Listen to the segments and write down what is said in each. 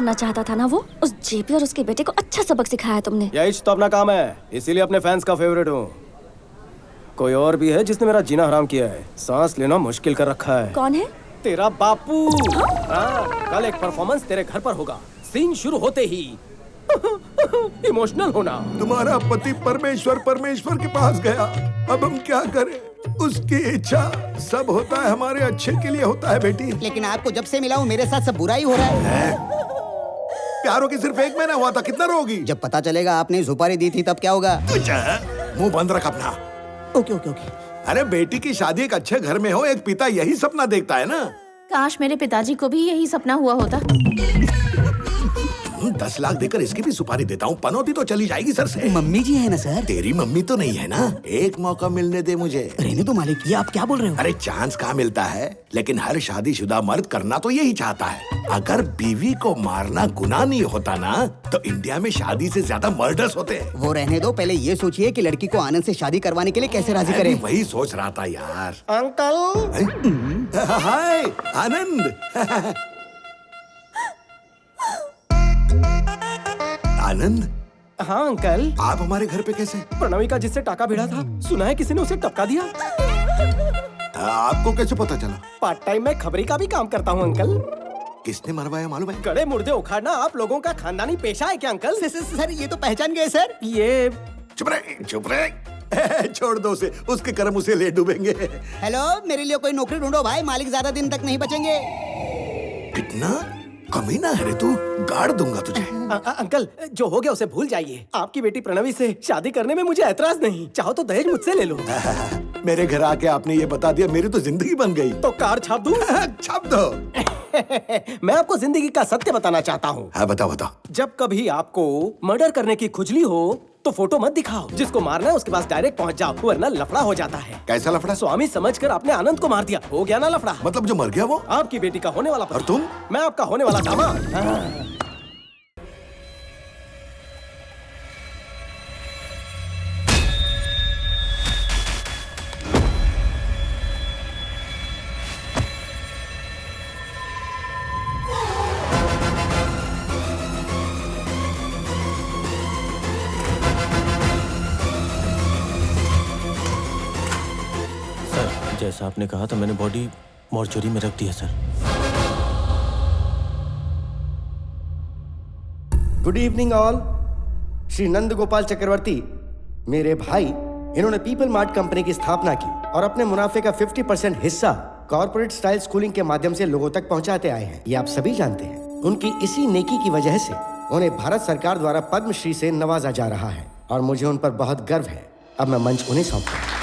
मारना चाहता था ना वो। उस जेपी और उसके बेटे को अच्छा सबक सिखाया तुमने। यही तो अपना काम है, इसीलिए अपने फैंस का फेवरेट हूँ। कोई और भी है जिसने मेरा जीना हराम किया है, सांस लेना मुश्किल कर रखा है। कौन है? तेरा बापू। हाँ, कल एक परफॉर्मेंस तेरे घर पर होगा। सीन शुरू होते ही इमोशनल होना। तुम्हारा पति परमेश्वर के पास गया, अब हम क्या करें? उसकी इच्छा सब होता है हमारे अच्छे के लिए होता है बेटी। लेकिन आपको जब से मिला हूँ मेरे साथ सब बुरा ही हो रहा है। प्यारों की सिर्फ एक महीना हुआ था, कितना रोगी? जब पता चलेगा आपने सुपारी दी थी तब क्या होगा? मुंह बंद रख अपना। Okay okay okay. अरे बेटी की शादी एक अच्छे घर में हो, एक पिता यही सपना देखता है ना। काश मेरे पिताजी को भी यही सपना हुआ होता। 10 लाख देकर इसकी भी सुपारी देता हूँ, पनौती तो चली जाएगी सर से। मम्मी जी है ना सर? तेरी मम्मी तो नहीं है ना? एक मौका मिलने दे मुझे। रहने दो मालिक, ये आप क्या बोल रहे हो? अरे चांस कहाँ मिलता है, लेकिन हर शादीशुदा मर्द करना तो यही चाहता है। अगर बीवी को मारना गुनाह नहीं होता ना, तो इंडिया में शादी से ज्यादा मर्डर्स होते हैं। वो रहने दो, पहले ये सोचिए कि लड़की को आनंद से शादी करवाने के लिए कैसे राजी करें। वही सोच रहा था यार। अंकल। हाय आनंद। आनंद। हाँ अंकल। आप हमारे घर पे कैसे? प्रणवी का जिससे टाका भिड़ा था, सुना है किसी ने उसे टपका दिया। आपको कैसे पता चला? पार्ट टाइम में खबरी का भी काम करता हूँ अंकल। किसने मरवाया मालूम है? गड़े मुर्दे उखाड़ना आप लोगों का खानदानी पेशा है क्या अंकल? सर ये तो पहचान गए सर। ये चुप रहे, चुप रहे। छोड़ दो उसे, उसके कर्म उसे ले डूबेंगे। हेलो, मेरे लिए कोई नौकरी ढूंढो भाई, मालिक ज्यादा दिन तक नहीं बचेंगे। कितना कमीना है रे तू, गाड़ दूंगा तुझे। अंकल जो हो गया उसे भूल जाइए। आपकी बेटी प्रणवी से शादी करने में मुझे ऐतराज नहीं, चाहो तो दहेज मुझसे ले लो। मेरे घर आके आपने ये बता दिया, मेरी तो जिंदगी बन गई। तो कार छाप दूं? छाप दो। मैं आपको जिंदगी का सत्य बताना चाहता हूँ। हाँ बताओ बताओ। जब कभी आपको मर्डर करने की खुजली हो तो फोटो मत दिखाओ, जिसको मारना है उसके पास डायरेक्ट पहुंच जाओ, वरना लफड़ा हो जाता है। कैसा लफड़ा? स्वामी समझकर आपने आनंद को मार दिया, हो गया ना लफड़ा। मतलब जो मर गया वो? आपकी बेटी का होने वाला पति। और तुम? मैं आपका होने वाला दामाद। जैसा आपने कहा था, मैंने बॉडी मॉर्चरी में रख दिया sir. Good evening all. Shri Nand Gopal Chakraborty मेरे भाई, इन्होंने पीपल मार्ट कंपनी की स्थापना की और अपने मुनाफे का 50% हिस्सा कॉर्पोरेट स्टाइल स्कूलिंग के माध्यम से लोगों तक पहुंचाते आए हैं। ये आप सभी जानते हैं। उनकी इसी नेकी की वजह से उन्हें भारत सरकार द्वारा पद्मश्री से नवाजा जा रहा है और मुझे उन पर बहुत गर्व है। अब मैं मंच उन्हें सौंपता हूं।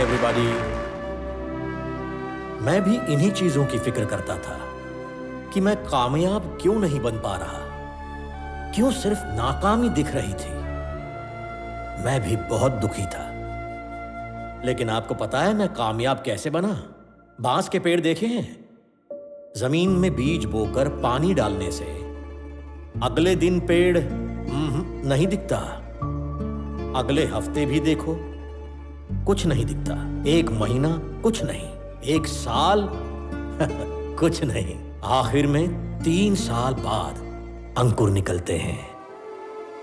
एवरीबॉडी, मैं भी इन्हीं चीजों की फिक्र करता था कि मैं कामयाब क्यों नहीं बन पा रहा, क्यों सिर्फ नाकामी दिख रही थी। मैं भी बहुत दुखी था। लेकिन आपको पता है मैं कामयाब कैसे बना? बांस के पेड़ देखे हैं? जमीन में बीज बोकर पानी डालने से अगले दिन पेड़ नहीं दिखता, अगले हफ्ते भी देखो कुछ नहीं दिखता, एक महीना कुछ नहीं, एक साल कुछ नहीं, आखिर में 3 साल बाद अंकुर निकलते हैं।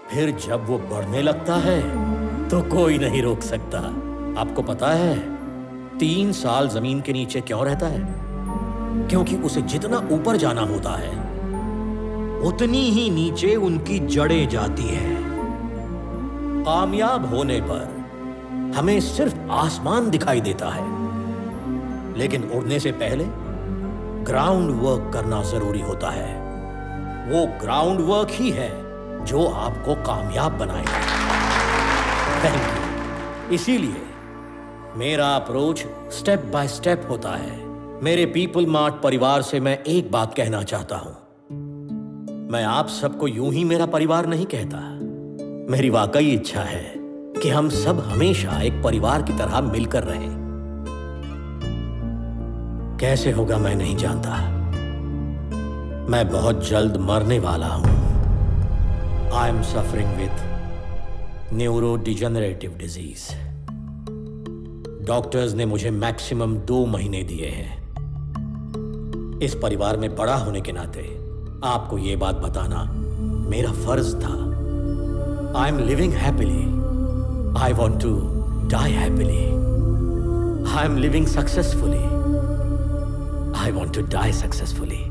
फिर जब वो बढ़ने लगता है तो कोई नहीं रोक सकता। आपको पता है 3 साल जमीन के नीचे क्यों रहता है? क्योंकि उसे जितना ऊपर जाना होता है उतनी ही नीचे उनकी जड़ें जाती हैं। कामयाब होने पर हमें सिर्फ आसमान दिखाई देता है, लेकिन उड़ने से पहले ग्राउंड वर्क करना जरूरी होता है। वो ग्राउंड वर्क ही है जो आपको कामयाब बनाएगा। Thank you. इसीलिए मेरा अप्रोच स्टेप बाय स्टेप होता है। मेरे पीपल मार्ट परिवार से मैं एक बात कहना चाहता हूं। मैं आप सबको यूं ही मेरा परिवार नहीं कहता। मेरी वाकई इच्छा है कि हम सब हमेशा एक परिवार की तरह मिलकर रहें। कैसे होगा मैं नहीं जानता। मैं बहुत जल्द मरने वाला हूं। I am suffering with neuro degenerative disease. Doctors ने मुझे मैक्सिमम 2 महीने दिए हैं। इस परिवार में बड़ा होने के नाते आपको यह बात बताना मेरा फर्ज था। I am living happily, I want to die happily. I am living successfully, I want to die successfully.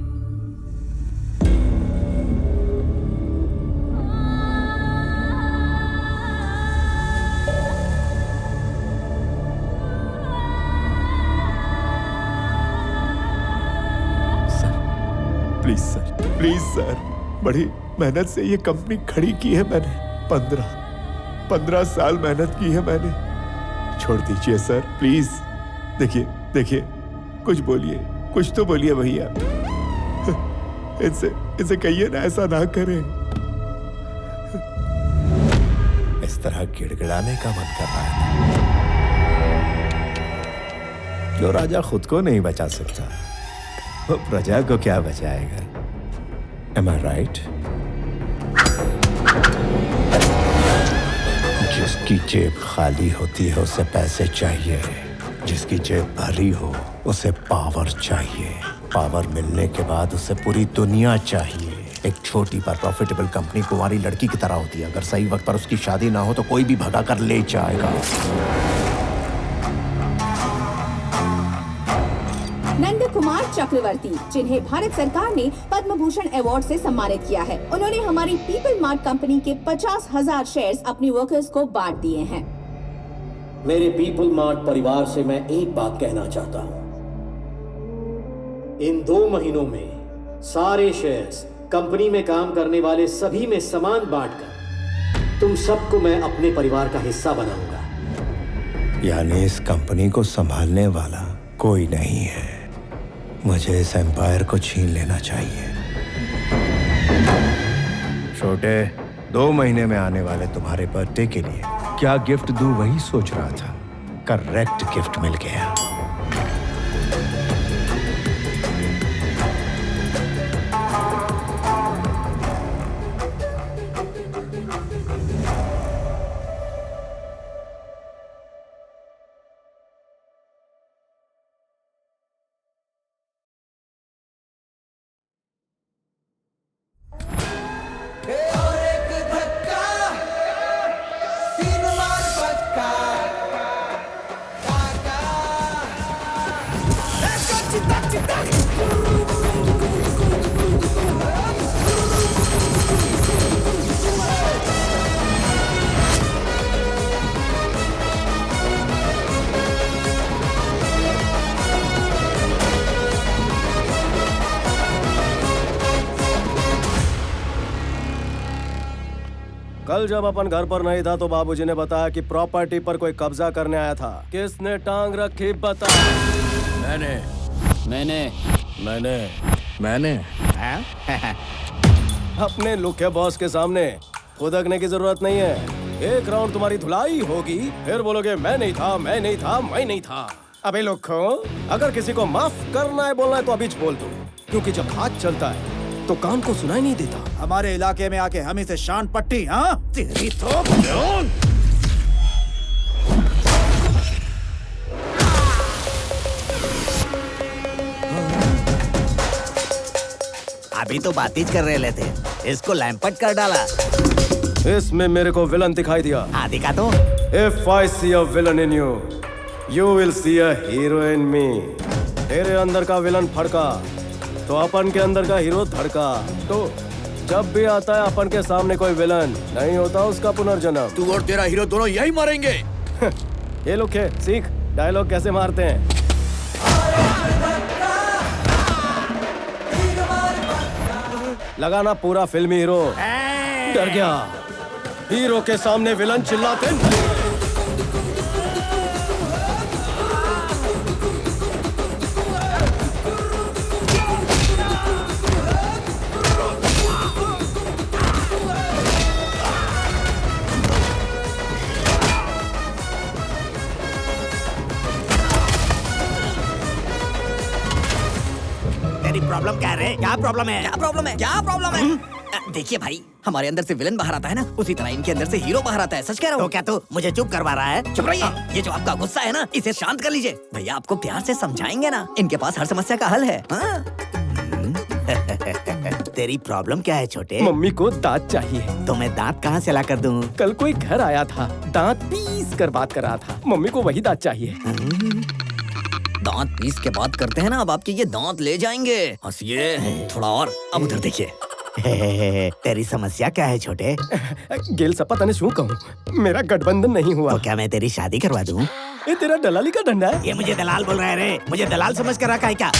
Please sir, बड़ी मेहनत से ये कंपनी खड़ी की है मैंने। 15 साल मेहनत की है मैंने। छोड़ दीजिए सर, प्लीज। देखिए कुछ बोलिए, कुछ तो बोलिए भैया। इनसे कहिए ना, ऐसा ना करें। इस तरह गिड़गिड़ाने का मन कर रहा है। जो राजा खुद को नहीं बचा सकता, वो प्रजा को क्या बचाएगा? Am I right? जिसकी जेब खाली होती है उसे पैसे चाहिए, जिसकी जेब भरी हो उसे पावर चाहिए, पावर मिलने के बाद उसे पूरी दुनिया चाहिए। एक छोटी पर प्रॉफिटेबल कंपनी कुंवारी लड़की की तरह होती है। अगर सही वक्त पर उसकी शादी ना हो तो कोई भी भगा कर ले जाएगा। नंद कुमार चक्रवर्ती, जिन्हें भारत सरकार ने पद्म भूषण अवार्ड से सम्मानित किया है, उन्होंने हमारी पीपल मार्ट कंपनी के 50,000 शेयर्स अपनी वर्कर्स को बांट दिए हैं। मेरे पीपल मार्ट परिवार से मैं एक बात कहना चाहता हूं। इन 2 महीनों में सारे शेयर्स कंपनी में काम करने वाले सभी में समान बांटकर तुम सबको मैं अपने परिवार का हिस्सा बनाऊंगा। यानी इस कंपनी को संभालने वाला कोई नहीं है। मुझे इस एम्पायर को छीन लेना चाहिए। छोटे, 2 महीने में आने वाले तुम्हारे बर्थडे के लिए क्या गिफ्ट दूं वही सोच रहा था। करेक्ट गिफ्ट मिल गया। कल जब अपन घर पर नहीं था तो बाबूजी ने बताया कि प्रॉपर्टी पर कोई कब्जा करने आया था। किसने टांग रखी बता। मैंने अपने लुखे बॉस के सामने खुदकने की जरूरत नहीं है। एक राउंड तुम्हारी धुलाई होगी, फिर बोलोगे मैं नहीं था, मैं नहीं था, मैं नहीं था। अबे लुखो, अगर किसी को माफ करना है बोलना है तो अभी बोल दो, क्योंकि जब हाथ चलता है तो कान को सुनाई नहीं देता। हमारे इलाके में आके हम इसे शान पट्टी, हाँ? तेरी तो अभी तो बातचीत कर रहे थे, इसको लैंपट कर डाला। इसमें मेरे को विलन दिखाई दिया। हाँ दिखा तो। If I see a villain in you, you will see a hero in me. तेरे अंदर का विलन फड़का तो अपन के अंदर का हीरो धड़का। तो जब भी आता है अपन के सामने कोई विलन, नहीं होता उसका पुनर्जन्म। तू और तेरा हीरो दोनों यही मारेंगे। ये लोग है, सीख डायलॉग कैसे मारते हैं। लगाना पूरा फिल्मी हीरो। डर गया, हीरो के सामने विलन चिल्लाते नहीं। प्रॉब्लम क्या है? क्या प्रॉब्लम है? क्या प्रॉब्लम है? क्या प्रॉब्लम है? देखिए भाई, हमारे अंदर से विलन बाहर आता है ना, उसी तरह इनके अंदर से हीरो बाहर आता है। सच कह रहा हूँ। तो क्या तू मुझे चुप करवा रहा है? चुप रहिए। ये जो आपका गुस्सा है ना, इसे शांत कर लीजिए। भैया आपको प्यार से समझाएंगे ना, इनके पास हर समस्या का हल है। हाँ? तेरी प्रॉब्लम क्या है छोटे? मम्मी को दांत चाहिए। तो मैं दांत कहाँ से ला कर दूँ? कल कोई घर आया था, दांत पीस कर बात कर रहा था। मम्मी को वही दांत चाहिए। दांत पीस के बात करते हैं ना, अब आपके ये दांत ले जाएंगे। हंसिए थोड़ा और, अब उधर देखिए। तेरी समस्या क्या है छोटे? गेल सपा तने शू कहूँ, मेरा गठबंधन नहीं हुआ। तो क्या मैं तेरी शादी करवा दूँ? ये तेरा दलाली का धंधा है? ये मुझे दलाल बोल रहा है रे, मुझे दलाल समझ कर रखा है क्या?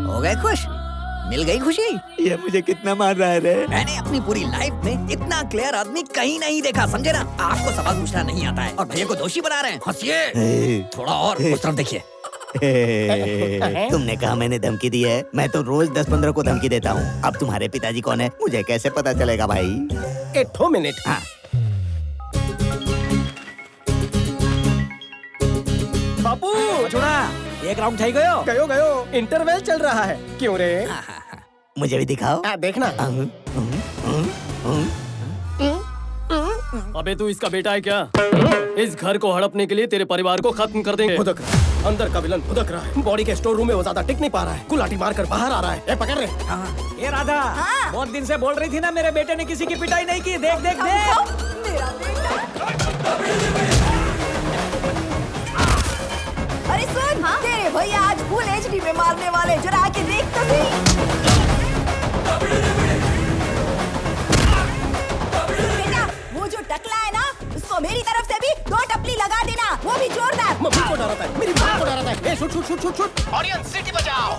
हो गए खुश? मिल गई खुशी? ये मुझे कितना मार रहा है रे? मैंने अपनी पूरी लाइफ में इतना क्लियर आदमी कहीं नहीं देखा, समझे ना? आपको सवाल पूछना नहीं आता है और भैया को दोषी बना रहे हैं। हंसिए थोड़ा और, उस तरफ देखिए। तुमने कहा मैंने धमकी दी है? मैं तो रोज 10-15 को धमकी देता हूँ। अब तुम्हारे पिताजी कौन है मुझे कैसे पता चलेगा भाई? 1 मिनट। हाँ। बापू छोड़ा, एक राउंड થઈ ગયો। गयो इंटरवल चल रहा है। क्यों रे? मुझे भी दिखाओ। देखना। अबे तू इसका बेटा है क्या? इस घर को हड़पने के लिए तेरे परिवार को खत्म कर देंगे। भुदक रहा है। अंदर का विलन भुदक रहा है। बॉडी के स्टोर रूम में वो ज्यादा टिक नहीं पा रहा है। कुलाटी मारकर बाहर आ रहा है। पकड़ रे। ये राधा, बहुत दिन से बोल रही थी ना मेरे बेटे ने किसी की पिटाई नहीं की। देख देख देख। अरे सुन, तेरे भैया आज फुल एचडी में मारने वाले, जरा आके देख तो सही। बेटा, वो जो टकला है ना, उसको मेरी तरफ से भी 2 टपली लगा देना, वो भी जोरदार। मम्मी को डराता है, मेरी माँ को डराता है। Shoot shoot shoot shoot shoot. Audience city बजाओ।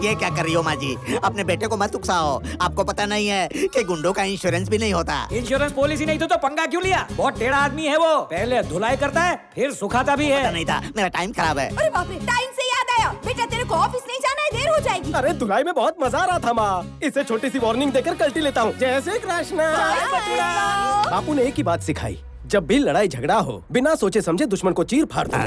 ये क्या कर रही हो माँ जी? अपने बेटे को मत उकसाओ। आपको पता नहीं है कि गुंडों का इंश्योरेंस भी नहीं होता। इंश्योरेंस पॉलिसी नहीं तो पंगा क्यों लिया? बहुत टेढ़ा आदमी है वो, पहले धुलाई करता है फिर सुखाता भी है। पता नहीं था, मेरा टाइम खराब है। अरे बाप रे, टाइम से याद आया, बेटा तेरे को ऑफिस नहीं जाना है, देर हो जाएगी। अरे धुलाई में बहुत मजा आ रहा था माँ। इसे छोटी सी वार्निंग देकर कल्टी लेता हूँ। जय श्री कृष्ण। बापू ने एक ही बात सिखाई, जब भी लड़ाई झगड़ा हो बिना सोचे समझे दुश्मन को चीर फाड़ दो।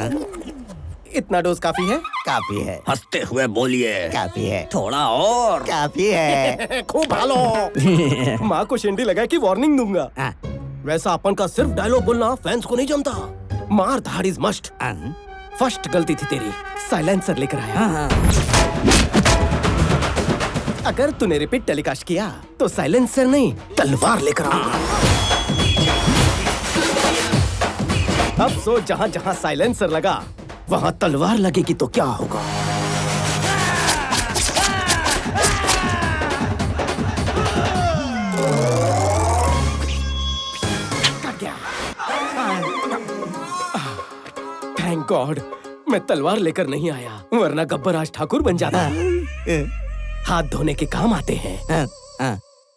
इतना डोज काफी है? काफी है। हंसते हुए बोलिए। काफी है। थोड़ा और। काफी है। खूब भालो। माँ को शिंडी लगा कि वार्निंग दूंगा। वैसा अपन का सिर्फ डायलॉग बोलना फैंस को नहीं जमता। मार धाड़ इज मस्ट। फर्स्ट गलती थी तेरी, साइलेंसर लेकर आया। अगर तूने रिपीट टेलीकास्ट किया तो साइलेंसर नहीं तलवार लेकर आऊंगा। अब सोच, जहाँ जहाँ साइलेंसर लगा वहाँ तलवार लगेगी तो क्या होगा? थैंक गॉड मैं तलवार लेकर नहीं आया, वरना गब्बर आज ठाकुर बन जाता। हाथ धोने के काम आते हैं।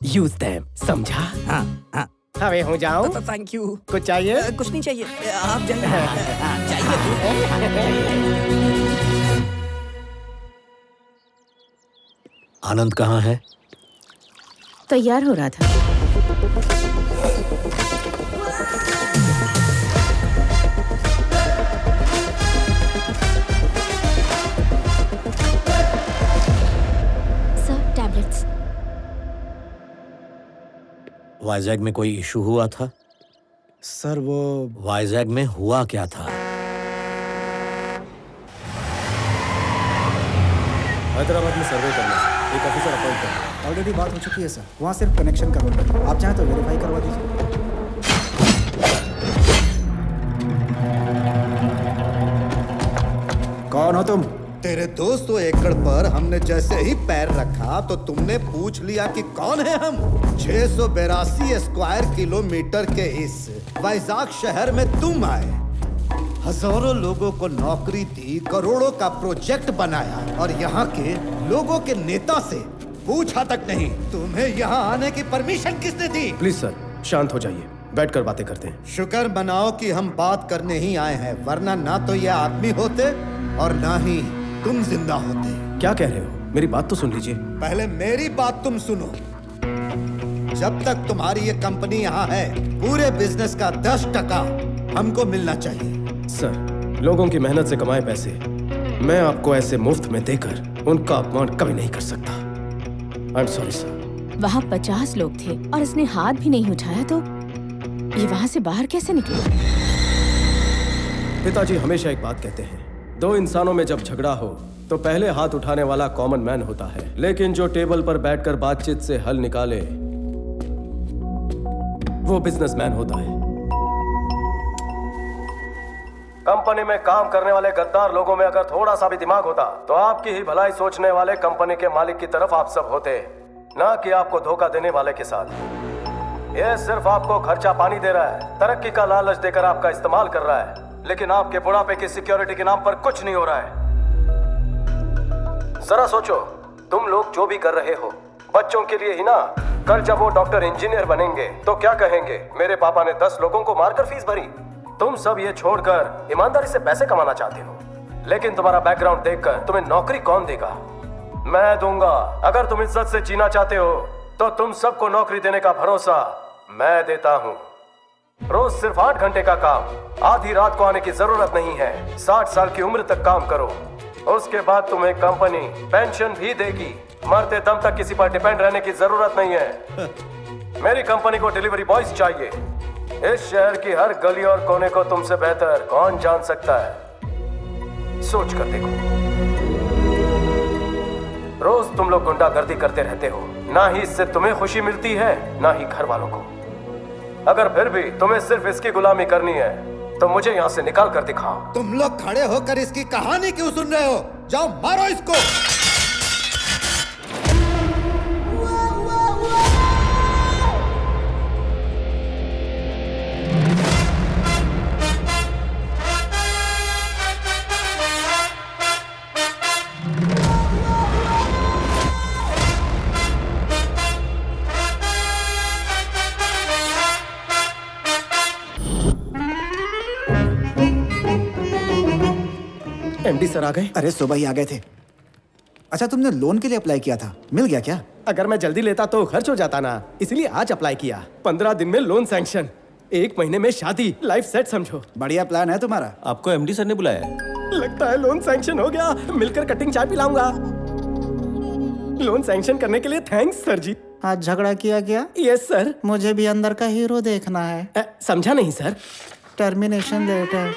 यूज देम, समझा? हवे हो जाओ। Thank you. कुछ चाहिए? कुछ नहीं चाहिए, आप जाइए। आनंद कहाँ है? तैयार हो रहा था। Sir tablets. वाइजैग में कोई इशू हुआ था? सर वो वाइजैग में हुआ क्या था? हैदराबाद में सर्वे करना, एक ऑफिसर अपॉइंट करना। ऑलरेडी बात हो चुकी है सर, वहाँ सिर्फ कनेक्शन करवाना है। आप चाहें तो वेरीफाई करवा दीजिए। कौन हो तुम? तेरे 200 एकड़ पर हमने जैसे ही पैर रखा तो तुमने पूछ लिया कि कौन है हम। 682 स्क्वायर किलोमीटर के इस वैजाग शहर में तुम आए, हजारों लोगों को नौकरी दी, करोड़ों का प्रोजेक्ट बनाया और यहाँ के लोगों के नेता से पूछा तक नहीं तुम्हें यहाँ आने की परमिशन किसने दी? प्लीज सर शांत हो जाइए, बैठकर बातें करते हैं। शुक्र मनाओ कि हम बात करने ही आए हैं, वरना ना तो ये आदमी होते और ना ही तुम जिंदा होते। क्या कह रहे हो? मेरी बात तो सुन लीजिए। पहले मेरी बात तुम सुनो। जब तक तुम्हारी ये कंपनी यहाँ है, पूरे बिजनेस का 10% हमको मिलना चाहिए। सर, लोगों की मेहनत से कमाए पैसे मैं आपको ऐसे मुफ्त में देकर उनका अपमान कभी नहीं कर सकता। I am sorry sir. वहाँ 50 लोग थे और इसने हाथ भी नहीं उठाया तो ये वहाँ से बाहर कैसे निकले? पिताजी हमेशा एक बात कहते हैं, दो इंसानों में जब झगड़ा हो तो पहले हाथ उठाने वाला कॉमन मैन होता है, लेकिन जो टेबल पर बैठकर बातचीत से हल निकाले वो बिजनेसमैन होता है। कंपनी में काम करने वाले गद्दार लोगों में अगर थोड़ा सा भी दिमाग होता तो आपकी ही भलाई सोचने वाले कंपनी के मालिक की तरफ आप सब होते, ना कि आपको धोखा देने वाले के साथ। यह सिर्फ आपको खर्चा पानी दे रहा है, तरक्की का लालच देकर आपका इस्तेमाल कर रहा है, लेकिन आपके बुढ़ापे की सिक्योरिटी के नाम पर कुछ नहीं हो रहा है। जरा सोचो, तुम लोग जो भी कर रहे हो बच्चों के लिए ही ना। कल जब वो डॉक्टर इंजीनियर बनेंगे तो क्या कहेंगे, मेरे पापा ने 10 लोगों को मारकर फीस भरी। तुम सब ये छोड़कर ईमानदारी से पैसे कमाना चाहते हो, लेकिन तुम्हारा बैकग्राउंड देखकर तुम्हें नौकरी कौन देगा? मैं दूंगा। अगर तुम इज्जत से जीना चाहते हो तो तुम सबको नौकरी देने का भरोसा मैं देता हूँ। रोज सिर्फ 8 घंटे का काम, आधी रात को आने की जरूरत नहीं है। 60 साल की उम्र तक काम करो, उसके बाद तुम्हें कंपनी पेंशन भी देगी। मरते दम तक किसी पर डिपेंड रहने की जरूरत नहीं है। मेरी कंपनी को डिलीवरी बॉयज चाहिए। इस शहर की हर गली और कोने को तुमसे बेहतर कौन जान सकता है? सोच कर देखो। रोज तुम लोग गुंडागर्दी करते रहते हो, ना ही इससे तुम्हें खुशी मिलती है ना ही घर वालों को। अगर फिर भी तुम्हें सिर्फ इसकी गुलामी करनी है तो मुझे यहाँ से निकाल कर दिखाओ। तुम लोग खड़े होकर इसकी कहानी क्यों सुन रहे हो? जाओ मारो इसको। एमडी सर आ गए? अरे सुबह ही आ गए थे। अच्छा, तुमने लोन के लिए अप्लाई किया था, मिल गया क्या? अगर मैं जल्दी लेता तो खर्च हो जाता ना, इसलिए आज अप्लाई किया। 15 दिन में लोन सैंक्शन, 1 महीने में शादी, लाइफ सेट समझो। बढ़िया प्लान है तुम्हारा। आपको एमडी सर ने बुलाया है? लगता है लोन सैंक्शन हो गया। मिलकर कटिंग चाय पिलाऊंगा। लोन सैंक्शन करने के लिए थैंक्स सर जी। आज झगड़ा किया क्या? Yes sir. मुझे भी अंदर का हीरो देखना है। समझा नहीं सर। Termination letter.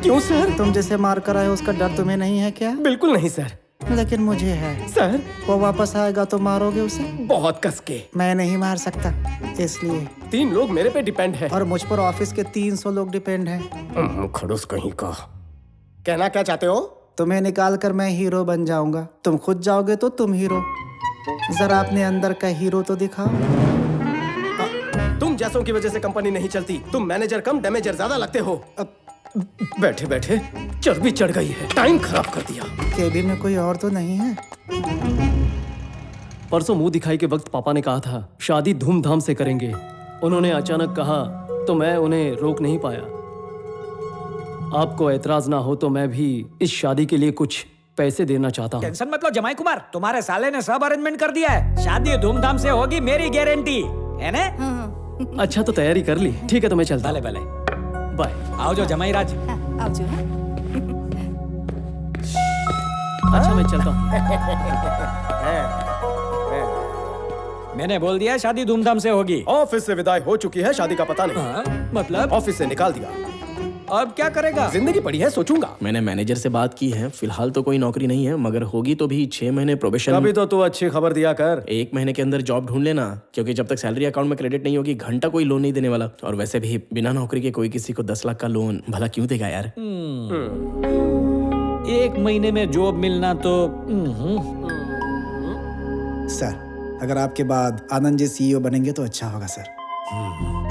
क्यों सर? तुम जिसे मार कर आए उसका डर तुम्हें नहीं है क्या? बिल्कुल नहीं सर। लेकिन मुझे है। सर? वो वापस आएगा तो मारोगे उसे? बहुत कस के। मैं नहीं मार सकता, इसलिए 3 लोग मेरे पे डिपेंड है। और मुझ पर ऑफिस के 300 लोग डिपेंड हैं। खड़ूस कहीं का। कहना क्या चाहते हो? तुम्हें निकाल कर मैं हीरो बन जाऊंगा, तुम खुद जाओगे तो तुम हीरो। जरा अपने अंदर का हीरो तो दिखाओ। तुम जैसों की वजह से कंपनी नहीं चलती। तुम मैनेजर कम डैमेजर ज्यादा लगते हो। बैठे बैठे चर्बी चढ़ गई है, टाइम खराब कर दिया। केबिन में कोई और तो नहीं है? परसों मुंह दिखाई के वक्त पापा ने कहा था शादी धूमधाम से करेंगे। उन्होंने अचानक कहा तो मैं उन्हें रोक नहीं पाया। आपको एतराज ना हो तो मैं भी इस शादी के लिए कुछ पैसे देना चाहता हूँ। टेंशन मत लो जमाई कुमार, तुम्हारे साले ने सब अरेंजमेंट कर दिया है। शादी धूमधाम से होगी, मेरी गारंटी है ना? अच्छा तो तैयारी कर ली। ठीक है तो मैं चलता। भले भले, बाय। आओ जो जमाई राज। आओ जो। अच्छा मैं चलता हूँ। मैंने बोल दिया शादी धूमधाम से होगी। ऑफिस से विदाई हो चुकी है, शादी का पता नहीं। मतलब? ऑफिस से निकाल दिया। अब क्या करेगा? जिंदगी पड़ी है, सोचूंगा। मैंने मैनेजर से बात की है, फिलहाल तो कोई नौकरी नहीं है, मगर होगी तो भी 6 महीने प्रोबेशन। अभी तो तू अच्छी खबर दिया कर। 1 महीने के अंदर जॉब ढूंढ लेना, क्योंकि जब तक सैलरी अकाउंट में क्रेडिट नहीं होगी घंटा कोई लोन नहीं देने वाला। और वैसे भी बिना नौकरी के कोई किसी को 10 लाख का लोन भला क्यों देगा यार? 1 महीने में जॉब मिलना तो सर, अगर आपके बाद आनंद जी सीईओ बनेंगे तो अच्छा होगा सर।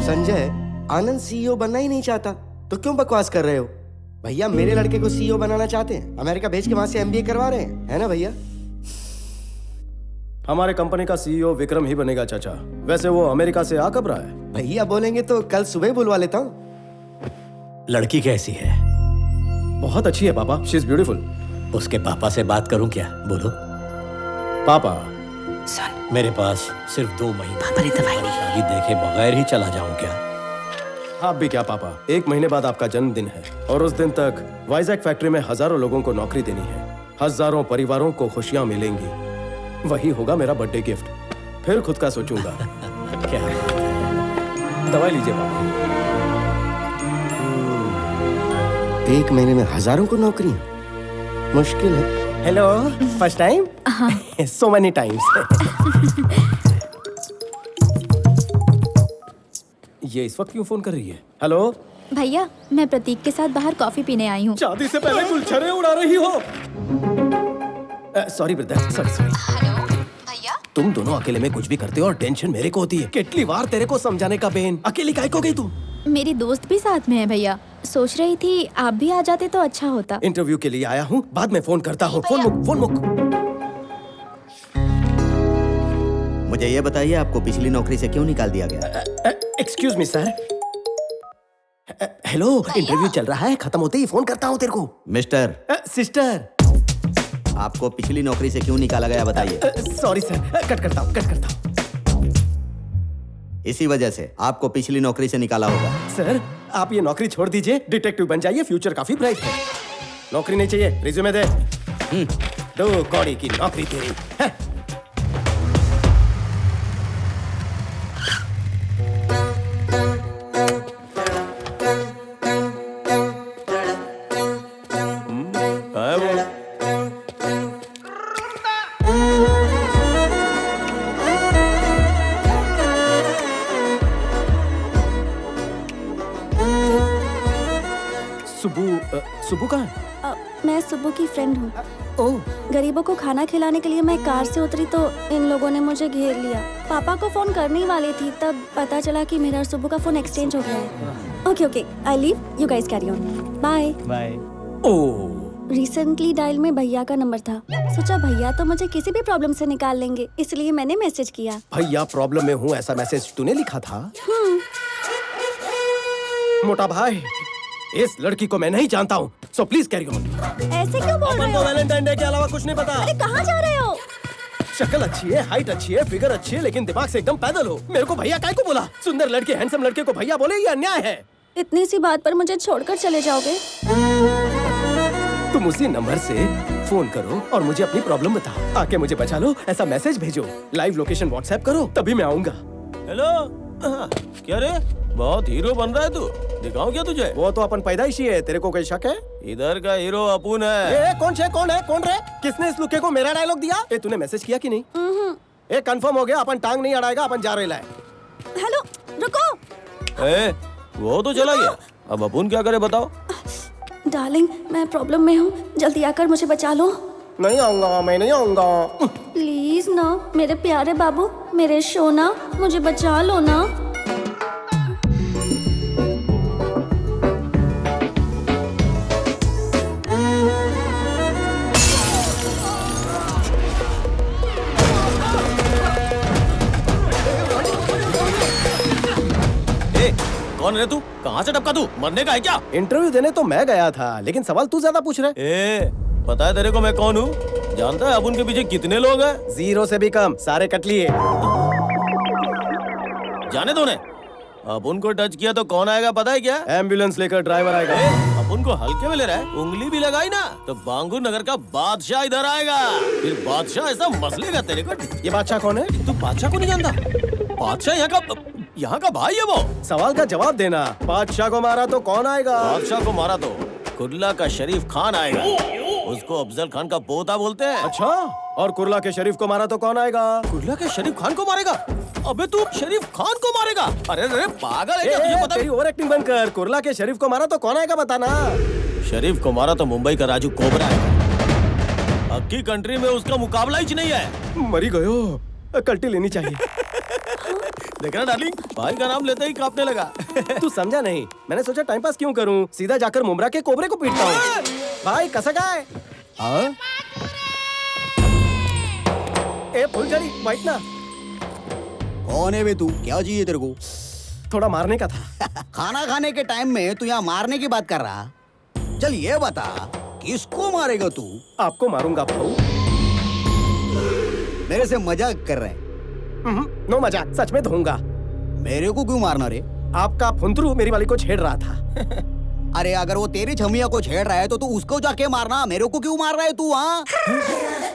संजय, आनंद सीईओ बनना ही नहीं चाहता तो क्यों बकवास कर रहे हो? भैया मेरे लड़के को सीईओ बनाना चाहते हैं, अमेरिका भेज के वहां से एमबीए करवा रहे हैं, है ना भैया? हमारे कंपनी का सीईओ विक्रम ही बनेगा चाचा। वैसे वो अमेरिका से आ कब रहा है? भैया बोलेंगे तो कल सुबह बुलवा लेता हूँ। लड़की कैसी है? बहुत अच्छी है पापा, शी इज ब्यूटीफुल। उसके पापा से बात करूं क्या? बोलो। पापा मेरे पास सिर्फ 2 महीने। पापा ने दवाई नहीं। शादी देखे बगैर ही चला जाऊं क्या? आप भी क्या पापा, 1 महीने बाद आपका जन्मदिन है और उस दिन तक वाइजैक फैक्ट्री में हजारों लोगों को नौकरी देनी है, हजारों परिवारों को खुशियां मिलेंगी। वही होगा मेरा बर्थडे गिफ्ट। फिर खुद का सोचूंगा। क्या? दवाई लीजिए पापा। एक महीने में हजारों को नौकरियां, मुश्किल है। Hello, first time? So many times. ये इस वक्त क्यों फोन कर रही है? हेलो भैया, मैं प्रतीक के साथ बाहर कॉफी पीने आई हूँ। शादी से पहले गुलछरे उड़ा रही हो। Sorry brother, sorry. भैया, तुम दोनों अकेले में कुछ भी करते हो और टेंशन मेरे को होती है। कितनी बार तेरे को समझाने का बेन, अकेली काहे को गई तू? मेरी दोस्त भी साथ में है भैया। सोच रही थी आप भी आ जाते तो अच्छा होता। इंटरव्यू के लिए आया हूँ, बाद में फोन करता हूँ। फोन मुक। मुझे ये बताइए, आपको पिछली नौकरी से क्यों निकाल दिया गया? Excuse me sir. Hello, interview चल रहा है, खत्म होते ही फोन करता हूँ तेरे को। मिस्टर सिस्टर, आपको पिछली नौकरी से क्यों निकाला गया बताइए। सॉरी सर, कट करता हूँ। इसी वजह से आपको पिछली नौकरी से निकाला होगा। सर, आप ये नौकरी छोड़ दीजिए, डिटेक्टिव बन जाइए, फ्यूचर काफी ब्राइट है। नौकरी नहीं चाहिए, रिज्यूमे दे। 2 कौड़ी की नौकरी तेरी है। सुबु कहाँ है? मैं सुबु की फ्रेंड हूँ। ओह, गरीबों को खाना खिलाने के लिए मैं कार से उतरी तो इन लोगों ने मुझे घेर लिया। पापा को फोन करने ही वाली थी, तब पता चला कि मेरा और सुबु का फोन एक्सचेंज हो गया है। Okay, I leave, you guys carry on. Bye. Oh, recently dial में भैया का नंबर था। सोचा भैया तो मुझे किसी भी प्रॉब्लम से निकाल लेंगे, इसलिए मैंने मैसेज किया। भैया प्रॉब्लम में हूँ ऐसा मैसेज तूने लिखा था? मोटा भाई, इस लड़की को मैं नहीं जानता हूँ, सो प्लीज कैरी ऑन। ऐसे क्यों बोल रहे हो? वैलेंटाइन डे के अलावा कुछ नहीं पता। अरे कहाँ जा रहे हो? शक्ल अच्छी है, हाइट अच्छी है, फिगर अच्छी है, लेकिन दिमाग से एकदम पैदल हो। मेरे को भैया काहे को बोला? सुंदर लड़के, हैंडसम लड़के को भैया बोले, ये अन्याय है। इतनी सी बात पर मुझे छोड़कर चले जाओगे? तुम उसी नंबर से फोन करो और मुझे अपनी प्रॉब्लम बताओ। आके मुझे बचा लो, ऐसा मैसेज भेजो, लाइव लोकेशन व्हाट्सएप करो, तभी मैं आऊंगा। हेलो, क्या रे, बहुत हीरो बन रहा है तू, दिखाऊं क्या तुझे? वो तो अपन पैदाइशी है, तेरे को कोई शक है? इधर का हीरो अपुन है। कौन रे? किसने इस लुके को मेरा डायलॉग दिया? तूने मैसेज किया कि नहीं? कंफर्म हो गया, अपन टांग नहीं अड़ाएगा, अपन जा रहे हैं। हेलो, रुको। वो तो चला गया, अब अपुन क्या करे बताओ? डार्लिंग, मैं प्रॉब्लम में हूँ, जल्दी आकर मुझे बचा लो। नहीं आऊंगा, मैं नहीं आऊंगा। प्लीज ना, मेरे प्यारे बाबू, मेरे सोना, मुझे बचा लो ना। कौन है तू? कहाँ से टपका तू? मरने का है क्या? इंटरव्यू देने तो मैं गया था, लेकिन सवाल तू ज्यादा पूछ रहा है। पता है तेरे को मैं कौन हूँ? जानता है अपुन के पीछे कितने लोग हैं? 0 से भी कम, सारे कट लिए। जाने दो ने। अपुन को टच किया तो कौन आएगा पता है क्या? एम्बुलेंस लेकर ड्राइवर आएगा। अपुन को हल्के में ले रहा है, उंगली भी लगाई ना तो बांगुर नगर का बादशाह इधर आएगा। फिर बादशाह ऐसा मसलेगा तेरे को। ये बादशाह कौन है? तू बादशाह को नहीं जानता? बादशाह यहाँ का भाई है वो। सवाल का जवाब देना। बादशाह को मारा तो कौन आएगा? बादशाह को मारा तो कुर्ला का शरीफ खान आएगा। उसको अफजल खान का पोता बोलते हैं। अच्छा, और कुर्ला के शरीफ को मारा तो कौन आएगा? कुर्ला के शरीफ खान को मारेगा? अबे तू शरीफ खान को मारेगा? अरे अरे पागल है क्या? तुझे पता? तेरी ओवर एक्टिंग बंद कर। कुर्ला के शरीफ को मारा तो कौन आएगा बताना। शरीफ को मारा तो मुंबई का राजू कोबरा है। अक्की कंट्री में उसका मुकाबला ही नहीं है। मरी गयो, कल्टी लेनी चाहिए। देखना डार्लिंग, भाई का नाम लेते ही कांपने लगा। तू समझा नहीं, मैंने सोचा टाइम पास क्यों करूं, सीधा जाकर मुमरा के कोबरे को पीटता हूँ। भाई कसक है। ए फुलझड़ी, बैठ ना। कौन है बे तू? क्या चाहिए तेरे को? थोड़ा मारने का था। खाना खाने के टाइम में तू यहाँ मारने की बात कर रहा? चल ये बता, किसको मारेगा तू? आपको मारूंगा भाऊ। मेरे से मजाक कर रहे हैं? नो मजाक, सच में धोऊंगा। मेरे को क्यों मारना रे? आपका फुंदरू मेरी वाली को छेड़ रहा था। अरे अगर वो तेरी छमिया को छेड़ रहा है तो तू उसको जाके मारना, मेरे को क्यों मार रहा है तू? हाँ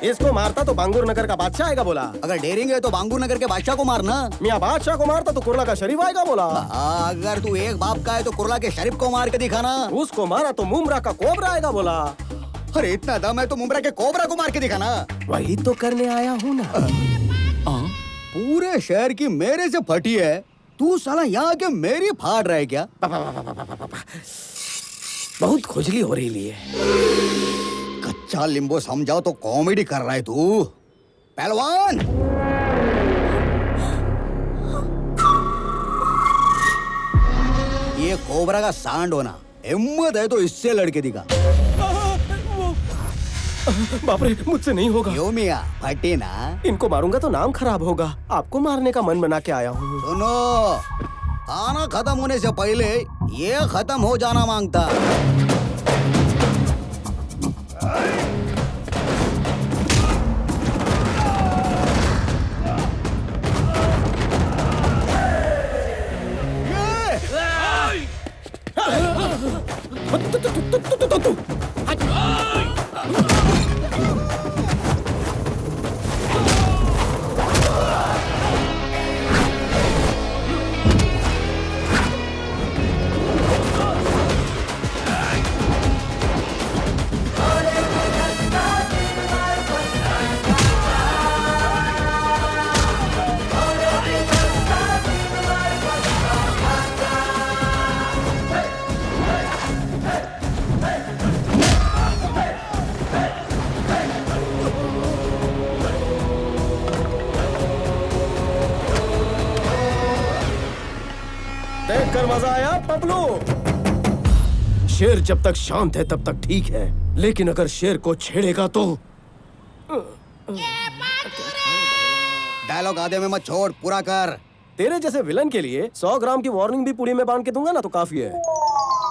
इसको मारता तो बांगूर नगर का बादशाह आएगा बोला। अगर डेरिंग है तो बांगूर नगर के बादशाह को मारना। मियाँ बादशाह को मारता तो कुर्ला का शरीफ आएगा बोला। अगर तू एक बाप का है तो कुर्ला के शरीफ को मार के दिखाना। उसको मारा तो मुमरा का कोबरा आएगा बोला। अरे इतना दम है तो मुमरा के कोबरा को मार के दिखाना। वही तो करने आया हूँ ना। पूरे शहर की मेरे से फटी है, तू साला यहाँ के मेरी फाड़ रहा है क्या? बहुत खुजली हो रही है। कच्चा लींबू समझाओ तो कॉमेडी कर रहा है तू। पहलवान ये कोबरा का सांड होना, हिम्मत है तो इससे लड़के दिखा। बाप रे, मुझसे नहीं होगा। क्यों मियाँ, फटे ना। इनको मारूंगा तो नाम खराब होगा। आपको मारने का मन बना के आया हूँ। सुनो, खाना खत्म होने से पहले ये खत्म हो जाना मांगता। देखकर मजा आया पबलू? शेर जब तक शांत है तब तक ठीक है, लेकिन अगर शेर को छेड़ेगा तो। डायलॉग आधे में मत छोड़, पूरा कर। तेरे जैसे विलन के लिए 100 ग्राम की वार्निंग भी पुड़ी में बांध के दूंगा ना तो काफी है।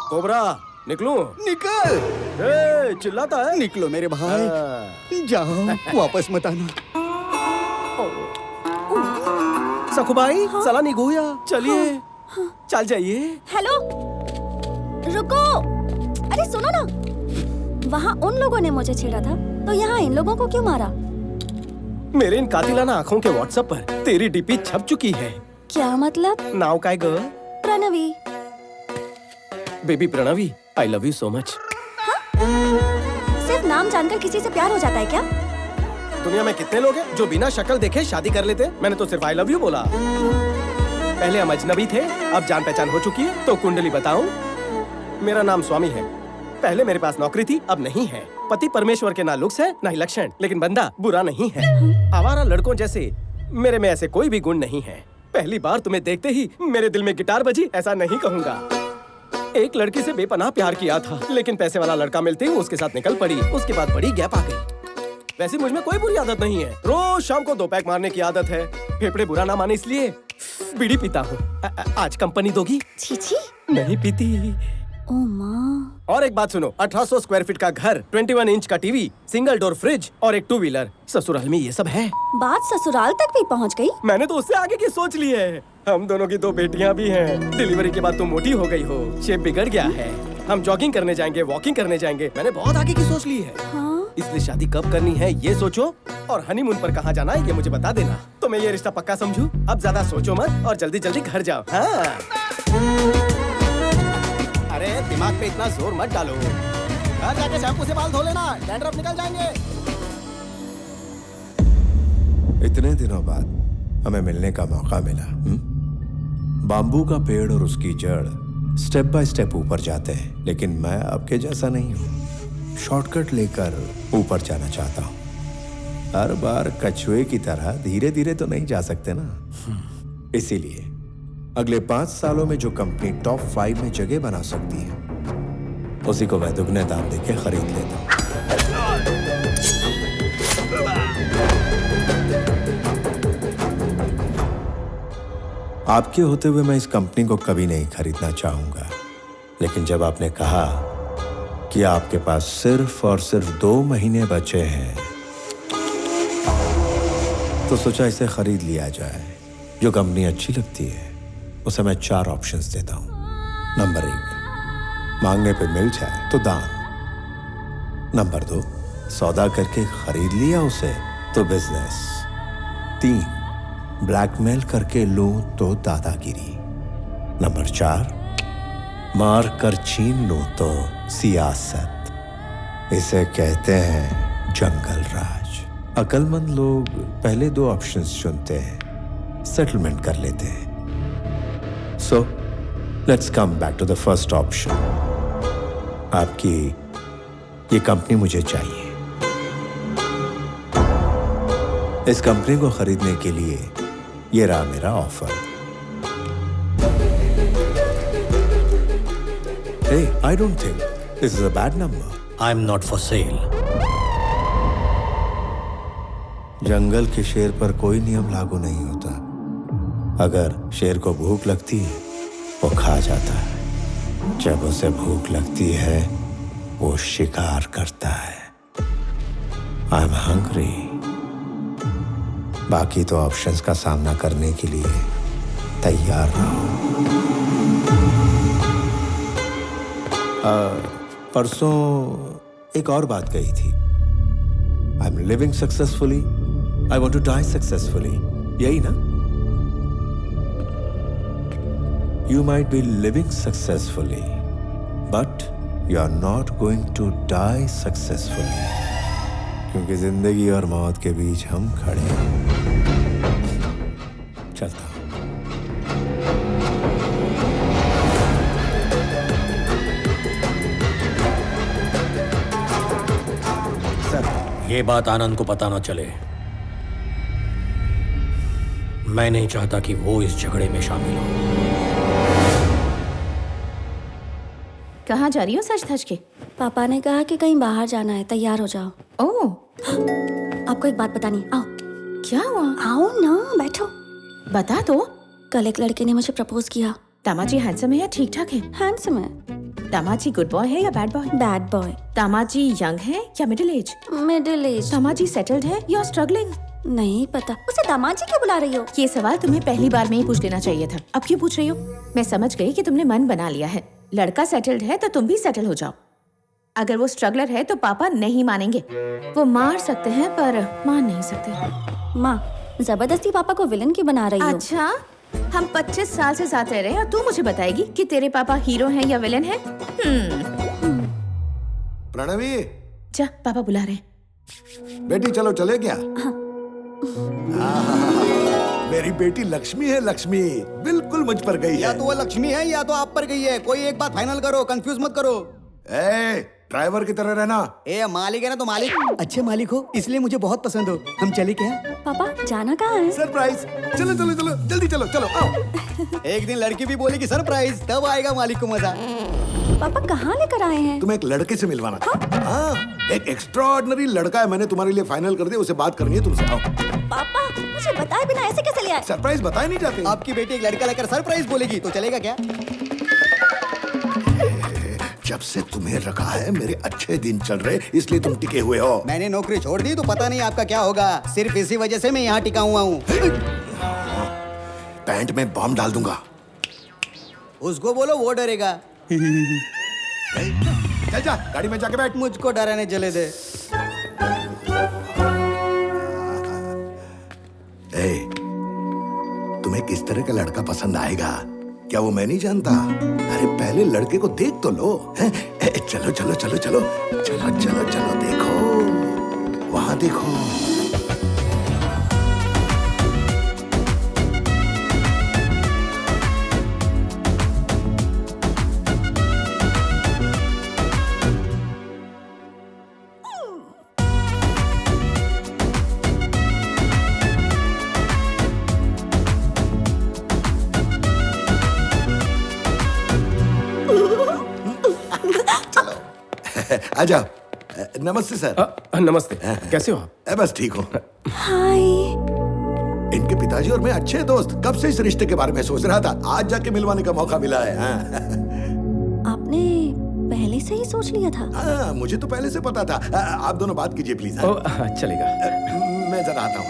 कोबरा, निकलूं? निकल। चिल्लाता है। निकलो मेरे भाई, जाओ, वापस मत आना। सखुबाई, साला निगुया, चलिए। चल जाइए। हेलो, रुको। अरे सुनो ना, वहाँ उन लोगों ने मुझे छेड़ा था, तो यहाँ इन लोगों को क्यों मारा? मेरे इन कातिलाना आंखों के व्हाट्सएप पर तेरी डीपी छप चुकी है। क्या मतलब? नाउ काय girl? Pranavi. Baby Pranavi, I love you so much. सिर्फ नाम जानकर किसी से प्यार हो जाता है क्या? दुनिया में कितने लोग हैं जो बिना शक्ल देखे शादी कर लेते? मैंने तो सिर्फ आई लव यू बोला। पहले हम अजनबी थे, अब जान पहचान हो चुकी है। तो कुंडली बताऊं? मेरा नाम स्वामी है। पहले मेरे पास नौकरी थी, अब नहीं है। पति परमेश्वर के ना लुक्स है ना ही लक्षण, लेकिन बंदा बुरा नहीं है। आवारा लड़कों जैसे मेरे में ऐसे कोई भी गुण नहीं है। पहली बार तुम्हें देखते ही मेरे दिल में गिटार बजी, ऐसा नहीं कहूँगा। एक लड़की से बेपनाह प्यार किया था, लेकिन पैसे वाला लड़का मिलते ही उसके साथ निकल पड़ी। उसके बाद बड़ी गैप आ गई। वैसे मुझ में कोई बुरी आदत नहीं है। रोज शाम को 2 पैक मारने की आदत है। फेफड़े बुरा ना माने इसलिए बीड़ी पीता हूँ। आज कंपनी दोगी? छी, नहीं पीती। ओ माँ। और एक बात सुनो, 1800 स्क्वायर फीट का घर, 21 इंच का टीवी, सिंगल डोर फ्रिज और एक 2 व्हीलर। ससुराल में ये सब है। बात ससुराल तक भी पहुँच गई? मैंने तो उससे आगे की सोच ली है। हम दोनों की 2 बेटियां भी हैं। डिलीवरी के बाद तुम मोटी हो गई हो, शेप बिगड़ गया है। हम जॉगिंग करने जाएंगे, वॉकिंग करने जाएंगे। मैंने बहुत आगे की सोच ली है। हाँ? इसलिए शादी कब करनी है ये सोचो, और हनीमून पर कहाँ जाना है ये मुझे बता देना, तो मैं ये रिश्ता पक्का समझूं। अब ज्यादा सोचो मत और जल्दी जल्दी घर जाओ। हाँ। अरे दिमाग पे इतना जोर मत डालो। घर जाके शैम्पू से बाल धो लेना, डैंड्रफ निकल जाएंगे। इतने दिनों बाद हमें मिलने का मौका मिला। बाम्बू का पेड़ और उसकी जड़ स्टेप बाय स्टेप ऊपर जाते हैं, लेकिन मैं आपके जैसा नहीं हूँ। शॉर्टकट लेकर ऊपर जाना चाहता हूँ। हर बार कछुए की तरह धीरे धीरे तो नहीं जा सकते ना। इसीलिए अगले 5 सालों में जो कंपनी टॉप 5 में जगह बना सकती है, उसी को मैं दुगने दाम देके खरीद लेता हूँ। आपके होते हुए मैं इस कंपनी को कभी नहीं खरीदना चाहूंगा, लेकिन जब आपने कहा कि आपके पास सिर्फ और सिर्फ 2 महीने बचे हैं, तो सोचा इसे खरीद लिया जाए। जो कंपनी अच्छी लगती है उसे मैं 4 ऑप्शंस देता हूं। नंबर 1, मांगने पे मिल जाए तो दान। नंबर 2, सौदा करके खरीद लिया उसे तो बिजनेस। 3, ब्लैकमेल करके लूं तो दादागिरी। नंबर 4, मार कर छीन लूं तो सियासत। इसे कहते हैं जंगल राज। अक्लमंद लोग पहले 2 ऑप्शंस चुनते हैं, सेटलमेंट कर लेते हैं। So let's come back to the first option. आपकी ये कंपनी मुझे चाहिए। इस कंपनी को खरीदने के लिए ये रहा मेरा offer. Hey, I don't think this is a bad number. I'm not for sale. जंगल के शेर पर कोई नियम लागू नहीं होता। अगर शेर को भूख लगती है वो खा जाता है, जब उसे भूख लगती है वो शिकार करता है। I'm hungry. बाकी तो ऑप्शंस का सामना करने के लिए तैयार रहो। परसों एक और बात कही थी, I am living successfully, I want to die successfully, यही ना? You might be living successfully but you are not going to die successfully, क्योंकि जिंदगी और मौत के बीच हम खड़े हैं। चलता हूं। ये बात आनंद को पता ना चले। मैं नहीं चाहता कि वो इस झगड़े में शामिल हो। कहाँ जा रही हो सच धज के? पापा ने कहा कि कहीं बाहर जाना है, तैयार हो जाओ। ओह, आपको एक बात बतानी, आओ। क्या हुआ? आओ ना, बैठो। बता तो। कल एक लड़के ने मुझे प्रपोज किया। दामाजी हैंडसम है या ठीक ठाक है? हैंडसम है। दामाजी गुड बॉय है या bad boy? Bad boy. Damaji young है या middle age? Middle age. Damaji settled है या स्ट्रगलिंग? नहीं पता। उसे दामाजी क्यों बुला रही हो? ये सवाल तुम्हें पहली बार में ही पूछ लेना चाहिए था, अब क्यों पूछ रही हो? मैं समझ गई कि तुमने मन बना लिया है। लड़का सेटल्ड है तो तुम भी सेटल हो जाओ। अगर वो स्ट्रगलर है तो पापा नहीं मानेंगे। वो मार सकते हैं पर मान नहीं सकते। माँ, जबरदस्ती पापा को विलन क्यों बना रही हो? अच्छा, हम 25 साल से साथ रह रहे हैं और तू मुझे बताएगी कि तेरे पापा हीरो हैं या विलन हैं? प्रणवी, जा, पापा बुला रहे हैं। बेटी चलो, चले क्या? मेरी बेटी लक्ष्मी है, लक्ष्मी बिल्कुल मुझ पर गई है। या तो वो लक्ष्मी है या तो आप पर गई है। कोई एक बात फाइनल करो, कंफ्यूज मत करो। ड्राइवर की तरह रहना। मालिक है ना तो मालिक। अच्छे मालिक हो इसलिए मुझे बहुत पसंद हो। हम चले क्या? पापा जाना कहाँ है? सरप्राइज। चलो चलो चलो, जल्दी चलो चलो आओ। एक दिन लड़की भी बोलेगी सरप्राइज, तब आएगा मालिक को मजा। पापा कहाँ लेकर आए हैं? तुम्हें एक लड़के से मिलवाना था। हाँ, एक एक्स्ट्राऑर्डिनरी लड़का है, मैंने तुम्हारे लिए फाइनल कर दिया, उसे बात करनी है तुमसे। आओ। पापा मुझे बताए बिना ऐसे कैसे ले आए? सरप्राइज बताए नहीं जाते। आपकी बेटी एक लड़का लेकर सरप्राइज बोलेगी तो चलेगा क्या? जब से तुम्हें रखा है मेरे अच्छे दिन चल रहे, इसलिए तुम टिके हुए हो। मैंने नौकरी छोड़ दी तो पता नहीं आपका क्या होगा। सिर्फ इसी वजह से मैं यहाँ टिका हुआ हूँ। पैंट में बॉम्ब डाल दूंगा। उसको बोलो, वो डरेगा। चल जा, गाड़ी में जाके बैठ। मुझको डराने चले दे। तुम्हें किस तरह का लड़का पसंद आएगा क्या वो मैं नहीं जानता? अरे पहले लड़के को देख तो लो। चलो चलो चलो चलो चलो चलो चलो, देखो वहां देखो। आजा। नमस्ते सर। नमस्ते, कैसे हो आप? बस ठीक हो। हाय। इनके पिताजी और मैं अच्छे दोस्त, कब से इस रिश्ते के बारे में सोच रहा था, आज जाके मिलवाने का मौका मिला है। आपने पहले से ही सोच लिया था? हाँ, मुझे तो पहले से पता था। आप दोनों बात कीजिए प्लीज। चलेगा। मैं जरा आता हूँ।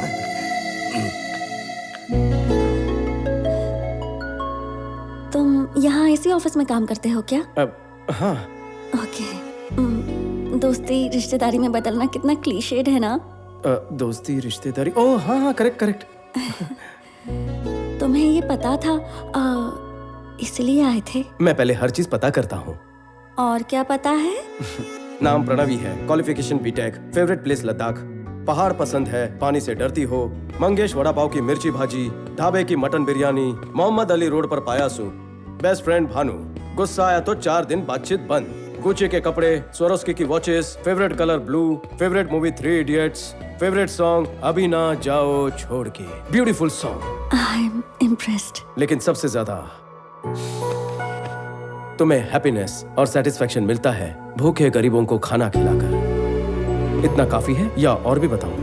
तुम यहाँ इसी ऑफिस में काम करते हो क्या? हाँ। ओके। दोस्ती रिश्तेदारी में बदलना कितना क्लीशेड है ना। दोस्ती रिश्तेदारी, ओह हाँ हाँ, करेक्ट करेक्ट। तुम्हें ये पता था इसलिए आए थे? मैं पहले हर चीज पता करता हूँ। और क्या पता है? नाम प्रणवी है, qualification BTech, favourite place Ladakh, पहाड़ पसंद है, पानी से डरती हो, मंगेश वड़ा पाव की मिर्ची भाजी, ढाबे की मटन बिरयानी, मोहम्मद अली रोड पर पाया सूप, बेस्ट फ्रेंड भानु, गुस्सा आया तो 4 दिन बातचीत बंद, गुच्ची के कपड़े, स्वरोस्की की watches, favourite colour blue, favourite movie 3 idiots, favourite song अभी ना जाओ छोड़ के, beautiful song. I am impressed. लेकिन सबसे ज्यादा तुम्हें हैप्पीनेस और सेटिस्फैक्शन मिलता है भूखे गरीबों को खाना खिलाकर। इतना काफी है या और भी बताऊं?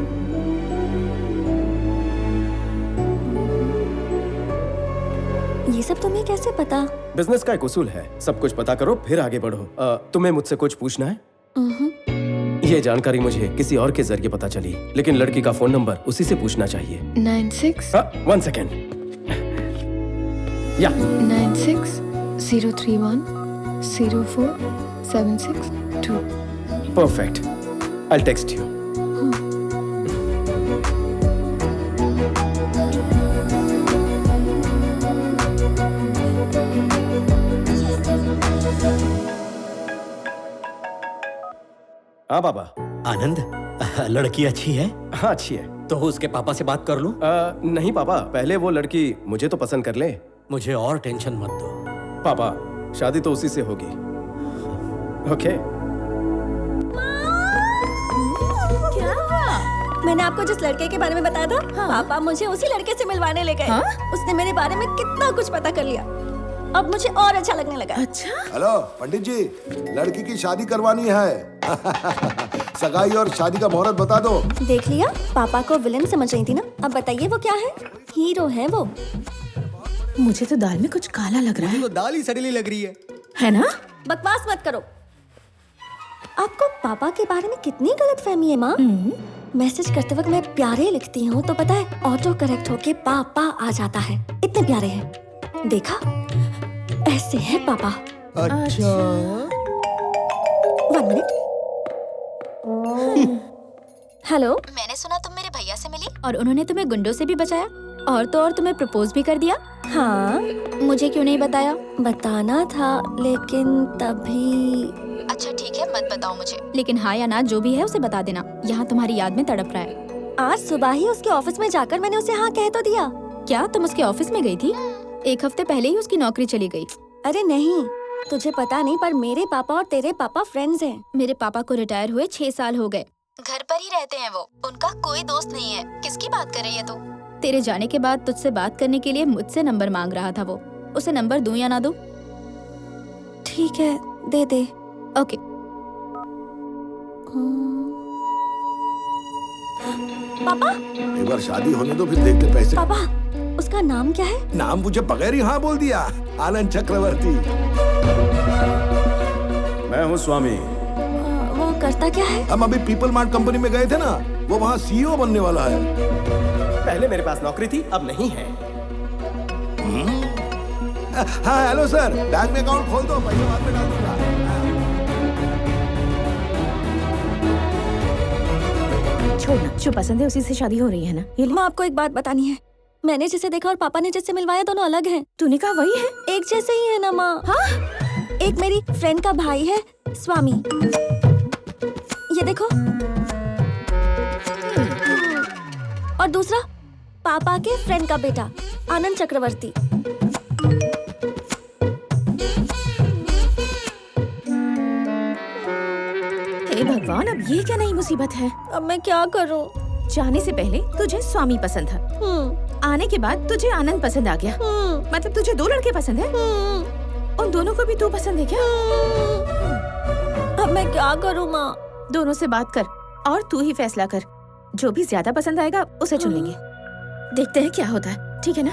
ये सब तुम्हें कैसे पता? बिजनेस का एक उसूल है, सब कुछ पता करो फिर आगे बढ़ो। तुम्हें मुझसे कुछ पूछना है? ये जानकारी मुझे किसी और के जरिए पता चली, लेकिन लड़की का फोन नंबर उसी से पूछना चाहिए। 96 1 सेकेंड। या 96-031 04-762। Perfect, I'll text you. हाँ बाबा। आनंद, लड़की अच्छी है? हाँ अच्छी है। तो उसके पापा से बात कर लूं? नहीं पापा, पहले वो लड़की मुझे तो पसंद कर ले। मुझे और टेंशन मत दो। पापा, शादी तो उसी से होगी। ओके? मैंने आपको जिस लड़के के बारे में बताया था, पापा मुझे उसी लड़के से मिलवाने ले गए। उसने मेरे बारे में कितना कुछ पता कर लिया। अब मुझे और अच्छा लगने लगा। अच्छा? हेलो पंडित जी, लड़की की शादी करवानी है। सगाई और शादी का मुहूर्त बता दो। देख लिया, पापा को विलेन समझ रही थी ना। अब बताइए वो क्या है? हीरो है वो। मुझे तो दाल में कुछ काला लग रहा है। तो दाल ही सड़ीली लग रही है ना? बकवास मत करो। आपको पापा के बारे में कितनी गलतफहमी है माँ। मैसेज करते वक्त मैं प्यारे लिखती हूँ तो पता है ऑटो करेक्ट होके पापा आ जाता है। इतने प्यारे हैं। देखा, ऐसे है पापा। अच्छा। 1 मिनट। हेलो। मैंने सुना तुम मेरे भैया से मिली और उन्होंने तुम्हें गुंडों से भी बचाया और तो और तुम्हें प्रपोज भी कर दिया। हाँ। मुझे क्यों नहीं बताया? बताना था लेकिन तभी। अच्छा ठीक है, मत बताओ मुझे, लेकिन हाँ या ना जो भी है उसे बता देना। यहाँ तुम्हारी याद में तड़प रहा है। आज सुबह ही उसके ऑफिस में जाकर मैंने उसे हाँ कह तो दिया। क्या तुम उसके ऑफिस में गई थी? 1 हफ्ते पहले ही उसकी नौकरी चली गई। अरे नहीं, तुझे पता नहीं, पर मेरे पापा और तेरे पापा फ्रेंड्स हैं। मेरे पापा को रिटायर हुए 6 साल हो गए। घर पर ही रहते हैं वो, उनका कोई दोस्त नहीं है। किसकी बात कर रही है तू? तेरे जाने के बाद तुझसे बात करने के लिए मुझसे नंबर मांग रहा था वो। उसे नंबर दूं या ना दूं? ठीक है, दे दे। ओके। पापा, एक बार शादी होने दो फिर देखते पैसे। पापा, उसका नाम क्या है? नाम मुझे बगैर ही हाँ बोल दिया। आनंद चक्रवर्ती। मैं हूँ स्वामी। वो करता क्या है? हम अभी पीपल मार्ट कंपनी में गए थे ना, वो वहाँ सीईओ बनने वाला है। पहले मेरे पास नौकरी थी, अब नहीं है। हाँ हेलो सर, बैंक में अकाउंट खोल दो, पैसे बाद में डाल दूंगा। छोड़ना, जो पसंद है उसी से शादी हो रही है ना। ये माँ, आपको एक बात बतानी है। मैंने जिसे देखा और पापा ने जिससे मिलवाया दोनों अलग हैं। तूने कहा वही है? एक जैसे ही है ना माँ। हाँ? एक मेरी फ्रेंड का भाई है स्वामी, ये देखो। और दूसरा पापा के फ्रेंड का बेटा आनंद चक्रवर्ती। हे भगवान, अब ये क्या नई मुसीबत है? अब मैं क्या करूं? जाने से पहले तुझे स्वामी पसंद था, आने के बाद तुझे आनंद पसंद आ गया। मतलब तुझे 2 लड़के पसंद है? उन दोनों को भी तू पसंद है क्या? अब मैं क्या करूं माँ? दोनों से बात कर और तू ही फैसला कर। जो भी ज्यादा पसंद आएगा उसे चुन लेंगे। देखते हैं क्या होता है, ठीक है ना?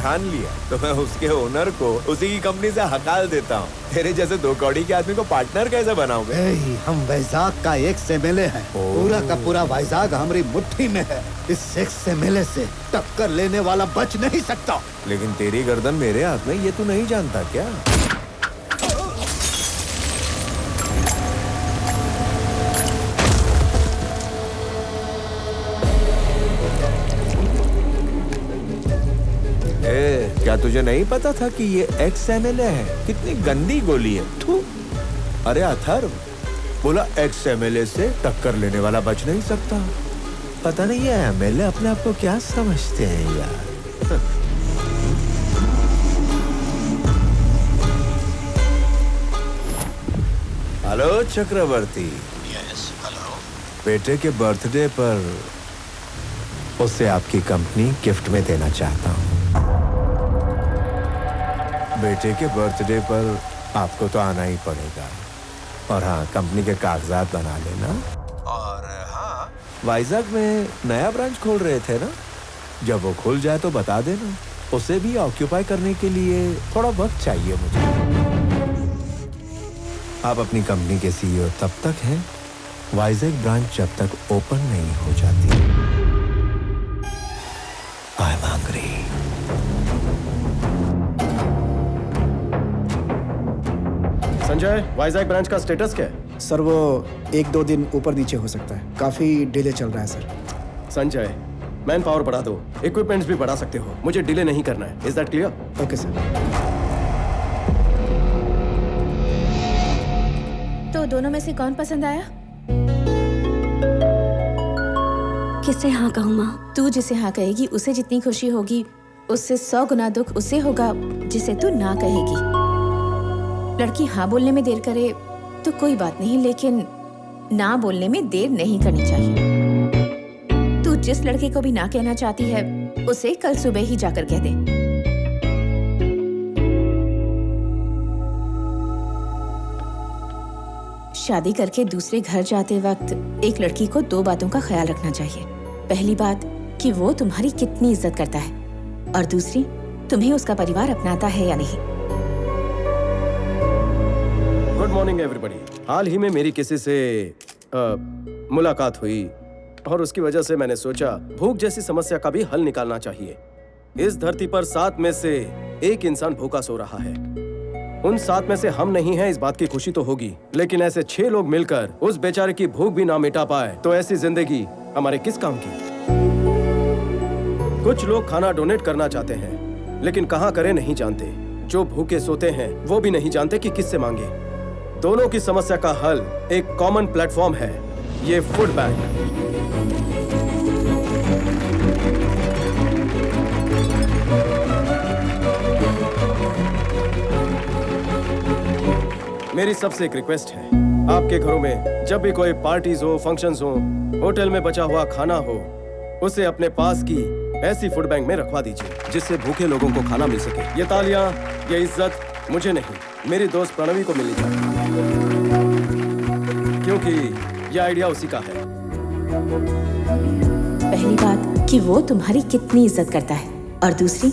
ठान लिया तो मैं उसके ओनर को उसी की कंपनी से हकाल देता हूँ। तेरे जैसे दो कौड़ी के आदमी को पार्टनर कैसे बनाऊं? हम वैजाग का एक एमएलए है, पूरा का पूरा वैजाग हमारी मुट्ठी में है। इस एक एमएलए से टक्कर लेने वाला बच नहीं सकता। लेकिन तेरी गर्दन मेरे हाथ में, ये तू नहीं जानता क्या? क्या तुझे नहीं पता था कि ये एक्स एमएलए है? कितनी गंदी गोली है। थू। अरे अथर्व, बोला एक्स एमएलए से टक्कर लेने वाला बच नहीं सकता। पता नहीं ये एमएलए अपने आप को क्या समझते हैं यार। हेलो चक्रवर्ती। Yes, hello. बेटे के बर्थडे पर उसे आपकी कंपनी गिफ्ट में देना चाहता हूँ। बेटे के बर्थडे पर आपको तो आना ही पड़ेगा। और हाँ, कंपनी के कागजात बना लेना। और हाँ, वाइजैक में नया ब्रांच खोल रहे थे ना, जब वो खुल जाए तो बता देना। उसे भी ऑक्यूपाई करने के लिए थोड़ा वक्त चाहिए मुझे। आप अपनी कंपनी के सीईओ तब तक हैं, वाइजैक ब्रांच जब तक ओपन नहीं हो जाती। I am hungry. Sanjay, Vizag branch का स्टेटस क्या है? सर वो 1-2 दिन ऊपर नीचे हो सकता है, काफी डिले चल रहा है सर। संजय, मैन पावर बढ़ा दो, इक्विपमेंट्स भी बढ़ा सकते हो, मुझे डिले नहीं करना है। Is that clear? Okay sir. तो दोनों में से कौन पसंद आया? किसे हाँ कहूँ माँ? तू जिसे हाँ कहेगी उसे जितनी खुशी होगी, उससे 100 गुना दुख उसे होगा जिसे तू ना कहेगी। लड़की हाँ बोलने में देर करे तो कोई बात नहीं, लेकिन ना बोलने में देर नहीं करनी चाहिए। तू जिस लड़के को भी ना कहना चाहती है उसे कल सुबह ही जाकर कह दे। शादी करके दूसरे घर जाते वक्त एक लड़की को 2 बातों का ख्याल रखना चाहिए। पहली बात कि वो तुम्हारी कितनी इज्जत करता है, और दूसरी तुम्हें उसका परिवार अपनाता है या नहीं। Good morning everybody. हाल ही में मेरी किसी से मुलाकात हुई और उसकी वजह से मैंने सोचा भूख जैसी समस्या का भी हल निकालना चाहिए। इस धरती पर 7 में से 1 इंसान भूखा सो रहा है। उन 7 में से हम नहीं हैं, इस बात की खुशी तो होगी, लेकिन ऐसे 6 लोग मिलकर उस बेचारे की भूख भी ना मिटा पाए तो ऐसी जिंदगी हमारे किस काम की? कुछ लोग खाना डोनेट करना चाहते हैं, लेकिन कहाँ करें नहीं जानते। जो भूखे सोते हैं वो भी नहीं जानते कि किससे मांगे। दोनों की समस्या का हल एक कॉमन प्लेटफॉर्म है, ये फूड बैंक। मेरी सबसे एक रिक्वेस्ट है, आपके घरों में जब भी कोई पार्टीज हो, फंक्शंस हो, होटल में बचा हुआ खाना हो, उसे अपने पास की ऐसी फूड बैंक में रखवा दीजिए जिससे भूखे लोगों को खाना मिल सके। ये तालियां, ये इज्जत मुझे नहीं, मेरी दोस्त प्रणवी को मिलनी चाहिए, क्योंकि ये आइडिया उसी का है। पहली बात कि वो तुम्हारी कितनी इज्जत करता है, और दूसरी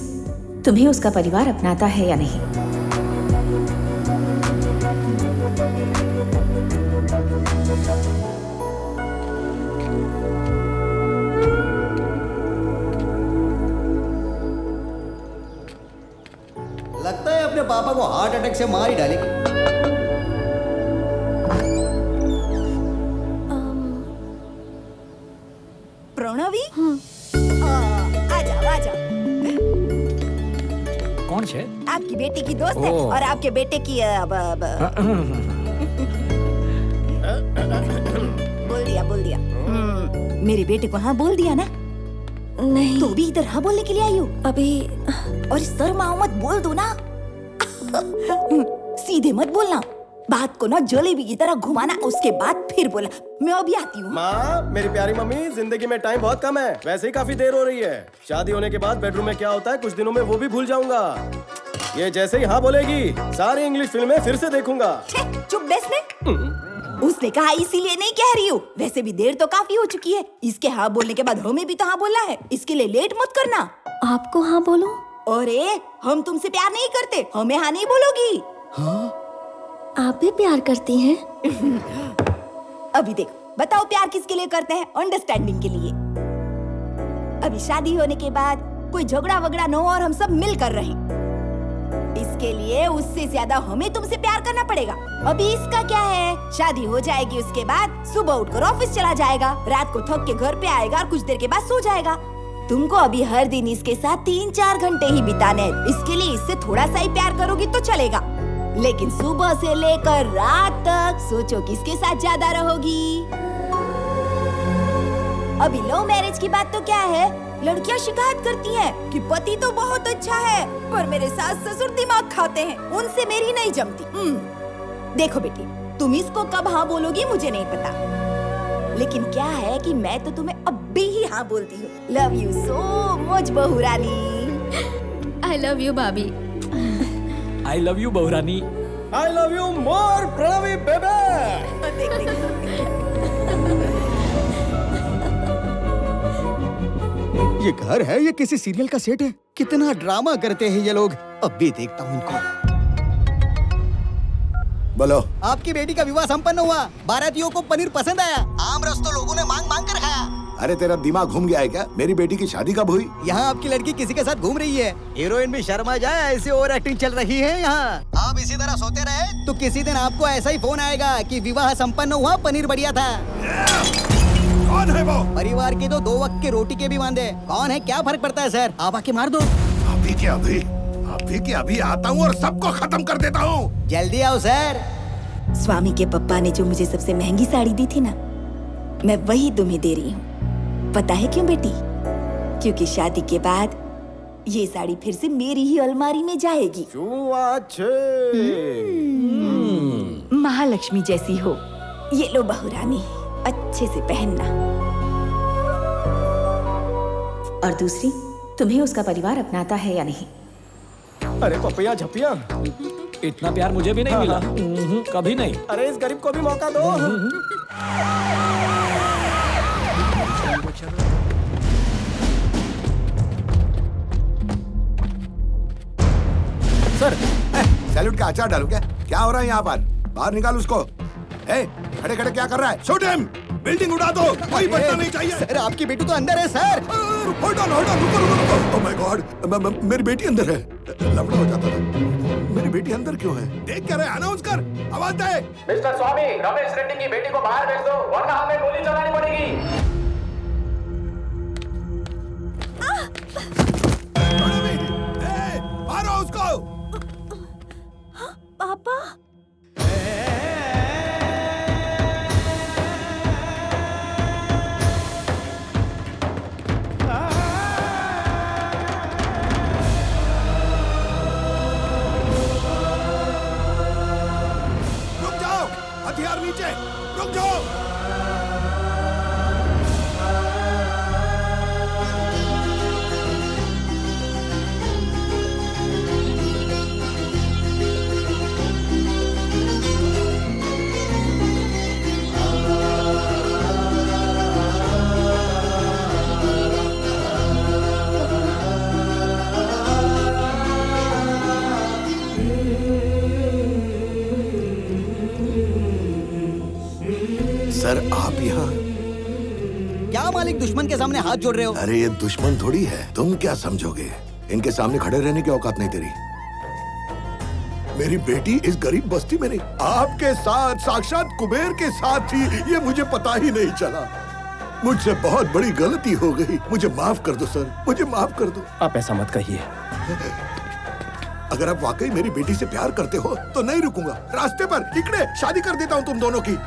तुम्हें उसका परिवार अपनाता है या नहीं। लगता है अपने पापा को हार्ट अटैक से मार ही डालेगी। प्रणवी, आ जाओ। कौन से? आपकी बेटी की दोस्त है और आपके बेटे की बोल दिया। मेरे बेटे को हाँ बोल दिया ना? नहीं। तो भी इधर हाँ बोलने के लिए आई हो? अभी। और शर्माओ मत, बोल दो ना। सीधे मत बोलना, बात को ना जलेबी की तरह घुमाना, उसके बाद फिर बोला। मैं अभी आती हूँ। माँ, मेरी प्यारी मम्मी, जिंदगी में टाइम बहुत कम है, वैसे ही काफी देर हो रही है। शादी होने के बाद बेडरूम में क्या होता है कुछ दिनों में वो भी भूल जाऊंगा। ये जैसे ही हाँ बोलेगी सारी इंग्लिश फिल्में फिर से देखूंगा। चुप बैठने। उसने कहा इसीलिए नहीं कह रही हूँ, वैसे भी देर तो काफी हो चुकी है। इसके हाँ बोलने के बाद हमें भी तो हाँ बोलना है, इसके लिए लेट मत करना। आपको हाँ बोलूं? अरे हम तुमसे प्यार नहीं करते, हमें हाँ नहीं बोलोगी। आप भी प्यार करती हैं? अभी देखो, बताओ प्यार किसके लिए करते हैं? अंडरस्टैंडिंग के लिए। अभी शादी होने के बाद कोई झगड़ा वगड़ा न हो और हम सब मिलकर रहें। इसके लिए उससे ज्यादा हमें तुमसे प्यार करना पड़ेगा। अभी इसका क्या है, शादी हो जाएगी, उसके बाद सुबह उठकर ऑफिस चला जाएगा, रात को थक के घर पे आएगा और कुछ देर के बाद सो जाएगा। तुमको अभी हर दिन इसके साथ 3-4 घंटे ही बिताने हैं। इसके लिए इससे थोड़ा सा ही प्यार करोगी तो चलेगा, लेकिन सुबह से लेकर रात तक सोचो किसके साथ ज्यादा रहोगी। अभी लव मैरिज की बात तो क्या है, लड़कियां शिकायत करती हैं कि पति तो बहुत अच्छा है पर मेरे सास ससुर दिमाग खाते हैं, उनसे मेरी नहीं जमती। देखो बेटी, तुम इसको कब हाँ बोलोगी मुझे नहीं पता, लेकिन क्या है कि मैं तो तुम्हें अब भी ही हाँ बोलती हूँ। लव यू सो मच बहू रानी। आई लव यू भाभी। आई लव यू बहू रानी। I love you more Pranavi babe. ये घर है ये किसी सीरियल का सेट है? कितना ड्रामा करते हैं ये लोग। अब भी देखता हूँ इनको। बोलो। आपकी बेटी का विवाह संपन्न हुआ, बारातियों को पनीर पसंद आया, आम रस तो लोगों ने मांग मांग कर खाया। अरे तेरा दिमाग घूम गया है क्या? मेरी बेटी की शादी कब हुई? यहाँ आपकी लड़की किसी के साथ घूम रही है। हीरोइन भी शर्मा जाए, ऐसी ओवर एक्टिंग चल रही है यहाँ। आप इसी तरह सोते रहे तो किसी दिन आपको ऐसा ही फोन आएगा कि विवाह संपन्न हुआ, पनीर बढ़िया था। कौन है वो? परिवार के तो 2 वक्त की रोटी के भी वांदे। कौन है क्या फर्क पड़ता है सर, आप आके मार दो। अभी के अभी आता हूँ और सबको खत्म कर देता हूँ। जल्दी आओ सर। स्वामी के पप्पा ने जो मुझे सबसे महंगी साड़ी दी थी ना, मैं वही तुम्हें दे रही हूँ। पता है क्यों बेटी? क्योंकि शादी के बाद ये साड़ी फिर से मेरी ही अलमारी में जाएगी। महालक्ष्मी जैसी हो। ये लो बहू रानी, अच्छे से पहनना। और दूसरी, तुम्हें उसका परिवार अपनाता है या नहीं? अरे पपिया झपिया, इतना प्यार मुझे भी नहीं मिला। कभी नहीं। अरे इस गरीब को भी मौका दो। सर, सैल्यूट का अचार डालू क्या? क्या हो रहा है यहाँ पर? बाहर निकाल उसको। खड़े खड़े क्या कर रहा है? Shoot him! बिल्डिंग उड़ा दो, कोई बचना नहीं चाहिए। सर आपकी बेटी तो अंदर है सर। होल्ड ऑन, रुको। ओह माय गॉड, मेरी बेटी अंदर है। लफड़ा हो जाता था। मेरी बेटी अंदर क्यों है? देख क्या रहे? अनाउंस कर, आवाज दे। मिस्टर स्वामी, रमेश रेड्डी की बेटी को बाहर भेज दो, वरना हमें गोली चलानी पड़ेगी। मारो उसको। पापा। हथियार नीचे, रुक जाओ। सर आप यहाँ? क्या मालिक दुश्मन के सामने हाथ जोड़ रहे हो? अरे ये दुश्मन थोड़ी है, तुम क्या समझोगे? इनके सामने खड़े रहने की औकात नहीं तेरी। मेरी बेटी इस गरीब बस्ती में नहीं, आपके साथ, साक्षात कुबेर के साथ थी, ये मुझे पता ही नहीं चला। मुझसे बहुत बड़ी गलती हो गई, मुझे माफ कर दो सर, मुझे माफ कर दो। आप ऐसा मत कहिए। अगर आप वाकई मेरी बेटी से प्यार करते हो तो नहीं रुकूंगा, रास्ते पर इकड़े शादी कर देता हूँ तुम दोनों की।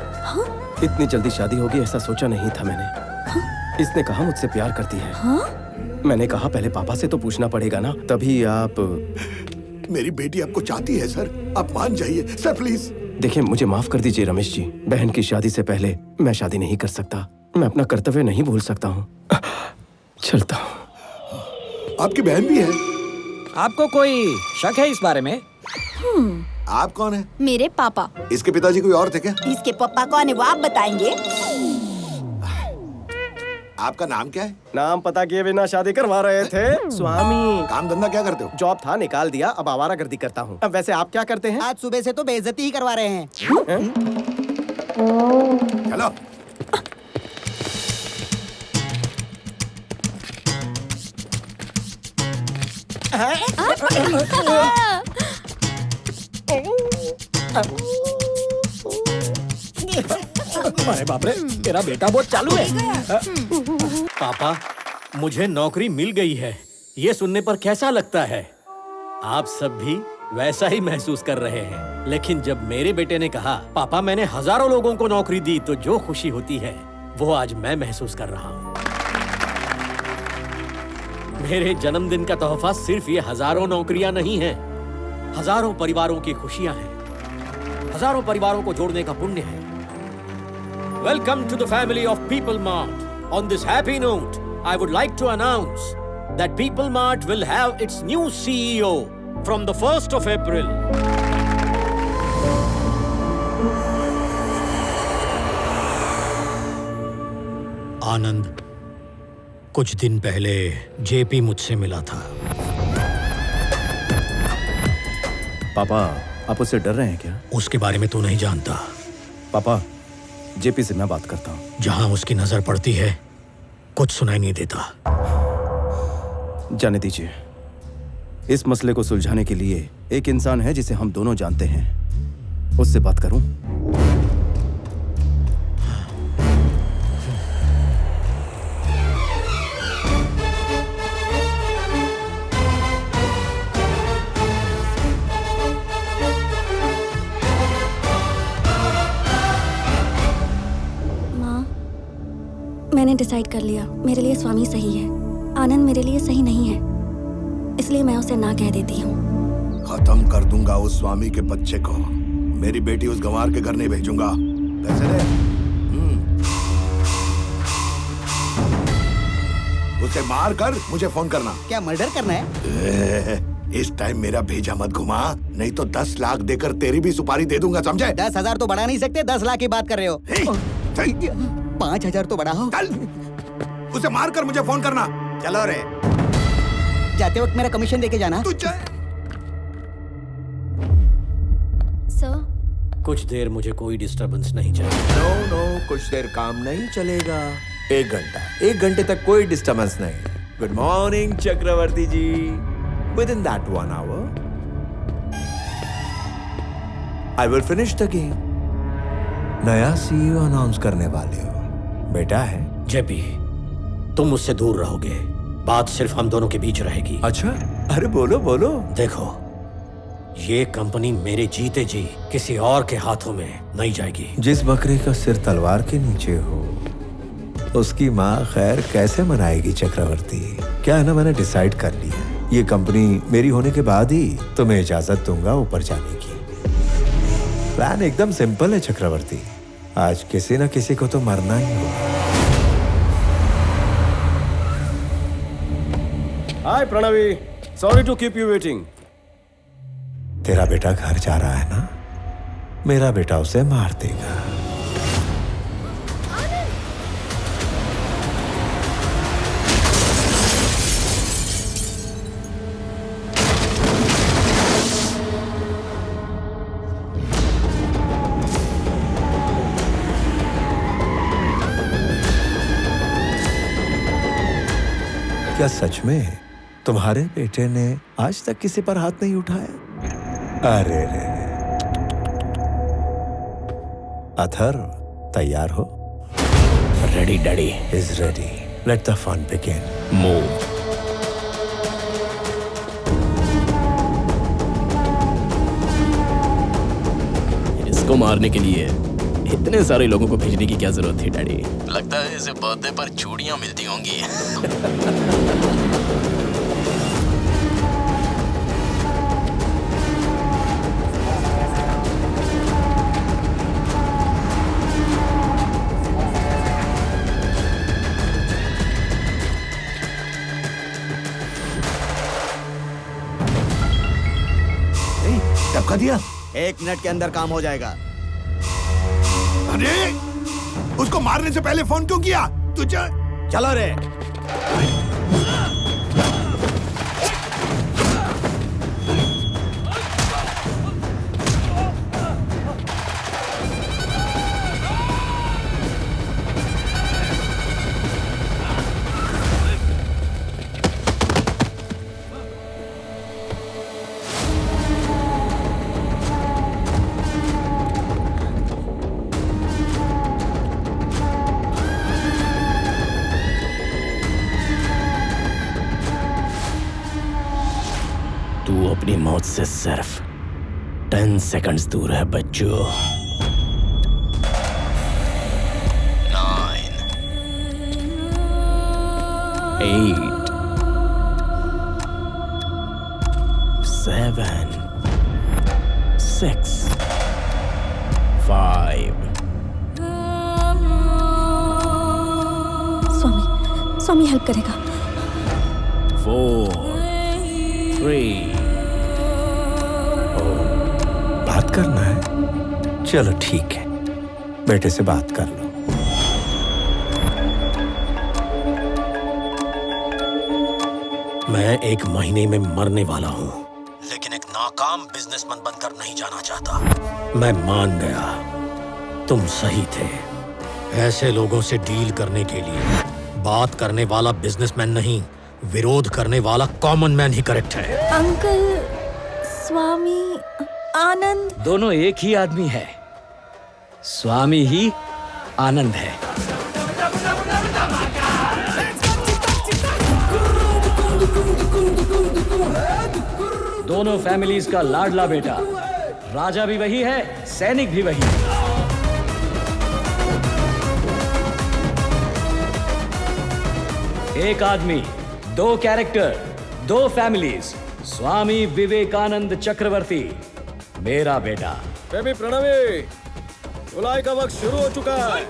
इतनी जल्दी शादी होगी ऐसा सोचा नहीं था मैंने। इसने कहा मुझसे प्यार करती है। मैंने कहा पहले पापा से तो पूछना पड़ेगा ना, तभी आप। मेरी बेटी आपको चाहती है सर, आप मान जाइए सर प्लीज। देखिए मुझे माफ कर दीजिए रमेश जी, बहन की शादी से पहले मैं शादी नहीं कर सकता, मैं अपना कर्तव्य नहीं भूल सकता हूँ। चलता हूँ। आपकी बहन भी है? आपको कोई शक है इस बारे में? आप कौन है? मेरे पापा। इसके पिताजी कोई और थे क्या? इसके पापा कौन है वो आप बताएंगे? आपका नाम क्या है? नाम पता किए बिना शादी करवा रहे थे। स्वामी। काम धंधा क्या करते हो? जॉब था, निकाल दिया, अब आवारागर्दी करता हूँ। अब वैसे आप क्या करते हैं? आज सुबह से तो बेइज्जती ही करवा रहे हैं। चलो। अरे बाप रे, तेरा बेटा बहुत चालू है। पापा, मुझे नौकरी मिल गई है। ये सुनने पर कैसा लगता है? आप सब भी वैसा ही महसूस कर रहे हैं। लेकिन जब मेरे बेटे ने कहा, पापा मैंने हजारों लोगों को नौकरी दी, तो जो खुशी होती है वो आज मैं महसूस कर रहा हूँ। मेरे जन्मदिन का तोहफा सिर्फ ये हजारों नौकरियां नहीं हैं, हजारों परिवारों की खुशियां हैं, हजारों परिवारों को जोड़ने का पुण्य है। Welcome to the family of People Mart. On this happy note, I would like to announce that People Mart will have its new CEO from the 1st of April. आनंद, कुछ दिन पहले जेपी मुझसे मिला था। पापा, आप उससे डर रहे हैं क्या? उसके बारे में तू नहीं जानता। पापा, जेपी से मैं बात करता हूँ। जहां उसकी नजर पड़ती है कुछ सुनाई नहीं देता। जाने दीजिए। इस मसले को सुलझाने के लिए एक इंसान है जिसे हम दोनों जानते हैं, उससे बात करूं? मैंने डिसाइड कर लिया, मेरे लिए स्वामी सही है, आनंद मेरे लिए सही नहीं है, इसलिए मैं उसे ना कह देती हूँ। खत्म कर दूंगा उस स्वामी के बच्चे को। मेरी बेटी उस गंवार के घर नहीं भेजूंगा। पैसे दे। उसे मार कर मुझे फोन करना। क्या मर्डर करना है? इस टाइम मेरा भेजा मत घुमा, नहीं तो 10 लाख देकर तेरी भी सुपारी दे दूंगा, समझे? 10,000 तो बढ़ा नहीं सकते, 10 लाख की बात कर रहे हो। 5,000 तो बढ़ा हो। उसे मार कर मुझे फोन करना। चलो रे। जाते वक्त मेरा कमीशन देके जाना। सर, कुछ देर मुझे कोई डिस्टरबेंस नहीं चाहिए। नो, कुछ देर काम नहीं चलेगा। 1 घंटा, 1 घंटे तक कोई डिस्टरबेंस नहीं। Good morning Chakravarti ji. Within that 1 hour, I will finish the game. नया CEO अनाउंस करने वाले हो, बेटा है। जेपी, तुम मुझसे दूर रहोगे, बात सिर्फ हम दोनों के बीच रहेगी। अच्छा, अरे बोलो बोलो। देखो, ये कंपनी मेरे जीते जी किसी और के हाथों में नहीं जाएगी। जिस बकरी का सिर तलवार के नीचे हो, उसकी माँ खैर कैसे मनाएगी चक्रवर्ती? क्या है ना, मैंने डिसाइड कर लिया, ये कंपनी मेरी होने के बाद ही तुम्हें इजाजत दूंगा ऊपर जाने की। प्लान एकदम सिंपल है चक्रवर्ती, आज किसी न किसी को तो मरना ही होगा। Hi Pranavi, sorry to keep you waiting. तेरा बेटा घर जा रहा है ना, मेरा बेटा उसे मार देगा। क्या सच में तुम्हारे बेटे ने आज तक किसी पर हाथ नहीं उठाया? अरे रे, अथर तैयार हो? Ready daddy. Is ready. Let the fun begin. Move. इसको मारने के लिए इतने सारे लोगों को भेजने की क्या जरूरत थी डैडी? लगता है इसे बर्थडे पर चूड़ियां मिलती होंगी। टपका दिया। 1 मिनट के अंदर काम हो जाएगा। अरे, उसको मारने से पहले फोन क्यों किया? तुझे चलो रे। तू अपनी मौत से सिर्फ 10 सेकंड्स दूर है बच्चों। 9 8 7 6 5 स्वामी हेल्प करेगा। 4 3 बात करना है? चलो ठीक है, बेटे से बात कर लो। मैं 1 महीने में मरने वाला हूं, लेकिन एक नाकाम बिजनेसमैन बनकर नहीं जाना चाहता। मैं मान गया, तुम सही थे। ऐसे लोगों से डील करने के लिए बात करने वाला बिजनेसमैन नहीं, विरोध करने वाला कॉमन मैन ही करेक्ट है। अंकल, स्वामी, आनंद दोनों एक ही आदमी है। स्वामी ही आनंद है। दोनों फैमिलीज का लाडला बेटा। राजा भी वही है, सैनिक भी वही है। एक आदमी, 2 कैरेक्टर, 2 फैमिलीज। स्वामी विवेकानंद चक्रवर्ती, मेरा बेटा। बेबी प्रणवी, धुलाई का वक्त शुरू हो चुका है।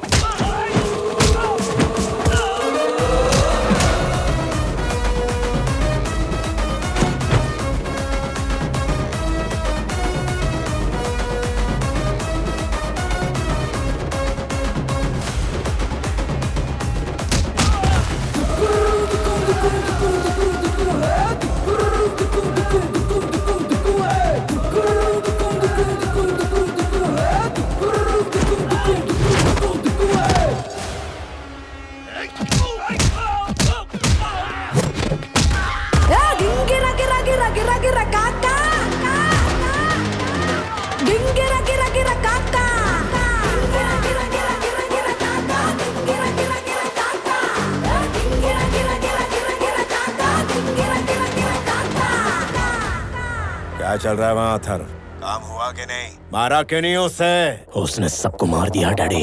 क्या चल रहा है वहाँ अथर? काम हुआ कि नहीं? मारा क्यों नहीं उसे? उसने सबको मार दिया daddy.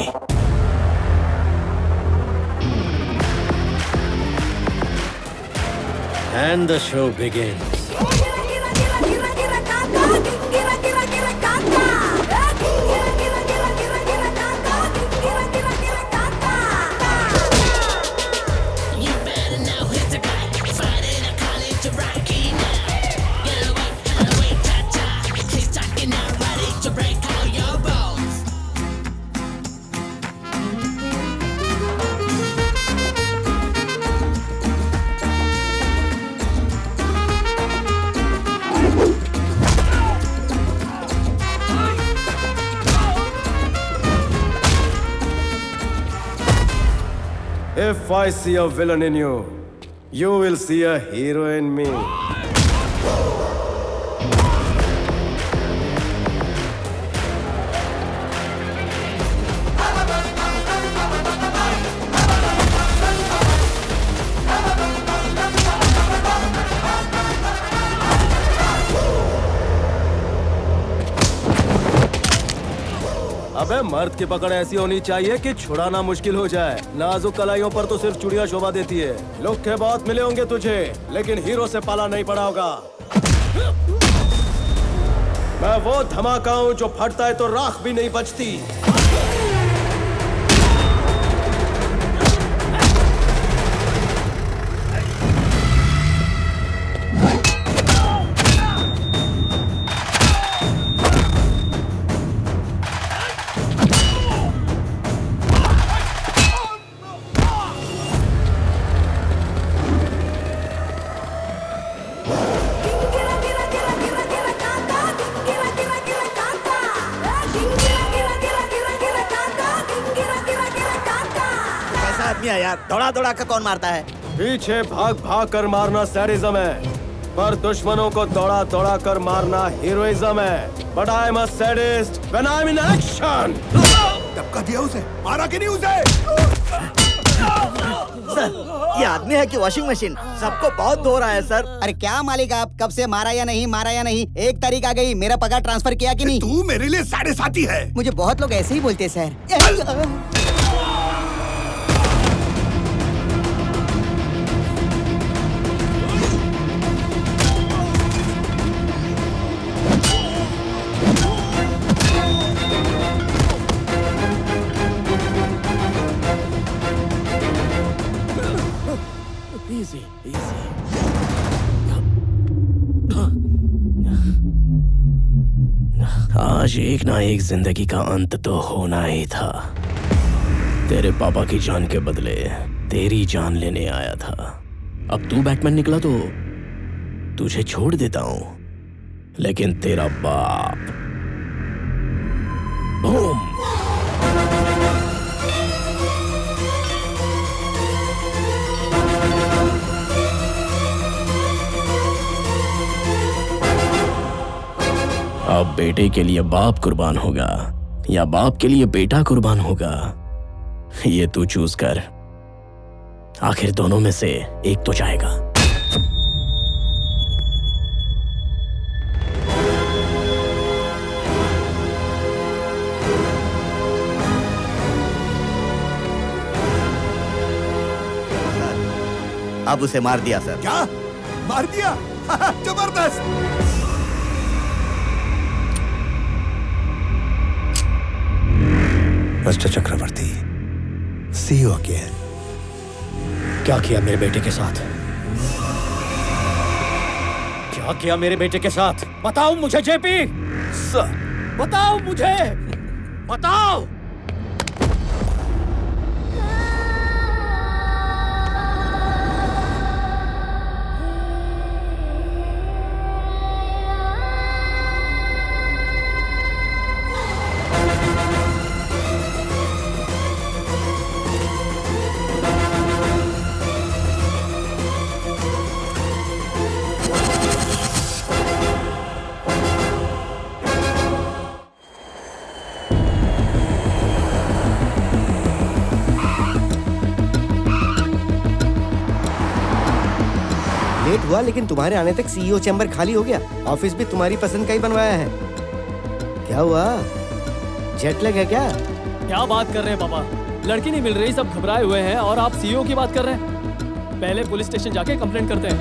And the show begins. If I see a villain in you, you will see a hero in me. अबे मर्द की पकड़ ऐसी होनी चाहिए कि छुड़ाना मुश्किल हो जाए। नाजुक कलाइयों पर तो सिर्फ चुड़िया शोभा देती है। लोग के बहुत मिले होंगे तुझे, लेकिन हीरो से पाला नहीं पड़ा होगा। मैं वो धमाका हूं जो फटता है तो राख भी नहीं बचती। कैसा आदमी है यार, दौड़ा दौड़ा कर कौन मारता है? पीछे भाग भाग कर मारना सैडिज्म है, पर दुश्मनों को दौड़ा दौड़ा कर मारना हीरोइज्म है। But I'm a sadist when I'm in action. धक्का दिया उसे, मारा कि नहीं उसे? सर, ये आदमी है कि वॉशिंग मशीन? सबको बहुत धो रहा है सर। अरे क्या मालिक आप, कब से मारा या नहीं? 1 तारीख आ गई, मेरा पगार ट्रांसफर किया कि नहीं? तू मेरे लिए साढ़े साथी है। मुझे बहुत लोग ऐसे ही बोलते हैं सर। आज एक ना एक जिंदगी का अंत तो होना ही था। तेरे पापा की जान के बदले तेरी जान लेने आया था। अब तू बैटमैन निकला तो तुझे छोड़ देता हूं, लेकिन तेरा बाप बूम। अब बेटे के लिए बाप कुर्बान होगा या बाप के लिए बेटा कुर्बान होगा, ये तू चूज कर। आखिर दोनों में से एक तो जाएगा। अब उसे मार दिया सर। क्या मार दिया? जबरदस्त। Mister Chakravarti, see you again. क्या किया मेरे बेटे के साथ? क्या किया मेरे बेटे के साथ? बताओ मुझे जेपी। सर, बताओ मुझे, बताओ। लेट हुआ, लेकिन तुम्हारे आने तक सीईओ चैम्बर खाली हो गया। ऑफिस भी तुम्हारी पसंद का ही बनवाया है। क्या हुआ, जेट लैग है क्या? क्या बात कर रहे हैं पापा, लड़की नहीं मिल रही, सब घबराए हुए हैं और आप सीईओ की बात कर रहे हैं। पहले पुलिस स्टेशन जाके कंप्लेंट करते हैं।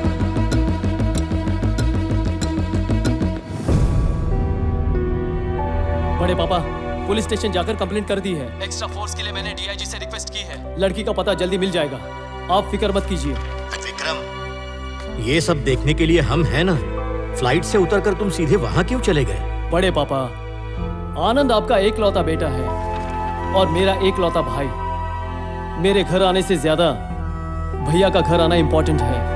बड़े पापा, पुलिस स्टेशन जाकर कंप्लेंट कर दी है। एक्स्ट्रा फोर्स के लिए मैंने डीआईजी से रिक्वेस्ट की है। लड़की का पता जल्दी मिल जाएगा, आप फिक्र मत कीजिए। विक्रम, ये सब देखने के लिए हम हैं ना। फ्लाइट से उतरकर तुम सीधे वहां क्यों चले गए? बड़े पापा, आनंद आपका एकलौता बेटा है और मेरा एकलौता भाई। मेरे घर आने से ज्यादा भैया का घर आना इंपॉर्टेंट है।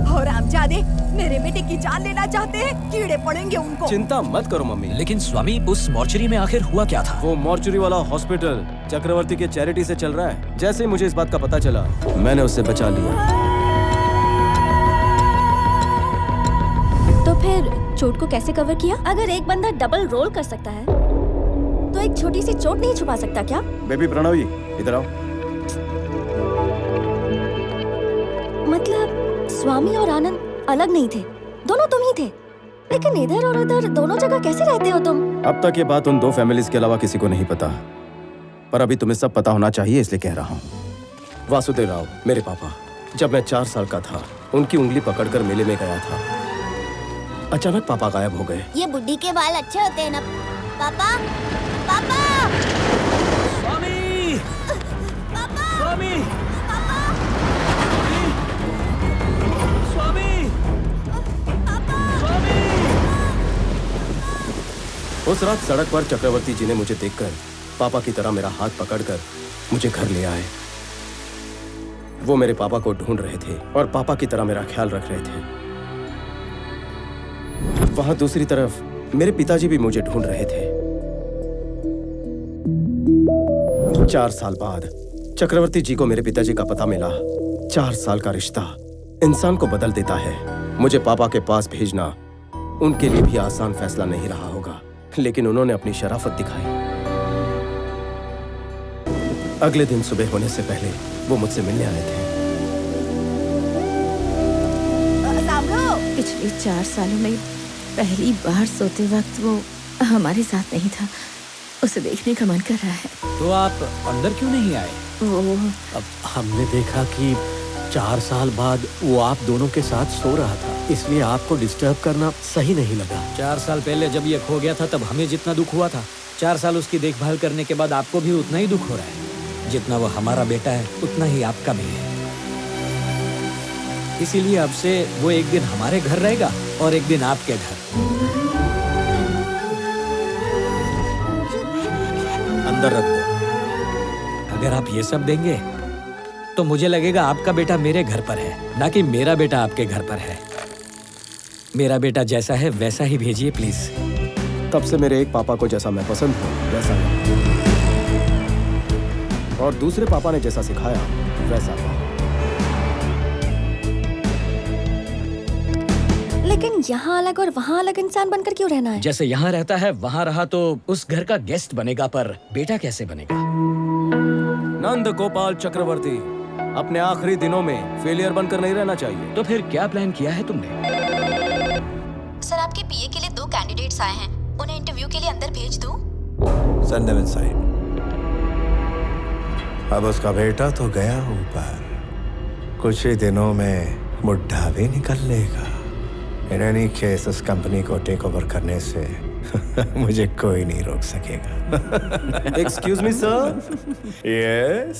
और आमजादे मेरे बेटे की जान लेना चाहते हैं, कीड़े पड़ेंगे उनको। चिंता मत करो मम्मी। लेकिन स्वामी, उस मॉर्चरी में आखिर हुआ क्या था? वो मॉर्चरी वाला हॉस्पिटल चक्रवर्ती के चैरिटी से चल रहा है। जैसे ही मुझे इस बात का पता चला, मैंने उससे बचा लिया। तो फिर चोट को कैसे कवर किया? अगर एक बंदा डबल रोल कर सकता है, तो एक छोटी सी चोट नहीं छुपा सकता क्या? बेबी प्रणवी, इधर आओ। मतलब स्वामी और आनंद अलग नहीं थे, दोनों तुम ही थे। लेकिन इधर और उधर दोनों जगह कैसे रहते हो तुम? अब तक ये बात उन 2 फैमिलीज के अलावा किसी को नहीं पता, पर अभी तुम्हें सब पता होना चाहिए, इसलिए कह रहा हूँ। वासुदेव राव, मेरे पापा, जब मैं 4 साल का था, उनकी उंगली पकड़कर मेले में गया था। अचानक पापा गायब हो गए। ये बुड्ढी के बाल अच्छे होते हैं ना पापा? पापा! स्वामी! पापा! स्वामी! उस रात सड़क पर चक्रवर्ती जी ने मुझे देखकर पापा की तरह मेरा हाथ पकड़कर मुझे घर ले आए। वो मेरे पापा को ढूंढ रहे थे और पापा की तरह मेरा ख्याल रख रहे थे। वहां दूसरी तरफ मेरे पिताजी भी मुझे ढूंढ रहे थे। 4 साल बाद चक्रवर्ती जी को मेरे पिताजी का पता मिला। 4 साल का रिश्ता इंसान को बदल देता है। मुझे पापा के पास भेजना उनके लिए भी आसान फैसला नहीं रहा होगा, लेकिन उन्होंने अपनी शराफत दिखाई। अगले दिन सुबह होने से पहले वो मुझसे मिलने आए थे। पिछले 4 सालों में पहली बार सोते वक्त वो हमारे साथ नहीं था। उसे देखने का मन कर रहा है। तो आप अंदर क्यों नहीं आए? वो अब हमने देखा कि 4 साल बाद वो आप दोनों के साथ सो रहा था, इसलिए आपको डिस्टर्ब करना सही नहीं लगा। 4 साल पहले जब ये खो गया था तब हमें जितना दुख हुआ था, 4 साल उसकी देखभाल करने के बाद आपको भी उतना ही दुख हो रहा है। जितना वो हमारा बेटा है उतना ही आपका भी है। इसीलिए अब से वो एक दिन हमारे घर रहेगा और एक दिन आपके घर। अंदर रख दो। अगर आप ये सब देंगे तो मुझे लगेगा आपका बेटा मेरे घर पर है, ना कि मेरा बेटा आपके घर पर है। मेरा बेटा जैसा है वैसा ही भेजिए प्लीज। तब से मेरे एक पापा को जैसा मैं पसंद हूँ वैसा नहीं, और दूसरे पापा ने जैसा सिखाया वैसा था। लेकिन यहाँ अलग और वहाँ अलग इंसान बनकर क्यों रहना है? जैसे यहाँ रहता है वहाँ रहा तो उस घर का गेस्ट बनेगा, पर बेटा कैसे बनेगा? नंद गोपाल चक्रवर्ती, अपने आखिरी दिनों में फेलियर बनकर नहीं रहना चाहिए। तो फिर क्या प्लान किया है तुमने? सर, आपके पीए के लिए 2 कैंडिडेट्स आए हैं, उन्हें इंटरव्यू के लिए अंदर भेज दूं? Send them inside. अब उसका बेटा तो गया ऊपर, कुछ ही दिनों में बुढ़ा भी निकल लेगा। In any case, उस कंपनी को टेक ओवर करने से मुझे कोई नहीं रोक सकेगा। Excuse me, sir? Yes.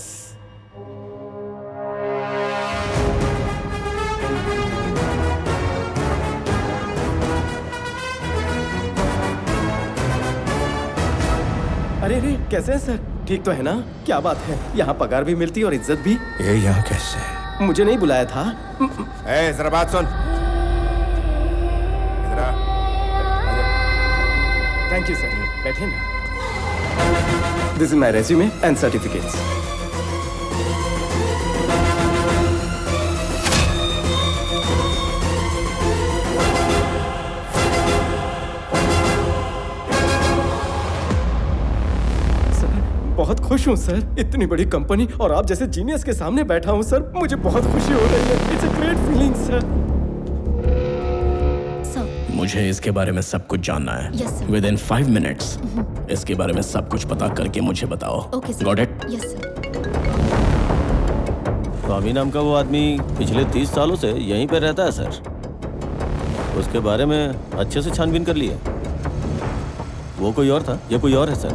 अरे रे, कैसे हैं सर? ठीक तो है ना? क्या बात है, यहाँ पगार भी मिलती और इज्जत भी। ये यहाँ कैसे? मुझे नहीं बुलाया था। जरा बात सुन। थैंक यू सर, बैठे ना। This is my resume and certificates. बहुत खुश हूँ सर, इतनी बड़ी कंपनी और आप जैसे जीनियस के सामने बैठा हूँ सर, मुझे बहुत खुशी हो रही है। It's a great feeling sir. मुझे इसके बारे में सब कुछ जानना है। Yes, sir. Within 5 minutes इसके बारे में सब कुछ पता करके मुझे बताओ। Okay, sir. Got it? Yes, sir. स्वामी नाम का वो आदमी पिछले 30 सालों से यहीं पर रहता है सर। उसके बारे में अच्छे से छानबीन कर लिया। वो कोई और था, ये कोई और है सर।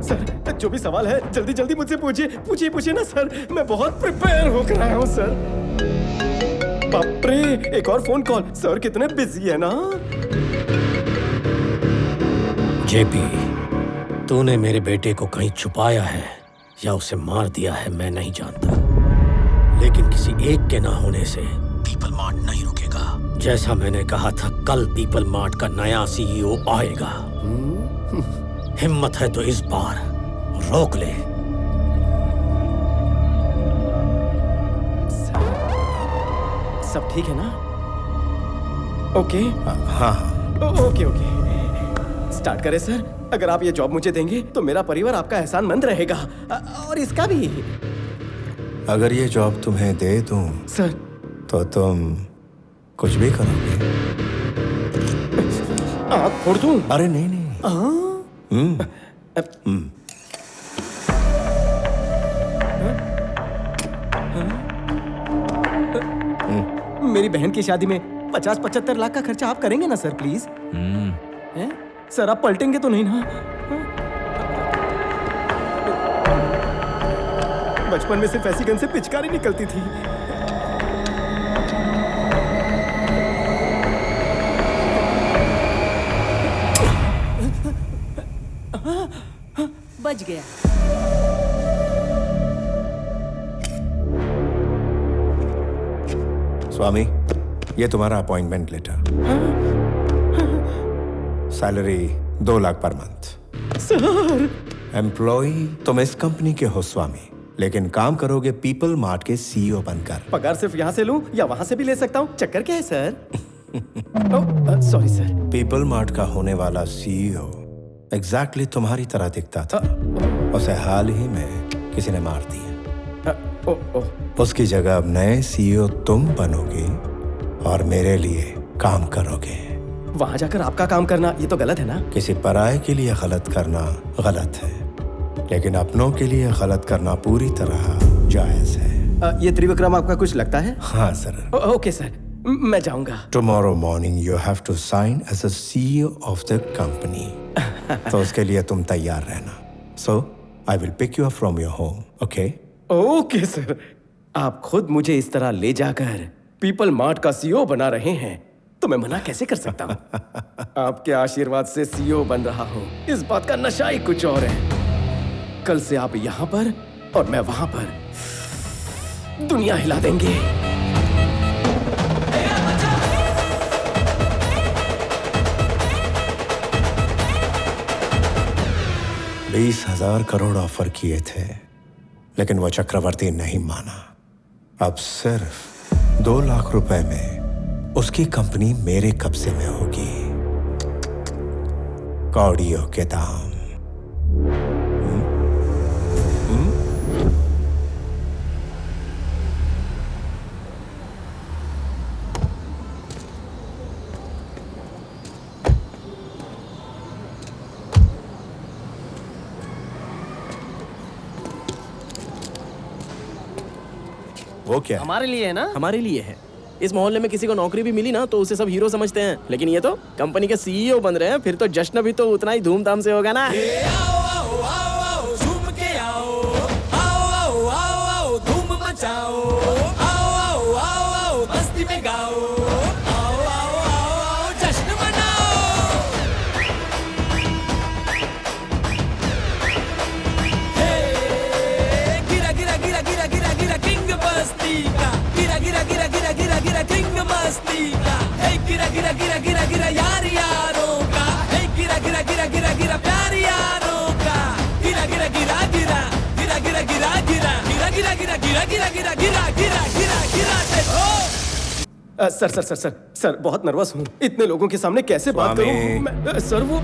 सर, जो भी सवाल है जल्दी जल्दी मुझसे पूछिए ना सर, मैं बहुत प्रिपेयर होकर आया हूँ सर। बाप रे, एक और फोन कॉल। सर कितने बिजी है ना। जेपी, तूने मेरे बेटे को कहीं छुपाया है या उसे मार दिया है मैं नहीं जानता, लेकिन किसी एक के ना होने से पीपल मार्ट नहीं रुकेगा। जैसा मैंने कहा था, कल पीपल मार्ट का नया सीईओ आएगा। हिम्मत है तो इस बार रोक ले। सब ठीक है ना? ओके। हाँ। ओके। स्टार्ट करें सर। अगर आप ये जॉब मुझे देंगे तो मेरा परिवार आपका एहसानमंद रहेगा, और इसका भी। अगर ये जॉब तुम्हें दे दूं सर, तो तुम कुछ भी करोगे? आँख फोड़ दूं? अरे नहीं। मेरी बहन की शादी में 50-75 लाख का खर्चा आप करेंगे ना सर, प्लीज? सर, आप पलटेंगे तो नहीं ना? बचपन में सिर्फ ऐसी गन से पिचकारी निकलती थी। बच गया। स्वामी, ये तुम्हारा appointment letter. Salary 2 lakh per month. Sir employ तुम इस कंपनी के हो स्वामी, लेकिन काम करोगे पीपल मार्ट के सीईओ बनकर। पगार सिर्फ यहाँ से लूं या वहाँ से भी ले सकता हूँ? चक्कर क्या है sir? Sorry sir. People mart का होने वाला सीईओ एग्जैक्टली तुम्हारी तरह दिखता था। उसे हाल ही में किसी ने मार दिया। उसकी जगह अब नए सीईओ तुम बनोगे और मेरे लिए काम करोगे। वहाँ जाकर आपका काम करना ये तो गलत है ना? किसी पराये के लिए गलत करना गलत है, लेकिन अपनों के लिए गलत करना पूरी तरह जायज है। ये त्रिविक्रम आपका कुछ लगता है? हाँ सर। ओके सर, मैं जाऊंगा। Tomorrow morning you have to sign as a CEO of the company. तो उसके लिए तुम तैयार रहना। So I will pick you up from your home, okay? Okay sir. आप खुद मुझे इस तरह ले जाकर पीपल मार्ट का सीईओ बना रहे हैं तो मैं मना कैसे कर सकता हूँ? आपके आशीर्वाद से सीईओ बन रहा हूँ, इस बात का नशा ही कुछ और है। कल से आप यहाँ पर और मैं वहां पर दुनिया हिला देंगे। 20,000 करोड़ ऑफर किए थे, लेकिन वो चक्रवर्ती नहीं माना। अब सिर्फ 2 लाख रुपए में उसकी कंपनी मेरे कब्जे में होगी। कौड़ियों के दाम। वो क्या? हमारे लिए है ना? हमारे लिए है। इस मोहल्ले में किसी को नौकरी भी मिली ना तो उसे सब हीरो समझते हैं, लेकिन ये तो कंपनी के सीईओ बन रहे हैं, फिर तो जश्न भी तो उतना ही धूमधाम से होगा ना। धूम मचाओ, मस्ती में गाओ, जश्न मनाओ। गिरा गिरा गिरा गिरा गिरा गिरा किंग बस्ती का, गिरा गिरा गिरा गिरा गिरा गिरा किंग मस्ती का, हे गिरा गिरा गिरा गिरा गिरा यार यारों का, हे गिरा गिरा गिरा गिरा गिरा प्यार यारों का, गिरा गिरा गिरा गिरा गिरा गिरा गिरा गिरा गिरा गिरा गिरा गिरा गिरा गिरा गिरा गिरा गिरा गिरा देखो। Sir sir sir sir sir बहुत नर्वस हूँ। इतने लोगों के सामने कैसे बात करूँ? सर वो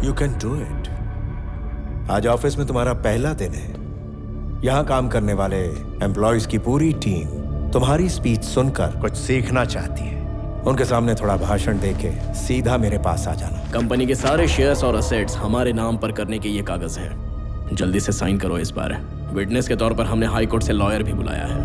You can do it. आज ऑफिस में तुम्हारा पहला दिन है। यहाँ काम करने वाले एम्प्लॉयज की पूरी टीम तुम्हारी स्पीच सुनकर कुछ सीखना चाहती है। उनके सामने थोड़ा भाषण देके सीधा मेरे पास आ जाना। कंपनी के सारे शेयर्स और असेट्स हमारे नाम पर करने के ये कागज हैं। जल्दी से साइन करो इस बार। विटनेस के तौर पर हमने हाई कोर्ट से लॉयर भी बुलाया है।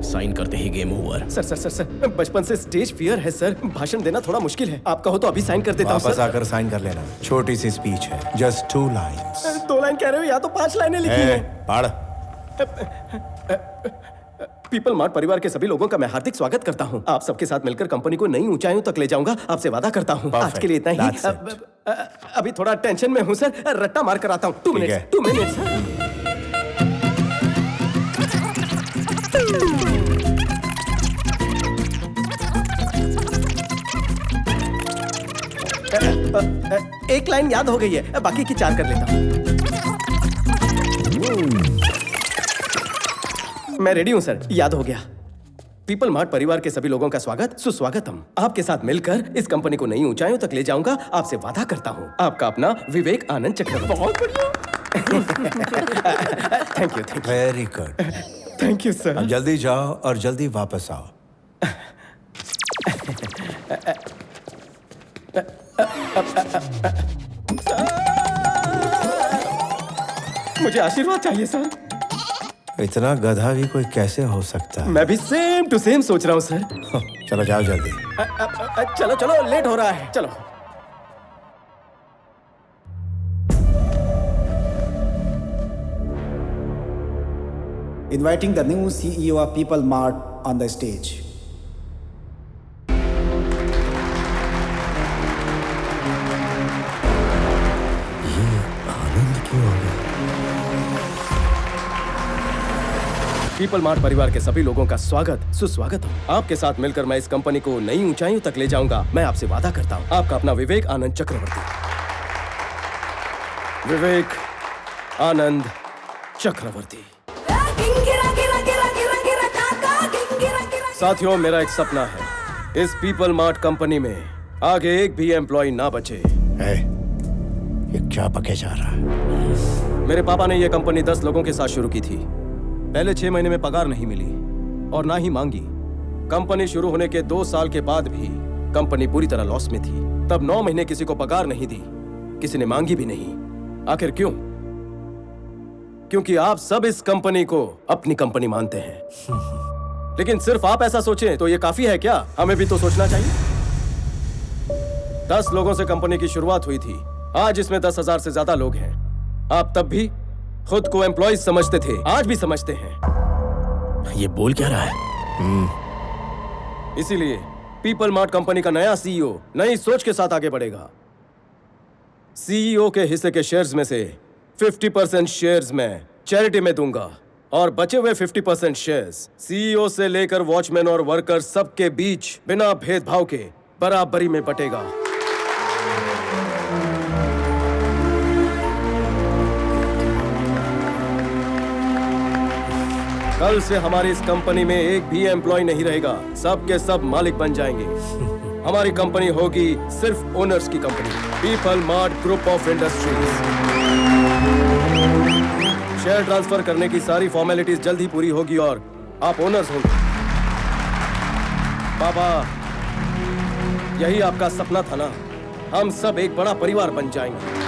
साइन करते ही game over. Sir sir sir sir बचपन से स्टेज फियर है सर, भाषण देना थोड़ा मुश्किल है। आप कहो तो अभी साइन कर देता हूँ। वापस आकर साइन कर लेना। छोटी सी स्पीच है, जस्ट 2 लाइन्स। 2 लाइन कह रहे हो या तो 5 लाइनें लिखी हैं। पढ़। पीपल मार्ट परिवार के सभी लोगों का मैं हार्दिक स्वागत करता हूँ। आप सबके साथ मिलकर कंपनी को नई ऊंचाइयों तक ले जाऊंगा, आपसे वादा करता हूँ। आज के लिए इतना ही। अभी थोड़ा टेंशन में हूँ सर, रट्टा मार कर आता हूँ। 2 मिनट। एक लाइन याद हो गई है, बाकी की 4 कर लेता हूँ। मैं रेडी हूँ सर, याद हो गया। पीपल मार्ट परिवार के सभी लोगों का स्वागत सुस्वागतम। आपके साथ मिलकर इस कंपनी को नई ऊंचाइयों तक ले जाऊंगा, आपसे वादा करता हूँ। आपका अपना विवेक आनंद चक्रवर्ती। बहुत बढ़िया। Thank you. Very good. Thank you sir. अब जल्दी जाओ और जल्दी वापस आओ। मुझे आशीर्वाद चाहिए सर। इतना गधा भी कोई कैसे हो सकता है? मैं भी सेम टू सेम सोच रहा हूँ सर। चलो जाओ जल्दी। चलो चलो, लेट हो रहा है, चलो। Inviting the new CEO of People Mart on the stage. People mart परिवार के सभी लोगों का स्वागत सुस्वागत हो। आपके साथ मिलकर मैं इस कंपनी को नई ऊंचाइयों तक ले जाऊंगा। मैं आपसे वादा करता हूँ। आपका अपना विवेक आनंद चक्रवर्ती। विवेक आनंद चक्रवर्ती। साथियों, मेरा एक सपना है, इस पीपल मार्ट कंपनी में आगे एक भी एम्प्लॉय ना बचे। ये क्या पके जा रहा है? मेरे पापा ने यह कंपनी 10 लोगों के साथ शुरू की थी। पहले 6 महीने में पगार नहीं मिली और ना ही मांगी। कंपनी शुरू होने के 2 साल के बाद भी कंपनी पूरी तरह लॉस में थी। तब 9 महीने किसी को पगार नहीं दी, किसी ने मांगी भी नहीं। आखिर क्यों? क्योंकि आप सब इस कंपनी को अपनी कंपनी मानते हैं। लेकिन सिर्फ आप ऐसा सोचें तो ये काफी है क्या? हमें भी तो सोचना चाहिए। 10 लोगों से कंपनी की शुरुआत हुई थी। आज इसमें 10,000 से ज्यादा लोग हैं। आप तब भी खुद को एम्प्लॉयज समझते थे, आज भी समझते हैं। ये बोल क्या रहा है? इसीलिए पीपल मार्ट कंपनी का नया सीईओ नई सोच के साथ आगे बढ़ेगा। सीईओ के हिस्से के शेयर्स में से 50% शेयर्स मैं चैरिटी में दूंगा और बचे हुए 50% शेयर्स सीईओ से लेकर वॉचमैन और वर्कर सबके बीच बिना भेदभाव के बराबरी में बटेगा। कल से हमारी इस कंपनी में एक भी एम्प्लॉय नहीं रहेगा। सब के सब मालिक बन जाएंगे। हमारी कंपनी होगी सिर्फ ओनर्स की company, people mart group of industries. Share transfer करने की सारी फॉर्मेलिटीज जल्द ही पूरी होगी और आप ओनर्स होंगे। पापा, यही आपका सपना था ना? हम सब एक बड़ा परिवार बन जाएंगे।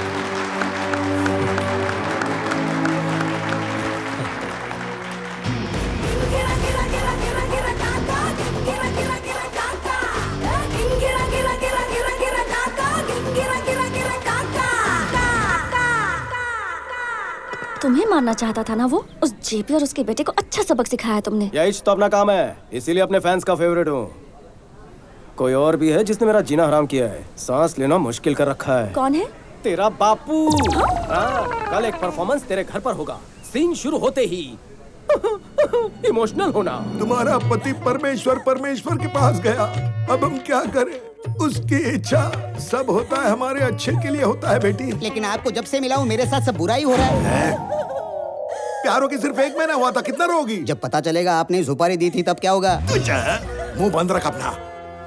तुम्हें मारना चाहता था ना वो? उस जेपी और उसके बेटे को अच्छा सबक सिखाया तुमने। यही तो अपना काम है, इसीलिए अपने फैंस का फेवरेट हूँ। कोई और भी है जिसने मेरा जीना हराम किया है, सांस लेना मुश्किल कर रखा है। कौन है? तेरा बापू। हाँ, कल एक परफॉर्मेंस तेरे घर पर होगा। सीन शुरू होते ही इमोशनल होना। तुम्हारा पति परमेश्वर के पास गया, अब हम क्या करें? उसकी इच्छा सब होता है हमारे अच्छे के लिए होता है बेटी। लेकिन आपको जब से मिला हूँ मेरे साथ सब बुरा ही हो रहा है। प्यारों की सिर्फ 1 महीना हुआ था, कितना रोगी? जब पता चलेगा आपने सुपारी दी थी तब क्या होगा? मुंह बंद रख अपना।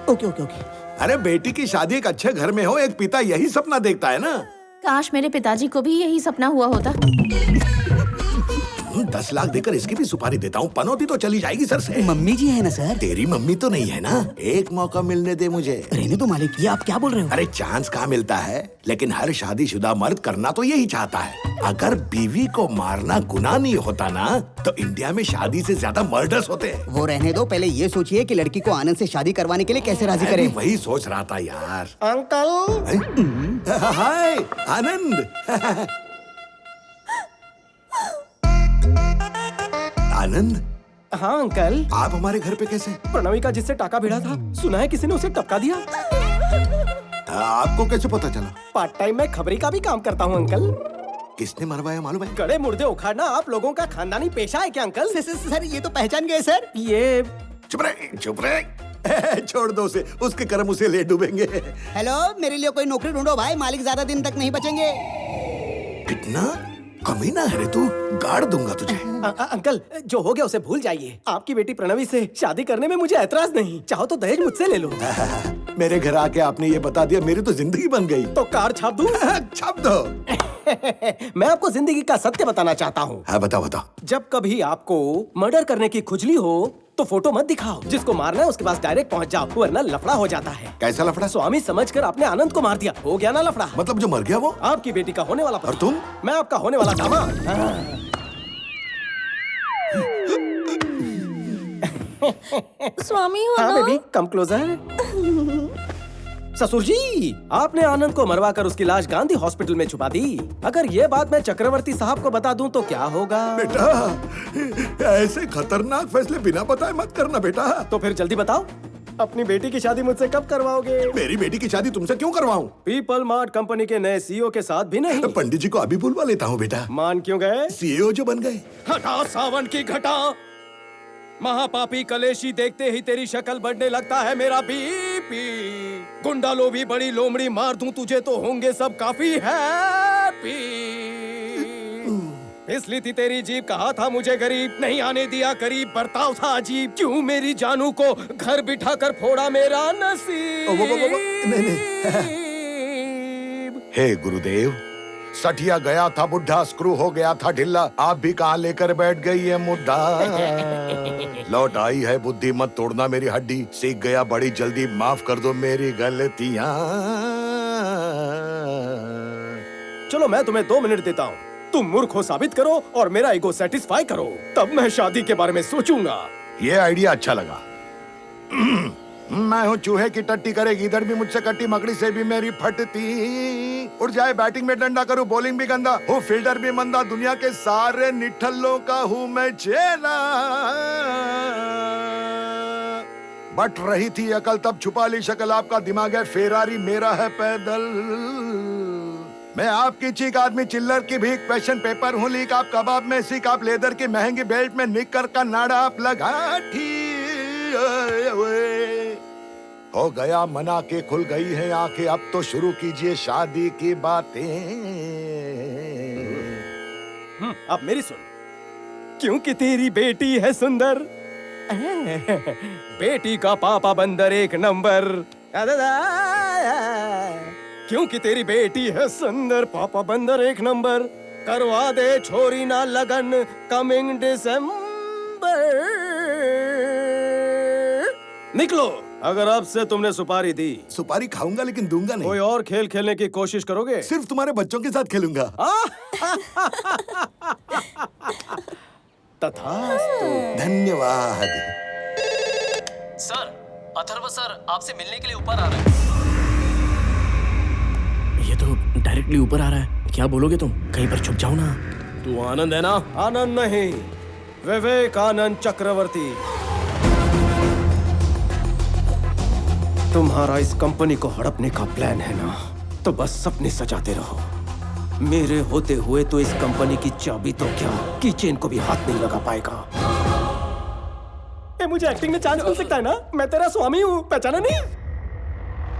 Okay okay okay. अरे बेटी की शादी एक अच्छे घर में हो, एक पिता यही सपना देखता है ना। काश मेरे पिताजी को भी यही सपना हुआ होता। 10 लाख देकर इसकी भी सुपारी देता हूँ, पनौती तो चली जाएगी सर से। मम्मी जी है ना सर? तेरी मम्मी तो नहीं है ना? एक मौका मिलने दे मुझे। रहने दो मालिक, ये आप क्या बोल रहे हो? अरे चांस कहाँ मिलता है, लेकिन हर शादीशुदा मर्द करना तो यही चाहता है। अगर बीवी को मारना गुनाह नहीं होता ना, तो इंडिया में शादी से ज्यादा मर्डर्स होते हैं। वो रहने दो, पहले ये सोचिए कि लड़की को आनंद से शादी करवाने के लिए कैसे राजी करें। वही सोच रहा था यार। अंकल। हाय आनंद। आनंद। हाँ अंकल। आप हमारे घर पे कैसे? प्रणवी का जिससे टाका भिड़ा था, सुना है किसी ने उसे टपका दिया। आपको कैसे पता चला? पार्ट टाइम में खबरी का भी काम करता हूँ अंकल। किसने मरवाया मालूम है? गड़े मुर्दे उखाड़ना आप लोगों का खानदानी पेशा है क्या अंकल? सर ये तो पहचान गए सर। ये चुप रहे, चुप रहे। छोड़ दो उसे, उसके कर्म उसे ले डूबेंगे। हेलो, मेरे लिए कोई नौकरी ढूंढो भाई, मालिक ज्यादा दिन तक नहीं बचेंगे। कितना कमीना है रे तू, गाड़ दूंगा तुझे। अंकल, जो हो गया उसे भूल जाइए। आपकी बेटी प्रणवी से शादी करने में मुझे ऐतराज नहीं, चाहो तो दहेज मुझसे ले लो। मेरे घर आके आपने ये बता दिया, मेरी तो जिंदगी बन गई। तो कार छाप दूं? छाप दो। मैं आपको जिंदगी का सत्य बताना चाहता हूँ। हाँ बताओ बताओ। जब कभी आपको मर्डर करने की खुजली हो तो फोटो मत दिखाओ। जिसको मारना है उसके पास डायरेक्ट पहुँच जाओ, वरना लफड़ा हो जाता है। कैसा लफड़ा? स्वामी समझकर आपने आनंद को मार दिया, हो गया ना लफड़ा। मतलब जो मर गया वो? आपकी बेटी का होने वाला पति। और तुम? मैं आपका होने वाला दामाद। स्वामी हो हाँ ना? Baby, come closer. ससुर जी, आपने आनंद को मरवाकर उसकी लाश गांधी हॉस्पिटल में छुपा दी। अगर ये बात मैं चक्रवर्ती साहब को बता दूं तो क्या होगा? बेटा, ऐसे खतरनाक फैसले बिना बताए मत करना बेटा। तो फिर जल्दी बताओ, अपनी बेटी की शादी मुझसे कब करवाओगे? मेरी बेटी की शादी तुमसे क्यों करवाऊं? पीपल मार्ट कंपनी के नए सीईओ के साथ भी नहीं। पंडित जी को अभी बुलवा लेता हूँ बेटा। मान क्यों गए? सीईओ जो बन गए। हटा सावन की घटा, महापापी कलेशी, देखते ही तेरी शक्ल बढ़ने लगता है मेरा बीपी। गुंडा लो भी बड़ी लोमड़ी मार दूं तुझे तो होंगे सब काफी हैप्पी। इसलिए थी तेरी जीप, कहा था मुझे गरीब, नहीं आने दिया करीब, बर्ताव था अजीब। क्यों मेरी जानू को घर बिठा कर फोड़ा मेरा नसीब। हे गुरुदेव, सठिया गया था बुढ़ा, स्क्रू हो गया था ढिल्ला, आप भी कहाँ लेकर बैठ गई है मुद्दा। लौट आई है बुद्धि, मत तोड़ना मेरी हड्डी, सीख गया बड़ी जल्दी, माफ कर दो मेरी गलतियां। चलो मैं तुम्हें 2 मिनट देता हूँ, तुम मूर्ख हो साबित करो और मेरा ईगो सेटिस्फाई करो, तब मैं शादी के बारे में सोचूंगा। ये आइडिया अच्छा लगा। मैं हूँ चूहे की टट्टी, करेगी इधर भी मुझसे कट्टी, मकड़ी से भी मेरी फटती। उड़ जाए बैटिंग में डंडा, करूँ बॉलिंग भी गंदा, हूँ फील्डर भी मंदा, दुनिया के सारे निठल्लों का हूँ मैं चेला। बट रही थी अकल तब छुपा ली शक्ल, आपका दिमाग है फेरारी, मेरा है पैदल। मैं आपकी चीक, आदमी चिल्लर की भीख, क्वेश्चन पेपर हूँ लीक, आप कबाब में सीख, आप लेदर की महंगी बेल्ट में निक्कर का नाड़ा आप लगा ठीक। हो गया मना के खुल गई है आंखें, अब तो शुरू कीजिए शादी की बातें। अब मेरी सुन, क्योंकि तेरी बेटी है सुंदर, बेटी का पापा बंदर 1 नंबर। क्योंकि तेरी बेटी है सुंदर, पापा बंदर 1 नंबर, करवा दे छोरी ना लगन कमिंग दिसंबर। निकलो, अगर अब से तुमने सुपारी दी। सुपारी खाऊंगा लेकिन दूंगा नहीं। कोई और खेल खेलने की कोशिश करोगे? सिर्फ तुम्हारे बच्चों के साथ खेलूंगा। तथास्तु। धन्यवाद। सर, अथर्व सर आपसे मिलने के लिए ऊपर आ रहे हैं। ये तो डायरेक्टली ऊपर आ रहा है, क्या बोलोगे तुम? कहीं पर छुप जाओ ना। तू आनंद है ना? आनंद नहीं, विवेकानंद चक्रवर्ती। तुम्हारा इस कंपनी को हड़पने का प्लान है ना, तो बस सपने सजाते रहो। मेरे होते हुए तो इस कंपनी की चाबी तो क्या, कीचेन को भी हाथ नहीं लगा पाएगा। मुझे एक्टिंग में चांस मिल सकता है ना? मैं तेरा स्वामी हूँ, पहचाना नहीं?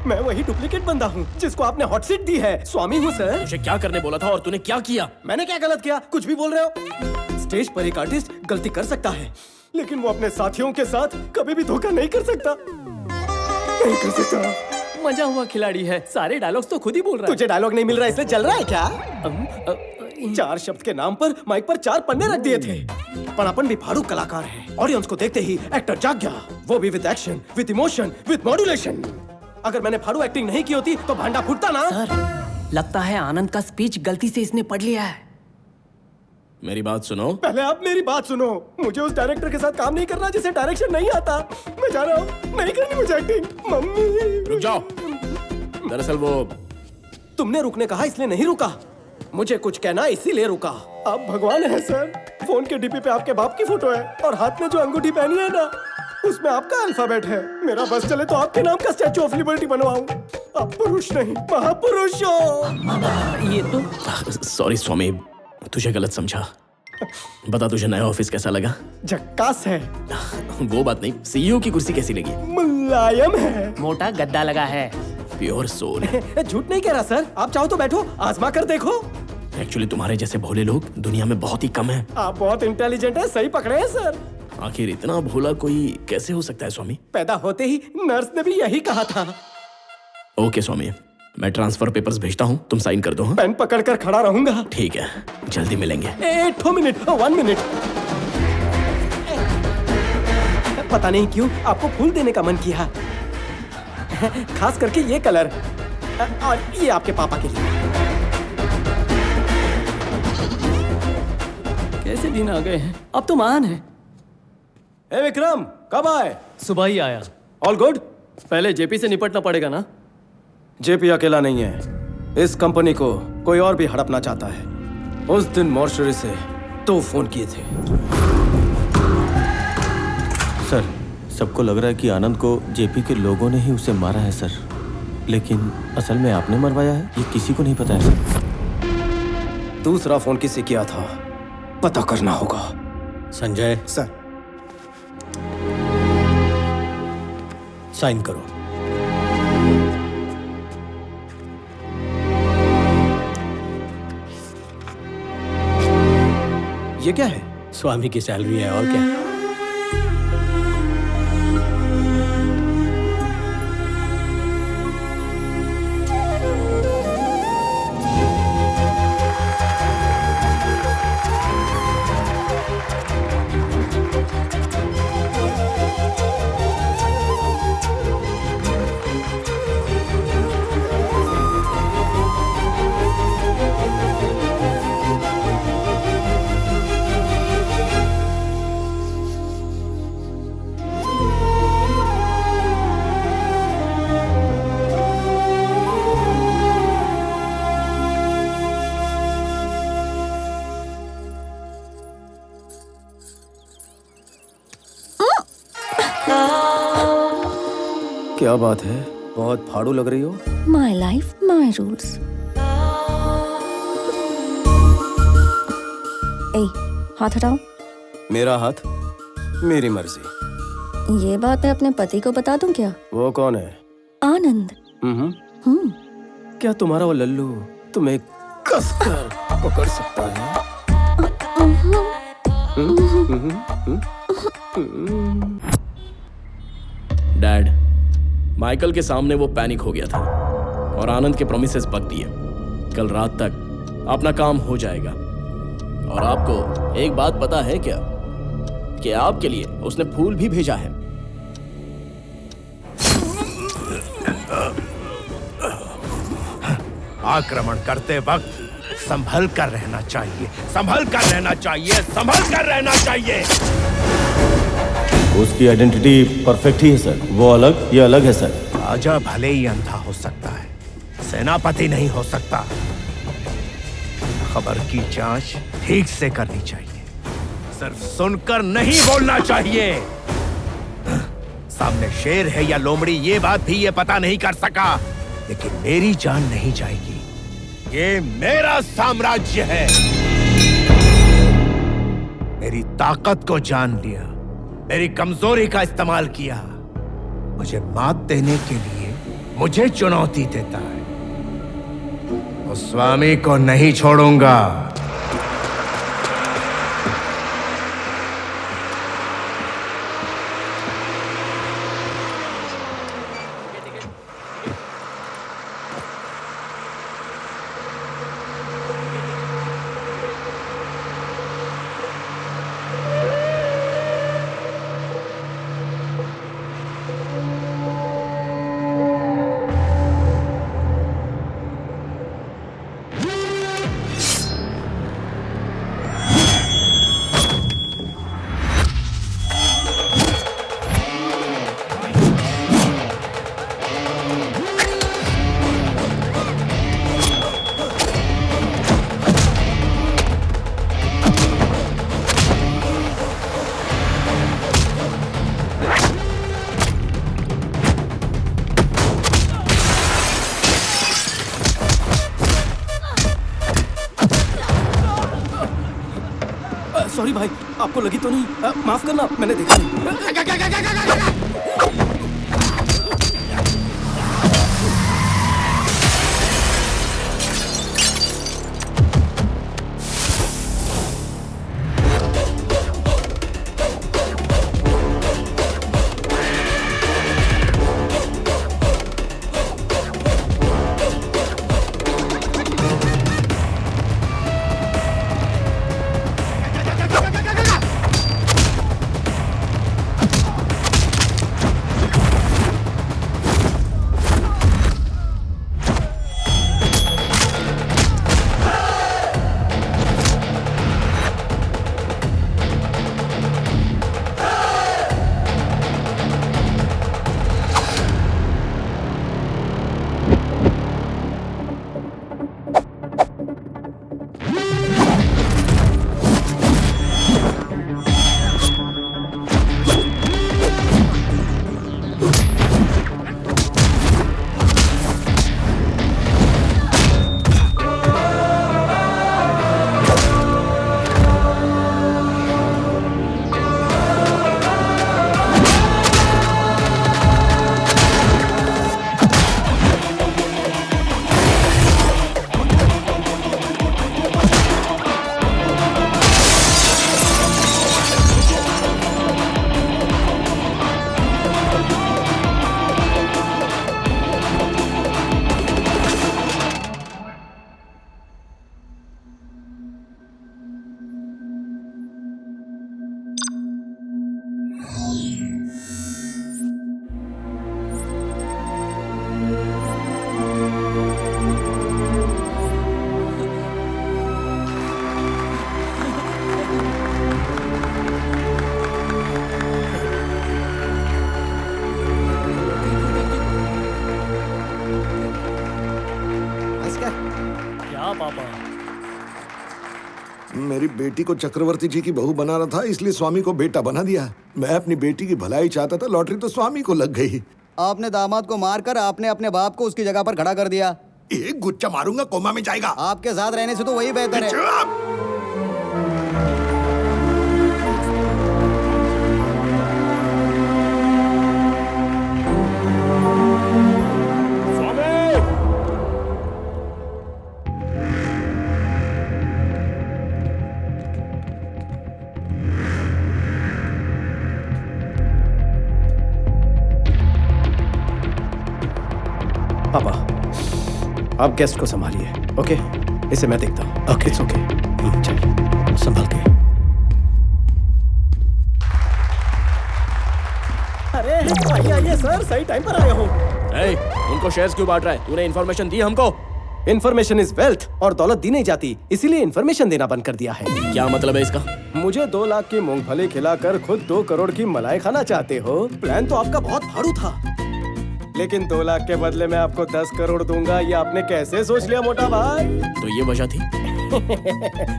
मैं वही डुप्लीकेट बंदा हूँ जिसको आपने हॉट सीट दी है। स्वामी हूँ सर। मुझे क्या करने बोला था और तूने क्या किया? मैंने क्या गलत किया? कुछ भी बोल रहे हो। स्टेज पर एक आर्टिस्ट गलती कर सकता है, लेकिन वो अपने साथियों के साथ कभी भी धोखा नहीं कर सकता। नहीं कर सकता। मजा हुआ खिलाड़ी है, सारे डायलॉग्स तो खुद ही बोल रहा है। तुझे डायलॉग नहीं मिल रहा इसलिए जल रहा है क्या? 4 शब्द के नाम पर माइक पर 4 पन्ने रख दिए थे। पर अपन भी फाड़ू कलाकार है। ऑडियंस को देखते ही एक्टर जाग गया, वो भी with action, with emotion, with modulation. अगर मैंने फाड़ू एक्टिंग नहीं की होती तो भांडा फूटता ना। सर, लगता है आनंद का स्पीच गलती से इसने पढ़ लिया है। मेरी बात सुनो। पहले आप मेरी बात सुनो। मुझे उस डायरेक्टर के साथ काम नहीं करना जिसे डायरेक्शन नहीं आता। मैं जा रहा हूँ, नहीं करनी मुझे एक्टिंग। मम्मी रुक जाओ। दरअसल वो तुमने रुकने कहा इसलिए नहीं रुका, मुझे कुछ कहना इसीलिए रुका। आप भगवान है सर। फोन के डीपी पे आपके बाप की फोटो है और हाथ में जो अंगूठी पहनी है ना, उसमें आपका अल्फाबेट है। मेरा बस चले तो आपके नाम का स्टैचू ऑफ लिबर्टी बनवाऊं। आप पुरुष नहीं महापुरुष हो। ये तो सॉरी स्वामी, तुझे गलत समझा। बता तुझे नया ऑफिस कैसा लगा? झक्कास है। वो बात नहीं, सीईओ की कुर्सी कैसी लगी? मुलायम है। मोटा गद्दा लगा है। Pure soul. झूठ नहीं कह रहा सर, आप चाहो तो बैठो, आजमा कर देखो। एक्चुअली तुम्हारे जैसे भोले लोग दुनिया में बहुत ही कम हैं। आप बहुत इंटेलिजेंट है, सही पकड़े हैं सर। आखिर इतना भोला कोई कैसे हो सकता है स्वामी? पैदा होते ही नर्स ने भी यही कहा था। ओके स्वामी, मैं ट्रांसफर पेपर्स भेजता हूँ, तुम साइन कर दो। हाँ? पेन पकड़कर खड़ा रहूंगा। ठीक है, जल्दी मिलेंगे। 1 मिनट। पता नहीं क्यों आपको फूल देने का मन किया, खास करके ये कलर, और ये आपके पापा के लिए। कैसे दिन आ गए हैं, अब तो मान है। ए विक्रम, कब आए? सुबह ही आया। All good? पहले जेपी से निपटना पड़ेगा ना। जेपी अकेला नहीं है, इस कंपनी को कोई और भी हड़पना चाहता है। उस दिन मॉर्चरी से 2 फोन किए थे। सर, सबको लग रहा है कि आनंद को जेपी के लोगों ने ही उसे मारा है सर, लेकिन असल में आपने मरवाया है, ये किसी को नहीं पता है सर। दूसरा फोन किसे किया था पता करना होगा। संजय सर, साइन करो। ये क्या है? स्वामी की सैलरी है, और क्या? क्या बात है? बहुत फाड़ू लग रही हो। My life, my rules. ए, हाथ हटाओ। मेरा हाथ, मेरी मर्जी। ये बात मैं अपने पति को बता दूं क्या? वो कौन है? आनंद। क्या तुम्हारा वो लल्लू तुम्हें कसकर पकड़ सकता है? डैड, माइकल के सामने वो पैनिक हो गया था और आनंद के प्रोमिसेस बक दिए। कल रात तक अपना काम हो जाएगा। और आपको एक बात पता है क्या कि आपके लिए उसने फूल भी भेजा है। आक्रमण करते वक्त संभल कर रहना चाहिए, संभल कर रहना चाहिए, संभल कर रहना चाहिए। उसकी आइडेंटिटी परफेक्ट ही है सर। वो अलग, ये अलग है सर। राजा भले ही अंधा हो सकता है, सेनापति नहीं हो सकता। खबर की जांच ठीक से करनी चाहिए, सिर्फ सुनकर नहीं बोलना चाहिए। सामने शेर है या लोमड़ी ये बात भी ये पता नहीं कर सका, लेकिन मेरी जान नहीं जाएगी। ये मेरा साम्राज्य है। मेरी ताकत को जान लिया, मेरी कमजोरी का इस्तेमाल किया, मुझे मात देने के लिए मुझे चुनौती देता है। उस स्वामी को नहीं छोड़ूंगा। सॉरी भाई, आपको लगी तो नहीं? माफ करना, मैंने देखा नहीं। मेरी बेटी को चक्रवर्ती जी की बहू बना रहा था, इसलिए स्वामी को बेटा बना दिया। मैं अपनी बेटी की भलाई चाहता था, लॉटरी तो स्वामी को लग गई। आपने दामाद को मारकर आपने अपने बाप को उसकी जगह पर खड़ा कर दिया। एक गुच्चा मारूंगा, कोमा में जाएगा। आपके साथ रहने से तो वही बेहतर है। पापा, आप गेस्ट को संभालिए, ओके? इसे मैं देखता हूँ। Okay, it's okay. चलिए, संभाल के। अरे आइए सर, सही टाइम पर आए हो। उनको शेयर्स क्यों बांट रहा है? तूने इन्फॉर्मेशन दी हमको। इन्फॉर्मेशन इज वेल्थ, और दौलत दी नहीं जाती, इसीलिए इन्फॉर्मेशन देना बंद कर दिया है। क्या मतलब है इसका? मुझे 2 लाख की मूंगफली खिलाकर खुद 2 करोड़ की मलाई खाना चाहते हो? प्लान तो आपका बहुत भारू था, लेकिन 2 लाख के बदले मैं आपको 10 करोड़ दूंगा, ये आपने कैसे सोच लिया मोटा भाई? तो ये वजह थी।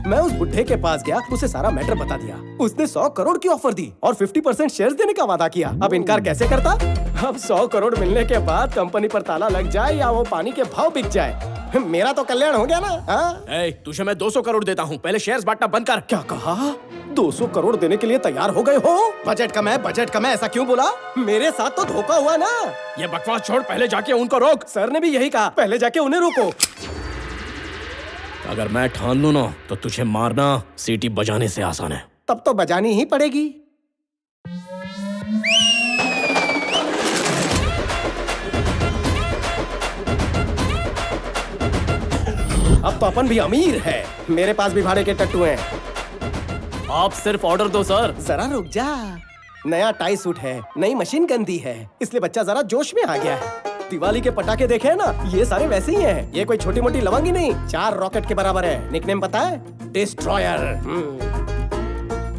मैं उस बुढ़े के पास गया, उसे सारा मैटर बता दिया। उसने 100 करोड़ की ऑफर दी और 50% शेयर्स देने का वादा किया। अब इनकार कैसे करता? अब 100 करोड़ मिलने के बाद कंपनी पर ताला लग जाए या वो पानी के भाव बिक जाए, मेरा तो कल्याण हो गया ना। तुझे मैं 200 करोड़ देता हूँ, पहले शेयर्स बांटना बंद कर। क्या कहा? 200 करोड़ देने के लिए तैयार हो गए हो? बजट कम है, ऐसा क्यों बोला? मेरे साथ तो धोखा हुआ ना। ये बकवास छोड़, पहले जाके उनको रोक। सर ने भी यही कहा, पहले जाके उन्हें रोको। अगर मैं ठान लूं ना तो तुझे मारना सीटी बजाने से आसान है। तब तो बजानी ही पड़ेगी। अब तो अपन भी अमीर है, मेरे पास भी भाड़े के टट्टू हैं। आप सिर्फ ऑर्डर दो सर। जरा रुक जा, नया टाई सूट है, नई मशीन गंदी है, इसलिए बच्चा जरा जोश में आ गया है। दिवाली के पटाखे देखे हैं ना, ये सारे वैसे ही हैं। ये कोई छोटी मोटी लवंगी नहीं, 4 रॉकेट के बराबर है। निकनेम पता है? डिस्ट्रॉयर।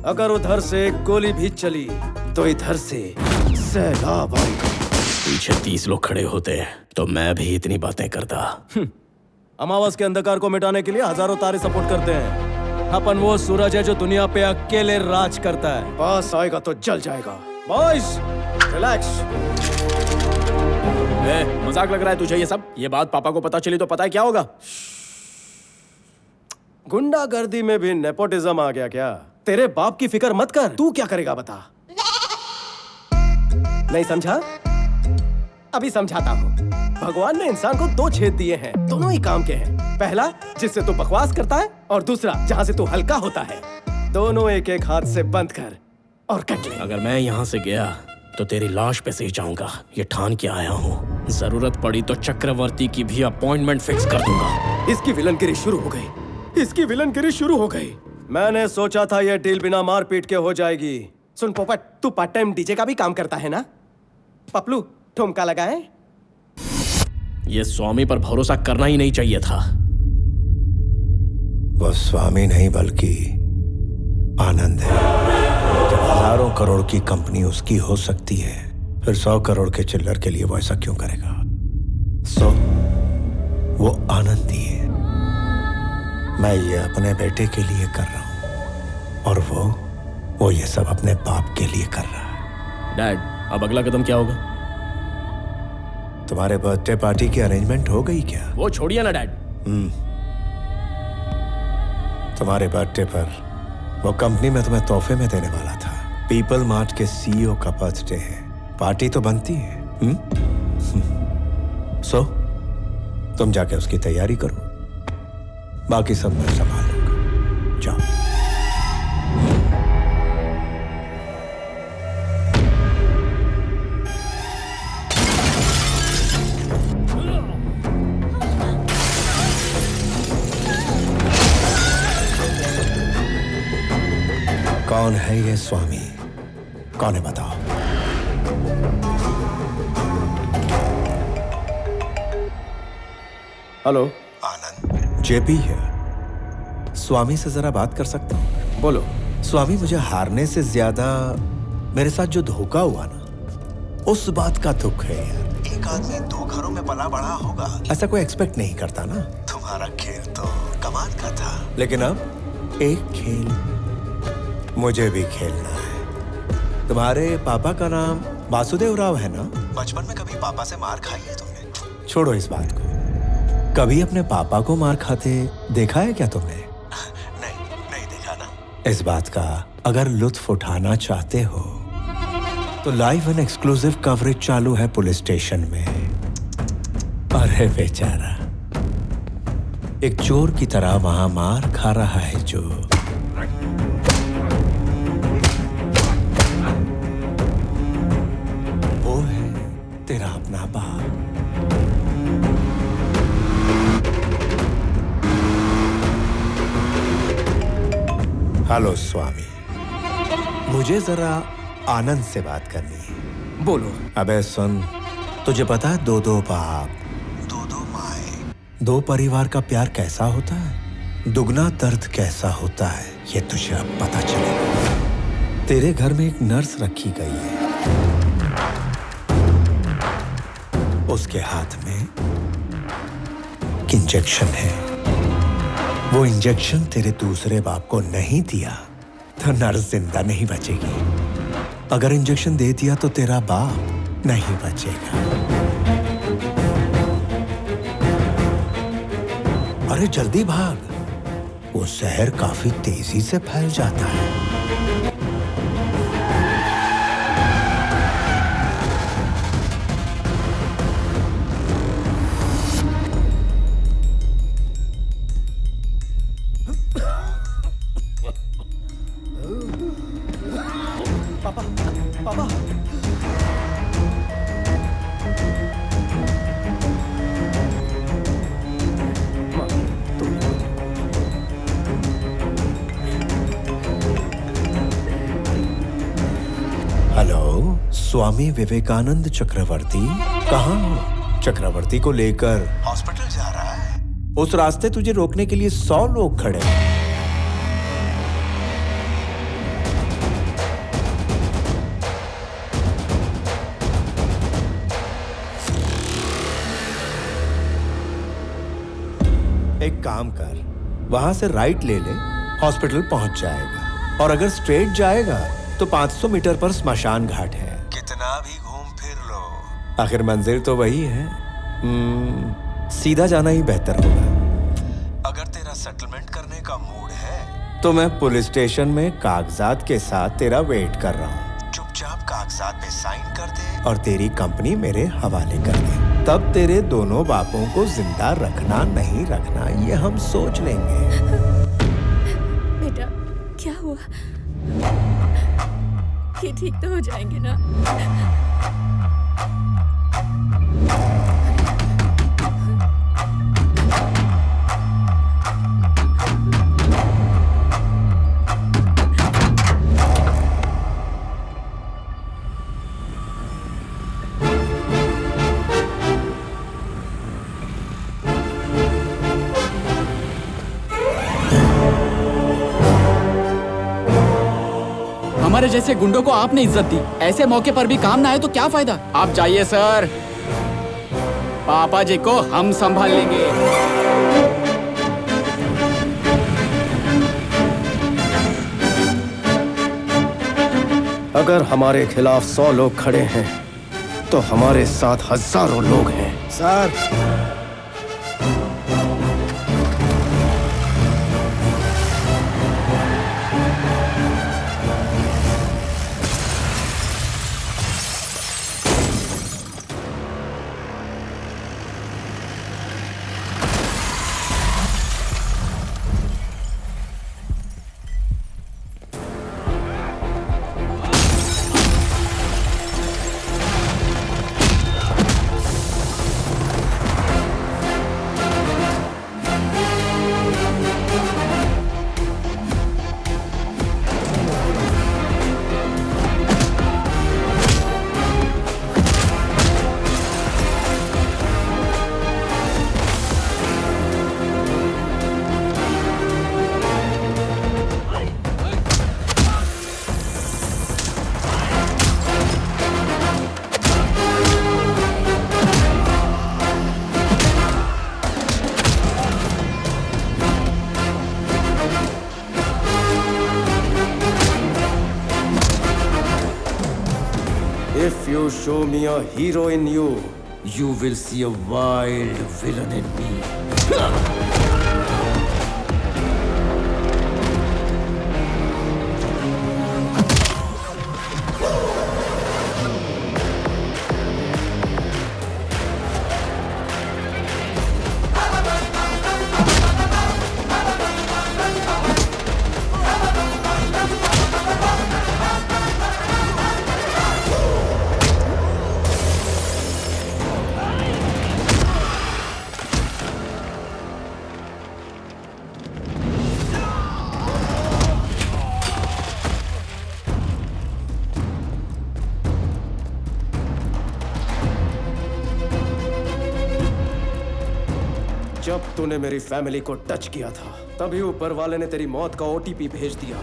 अगर उधर से गोली भी चली तो इधर से सैलाब आएगा। पीछे 30 लोग खड़े होते तो मैं भी इतनी बातें करता। अमावस के अंधकार को मिटाने के लिए हजारों तारे सपोर्ट करते हैं। अपन वो सूरज है जो दुनिया पे अकेले राज करता है। बस आएगा तो जल जाएगा। Boys, relax. मजाक लग रहा है तुझे ये सब? ये बात पापा को पता चली तो पता है क्या होगा? गुंडागर्दी में भी नेपोटिज्म आ गया क्या? तेरे बाप की फिक्र मत कर, तू क्या करेगा बता। नहीं समझा? अभी समझाता हूँ। भगवान ने इंसान को 2 छेद दिए हैं, दोनों ही काम के हैं। पहला जिससे तू बकवास करता है, और दूसरा जहाँ से तू हल्का होता है। दोनों एक एक हाथ से बंद कर और कट ले। अगर मैं यहाँ से गया तो तेरी लाश पे से ही जाऊंगा, ये ठान के आया हूँ। जरूरत पड़ी तो चक्रवर्ती की भी अपॉइंटमेंट फिक्स कर दूंगा। इसकी विलनगिरी शुरू हो गई, इसकी विलनगिरी शुरू हो गई। मैंने सोचा था ये डील बिना मारपीट के हो जाएगी। सुन पोपट, तू पार्ट टाइम डीजे का भी काम करता है ना? पपलू, ठुमका लगाए। ये स्वामी पर भरोसा करना ही नहीं चाहिए था। वो स्वामी नहीं बल्कि आनंद है। जब हजारों करोड़ की कंपनी उसकी हो सकती है, फिर 100 करोड़ के चिल्लर के लिए वो ऐसा क्यों करेगा? वो आनंद ही है। मैं ये अपने बेटे के लिए कर रहा हूं, और वो ये सब अपने बाप के लिए कर रहा है। डैड, अब अगला कदम क्या होगा? तुम्हारे बर्थडे पार्टी की अरेंजमेंट हो गई क्या? वो छोड़िए ना डैड। तुम्हारे बर्थडे पर वो कंपनी में तुम्हें तोहफे में देने वाला था। पीपल मार्ट के सीईओ का बर्थडे है, पार्टी तो बनती है। सो तुम जाके उसकी तैयारी करो, बाकी सब मैं संभाल लूंगा। जाओ। कौन है ये स्वामी? कौन है बताओ? हेलो, आनंद। जेपी है। स्वामी से जरा बात कर सकता हूँ? बोलो। स्वामी, मुझे हारने से ज्यादा मेरे साथ जो धोखा हुआ ना, उस बात का दुख है यार। एक आदमी 2 घरों में पला बड़ा होगा, ऐसा कोई एक्सपेक्ट नहीं करता ना। तुम्हारा खेल तो कमाल का था, लेकिन अब एक खेल मुझे भी खेलना है। तुम्हारे पापा का नाम वासुदेव राव है ना? बचपन में कभी पापा से मार खाई है तुमने? छोड़ो इस बात को। कभी अपने पापा को मार खाते देखा है क्या तुमने? नहीं देखा ना। इस बात का अगर लुत्फ उठाना चाहते हो तो लाइव एंड एक्सक्लूसिव कवरेज चालू है पुलिस स्टेशन में। अरे बेचारा एक चोर की तरह वहां मार खा रहा है जो। वो है तेरा अपना बाप। हेलो स्वामी, मुझे जरा आनंद से बात करनी है। बोलो। अबे सुन, तुझे पता है दो बाप, दो माए, दो परिवार का प्यार कैसा होता है, दुगना दर्द कैसा होता है, ये तुझे अब पता चलेगा। तेरे घर में एक नर्स रखी गई है, उसके हाथ में एक इंजेक्शन है। वो इंजेक्शन तेरे दूसरे बाप को नहीं दिया तो नर्स जिंदा नहीं बचेगी। अगर इंजेक्शन दे दिया तो तेरा बाप नहीं बचेगा। अरे जल्दी भाग, वो जहर काफी तेजी से फैल जाता है। स्वामी विवेकानंद चक्रवर्ती कहाँ हो? चक्रवर्ती को लेकर हॉस्पिटल जा रहा है। उस रास्ते तुझे रोकने के लिए 100 लोग खड़े हैं। एक काम कर, वहां से राइट ले ले, हॉस्पिटल पहुंच जाएगा। और अगर स्ट्रेट जाएगा तो 500 मीटर पर स्मशान घाट है। कितना भी घूम फिर लो, आखिर मंजिल तो वही है। सीधा जाना ही बेहतर होगा। अगर तेरा सेटलमेंट करने का मूड है तो मैं पुलिस स्टेशन में कागजात के साथ तेरा वेट कर रहा हूँ। चुपचाप कागजात पे साइन कर दे और तेरी कंपनी मेरे हवाले कर दे। तब तेरे दोनों बापों को जिंदा रखना नहीं रखना ये हम सोच लेंगे। बेटा क्या हुआ? ये ठीक तो हो जाएंगे ना? हमारे जैसे गुंडों को आपने इज्जत दी, ऐसे मौके पर भी काम ना आए तो क्या फायदा? आप जाइए सर, पापा जी को हम संभाल लेंगे। अगर हमारे खिलाफ 100 लोग खड़े हैं तो हमारे साथ हजारों लोग हैं। Sir Show me a hero in you. You will see a wild villain in me. जब तूने मेरी फैमिली को टच किया था तभी ऊपर वाले ने तेरी मौत का ओटीपी भेज दिया।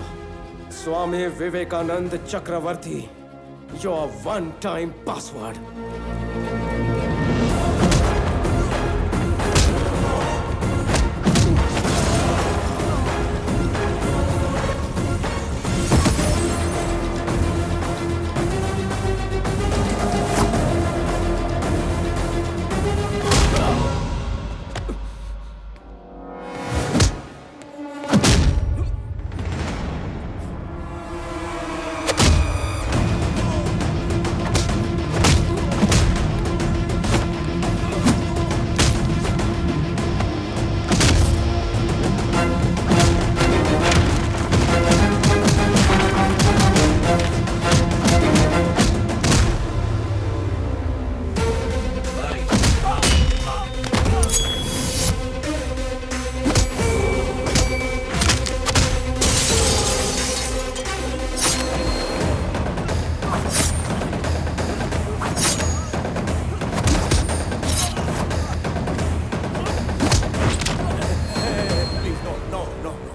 स्वामी विवेकानंद चक्रवर्ती, योर वन टाइम पासवर्ड।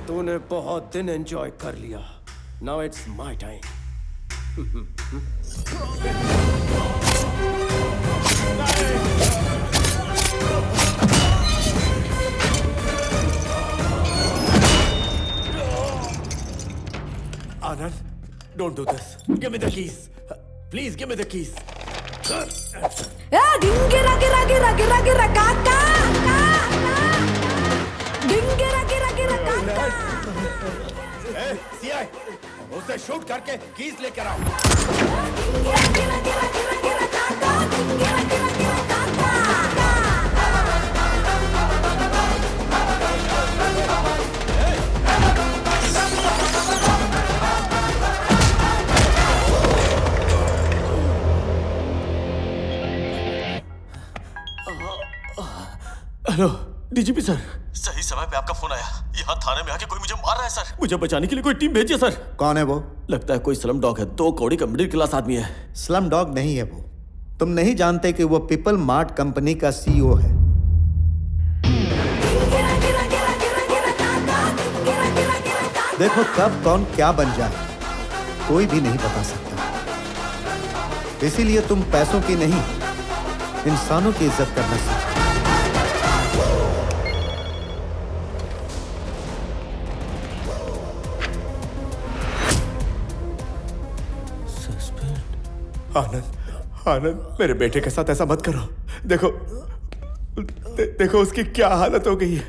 तूने बहुत दिन एंजॉय कर लिया। Now it's my time. Anand, don't do this. Give me the keys. Please give me the keys. गिरा गिरा गिरा गिरा गिरा काका गिरा गिरा गिरा काका। सीआई, उसे शूट करके कीज लेकर आओ। गिरा गिरा गिरा गिरा गिरा काका गिरा गिरा गिरा काका। हेलो डीजीपी सर, सही समय पे आपका फोन आया। यहाँ थाने में आके कोई मुझे मार रहा है सर। मुझे बचाने के लिए कोई टीम भेजिए सर। कौन है वो? लगता है कोई स्लम डॉग है। 2 कौड़ी का मिडिल क्लास आदमी है। स्लम डॉग नहीं है वो। तुम नहीं जानते कि वो पीपल मार्ट कंपनी का सीईओ है। देखो कब कौन क्या बन जाए कोई भी नहीं बता सकता। इसीलिए तुम पैसों की नहीं इंसानों की इज्जत करना सीखो। आनंद, आनंद, मेरे बेटे के साथ ऐसा मत करो। देखो देखो उसकी क्या हालत हो गई है।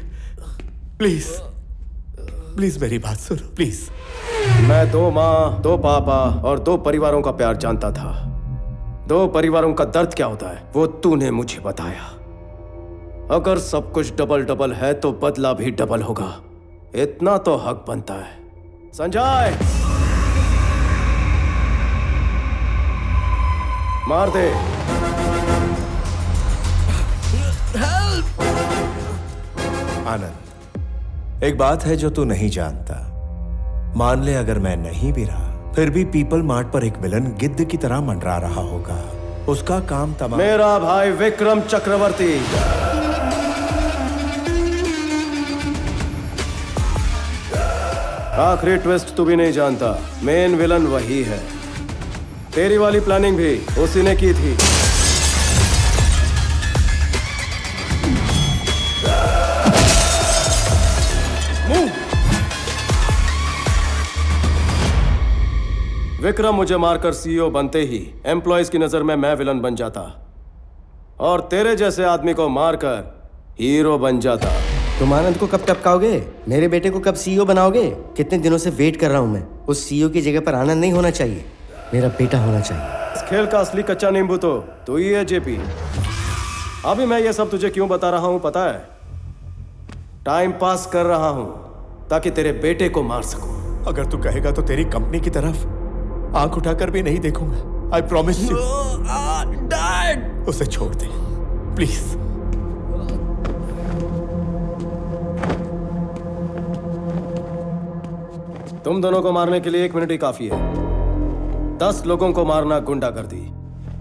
प्लीज प्लीज मेरी बात सुनो प्लीज। मैं 2 माँ, 2 पापा और 2 परिवारों का प्यार जानता था। 2 परिवारों का दर्द क्या होता है वो तूने मुझे बताया। अगर सब कुछ डबल डबल है तो बदला भी डबल होगा। इतना तो हक बनता है। संजय, मार दे। आनंद, एक बात है जो तू नहीं जानता। मान ले अगर मैं नहीं भी रहा फिर भी पीपल मार्ट पर एक विलन गिद्ध की तरह मंडरा रहा होगा। उसका काम तमाम। मेरा भाई विक्रम चक्रवर्ती। आखिरी ट्विस्ट तू भी नहीं जानता। मेन विलन वही है। तेरी वाली प्लानिंग भी उसी ने की थी। विक्रम मुझे मारकर सीईओ बनते ही एम्प्लॉयज की नजर में मैं विलन बन जाता और तेरे जैसे आदमी को मारकर हीरो बन जाता। तुम आनंद को कब टपकाओगे? मेरे बेटे को कब सीईओ बनाओगे? कितने दिनों से वेट कर रहा हूं मैं। उस सीईओ की जगह पर आनंद नहीं होना चाहिए, मेरा बेटा होना चाहिए। इस खेल का असली कच्चा नींबू तो तू ही है जेपी। अभी मैं ये सब तुझे क्यों बता रहा हूं पता है? टाइम पास कर रहा हूं ताकि तेरे बेटे को मार सकूं। अगर तू कहेगा तो तेरी कंपनी की तरफ आंख उठाकर भी नहीं देखूंगा। I promise you. डैड, उसे छोड़ दे प्लीज। तुम दोनों को मारने के लिए 1 मिनट ही काफी है। 10 लोगों को मारना गुंडागर्दी,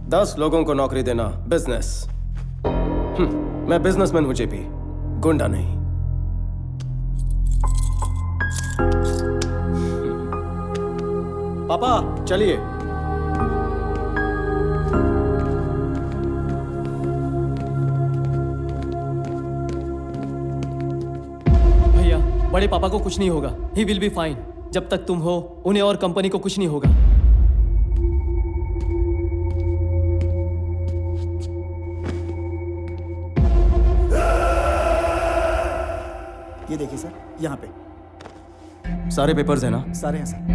10 लोगों को नौकरी देना बिजनेस। मैं बिजनेसमैन हूं जेपी, गुंडा नहीं। पापा चलिए। भैया बड़े पापा को कुछ नहीं होगा। He will be fine. जब तक तुम हो उन्हें और कंपनी को कुछ नहीं होगा। ये देखिए सर, यहाँ पे सारे पेपर्स हैं ना? सारे हैं सर।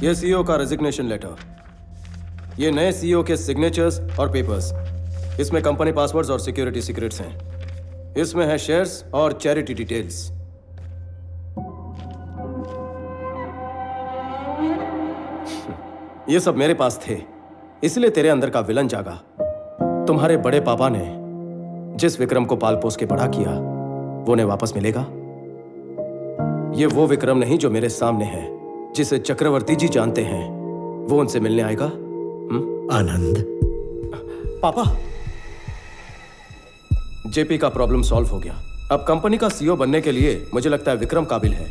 ये सीईओ का रेजिग्नेशन लेटर, ये नए सीईओ के सिग्नेचर्स और पेपर्स। इसमें कंपनी पासवर्ड्स और सिक्योरिटी सीक्रेट्स हैं। इसमें है शेयर्स और चैरिटी डिटेल्स। ये सब मेरे पास थे, इसलिए तेरे अंदर का विलन जागा। तुम्हारे बड़े पापा ने जिस विक्रम को पाल पोस के बड़ा किया वो उन्हें वापस मिलेगा? ये वो विक्रम नहीं जो मेरे सामने है, जिसे चक्रवर्ती जी जानते हैं। वो उनसे मिलने आएगा? आनंद। पापा, जेपी का प्रॉब्लम सॉल्व हो गया। अब कंपनी का सीईओ बनने के लिए मुझे लगता है विक्रम काबिल है।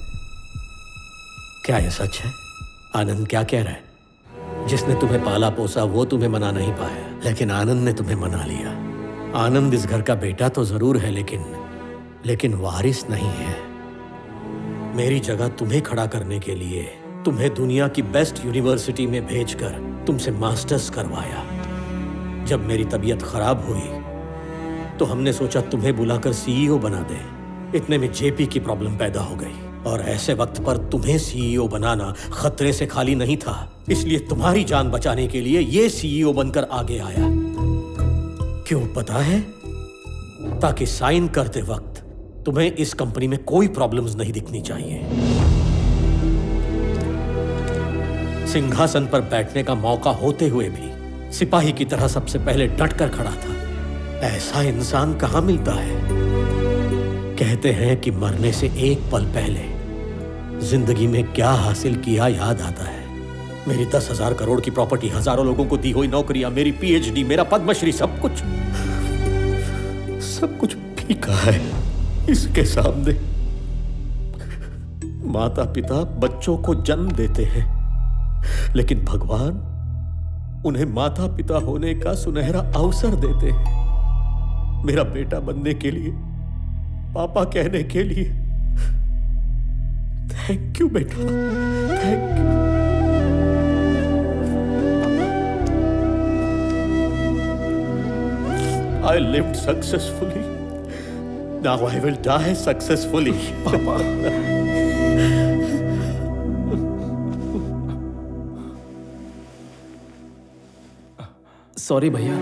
क्या ये सच है? आनंद क्या कह रहा है? जिसने तुम्हें पाला पोसा वो तुम्हें मना नहीं पाया, लेकिन आनंद ने तुम्हें मना लिया। आनंद इस घर का बेटा तो जरूर है, लेकिन वारिस नहीं है। मेरी जगह तुम्हें खड़ा करने के लिए तुम्हें दुनिया की बेस्ट यूनिवर्सिटी में भेजकर तुमसे मास्टर्स करवाया। जब मेरी तबीयत खराब हुई तो हमने सोचा तुम्हें बुलाकर सीईओ बना दें। इतने में जेपी की प्रॉब्लम पैदा हो गई और ऐसे वक्त पर तुम्हें सीईओ बनाना खतरे से खाली नहीं था। इसलिए तुम्हारी जान बचाने के लिए ये सीईओ बनकर आगे आया। क्यों पता है? ताकि साइन करते वक्त तुम्हें इस कंपनी में कोई प्रॉब्लम्स नहीं दिखनी चाहिए। सिंहासन पर बैठने का मौका होते हुए भी सिपाही की तरह सबसे पहले डटकर खड़ा था। ऐसा इंसान कहां मिलता है? कहते हैं कि मरने से एक पल पहले जिंदगी में क्या हासिल किया याद आता है। मेरी 10,000 करोड़ की प्रॉपर्टी, हजारों लोगों को दी हुई नौकरियां, मेरी पीएचडी, मेरा पद्मश्री, सब कुछ फीका है इसके सामने। माता पिता बच्चों को जन्म देते हैं, लेकिन भगवान उन्हें माता पिता होने का सुनहरा अवसर देते हैं। मेरा बेटा बनने के लिए, पापा कहने के लिए थैंक यू बेटा, thank you. I lived successfully. Now I will die successfully, Papa. Sorry भैया।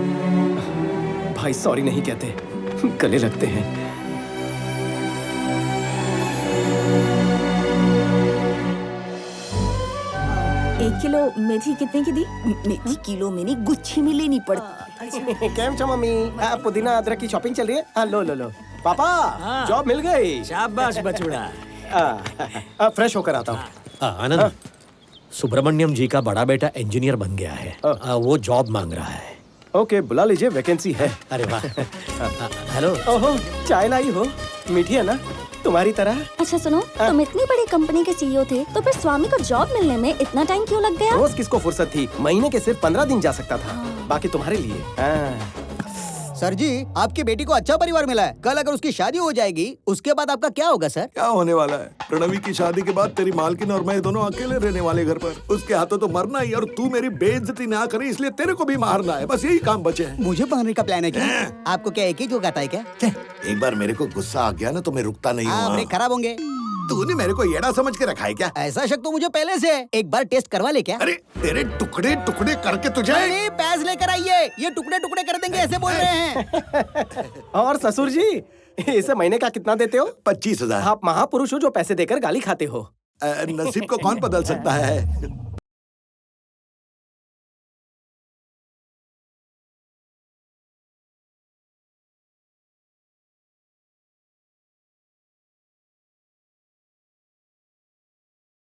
भाई सॉरी नहीं कहते, गले लगते हैं। 1 किलो मेथी कितने की दी? मेथी किलो में नहीं, गुच्छी में लेनी पड़ती। केम छो मम्मी? पुदीना अदरक की शॉपिंग चल रही है? लो लो लो। पापा जॉब मिल गई। शाबाश बचूड़ा। फ्रेश होकर आता हूँ। आनंद, सुब्रमण्यम जी का बड़ा बेटा इंजीनियर बन गया है। वो जॉब मांग रहा है। ओके, बुला लीजिए, वैकेंसी है। अरे वाह। हेलो। ओहो, चाय लाई हो? मीठी है ना, तुम्हारी तरह। अच्छा सुनो, तुम इतनी बड़ी कंपनी के सीईओ थे, तो फिर स्वामी को जॉब मिलने में इतना टाइम क्यों लग गया? रोज किसको फुर्सत थी? महीने के सिर्फ 15 दिन जा सकता था। बाकी तुम्हारे लिए। सर जी, आपकी बेटी को अच्छा परिवार मिला है। कल अगर उसकी शादी हो जाएगी, उसके बाद आपका क्या होगा सर? क्या होने वाला है? प्रणवी की शादी के बाद तेरी मालकिन और मैं दोनों अकेले रहने वाले घर पर। उसके हाथों तो मरना ही, और तू मेरी बेइज्जती ना करे इसलिए तेरे को भी मारना है। बस यही काम बचे हैं। मुझे मारने का प्लान है क्या? आपको क्या एक ही जोक आता है क्या? एक बार मेरे को गुस्सा आ गया ना तो मैं रुकता नहीं हूँ। ब्रेक खराब होंगे। तूने मेरे को येड़ा समझ के रखा है क्या? ऐसा शक तो मुझे पहले से है। एक बार टेस्ट करवा ले क्या? अरे तेरे टुकड़े टुकड़े करके तुझे। नहीं, पैस लेकर आइए, ये टुकड़े टुकड़े कर देंगे, ऐसे बोल रहे हैं। और ससुर जी, इसे महीने का कितना देते हो? 25,000। आप महापुरुष हो जो पैसे देकर गाली खाते हो। नसीब को कौन बदल सकता है?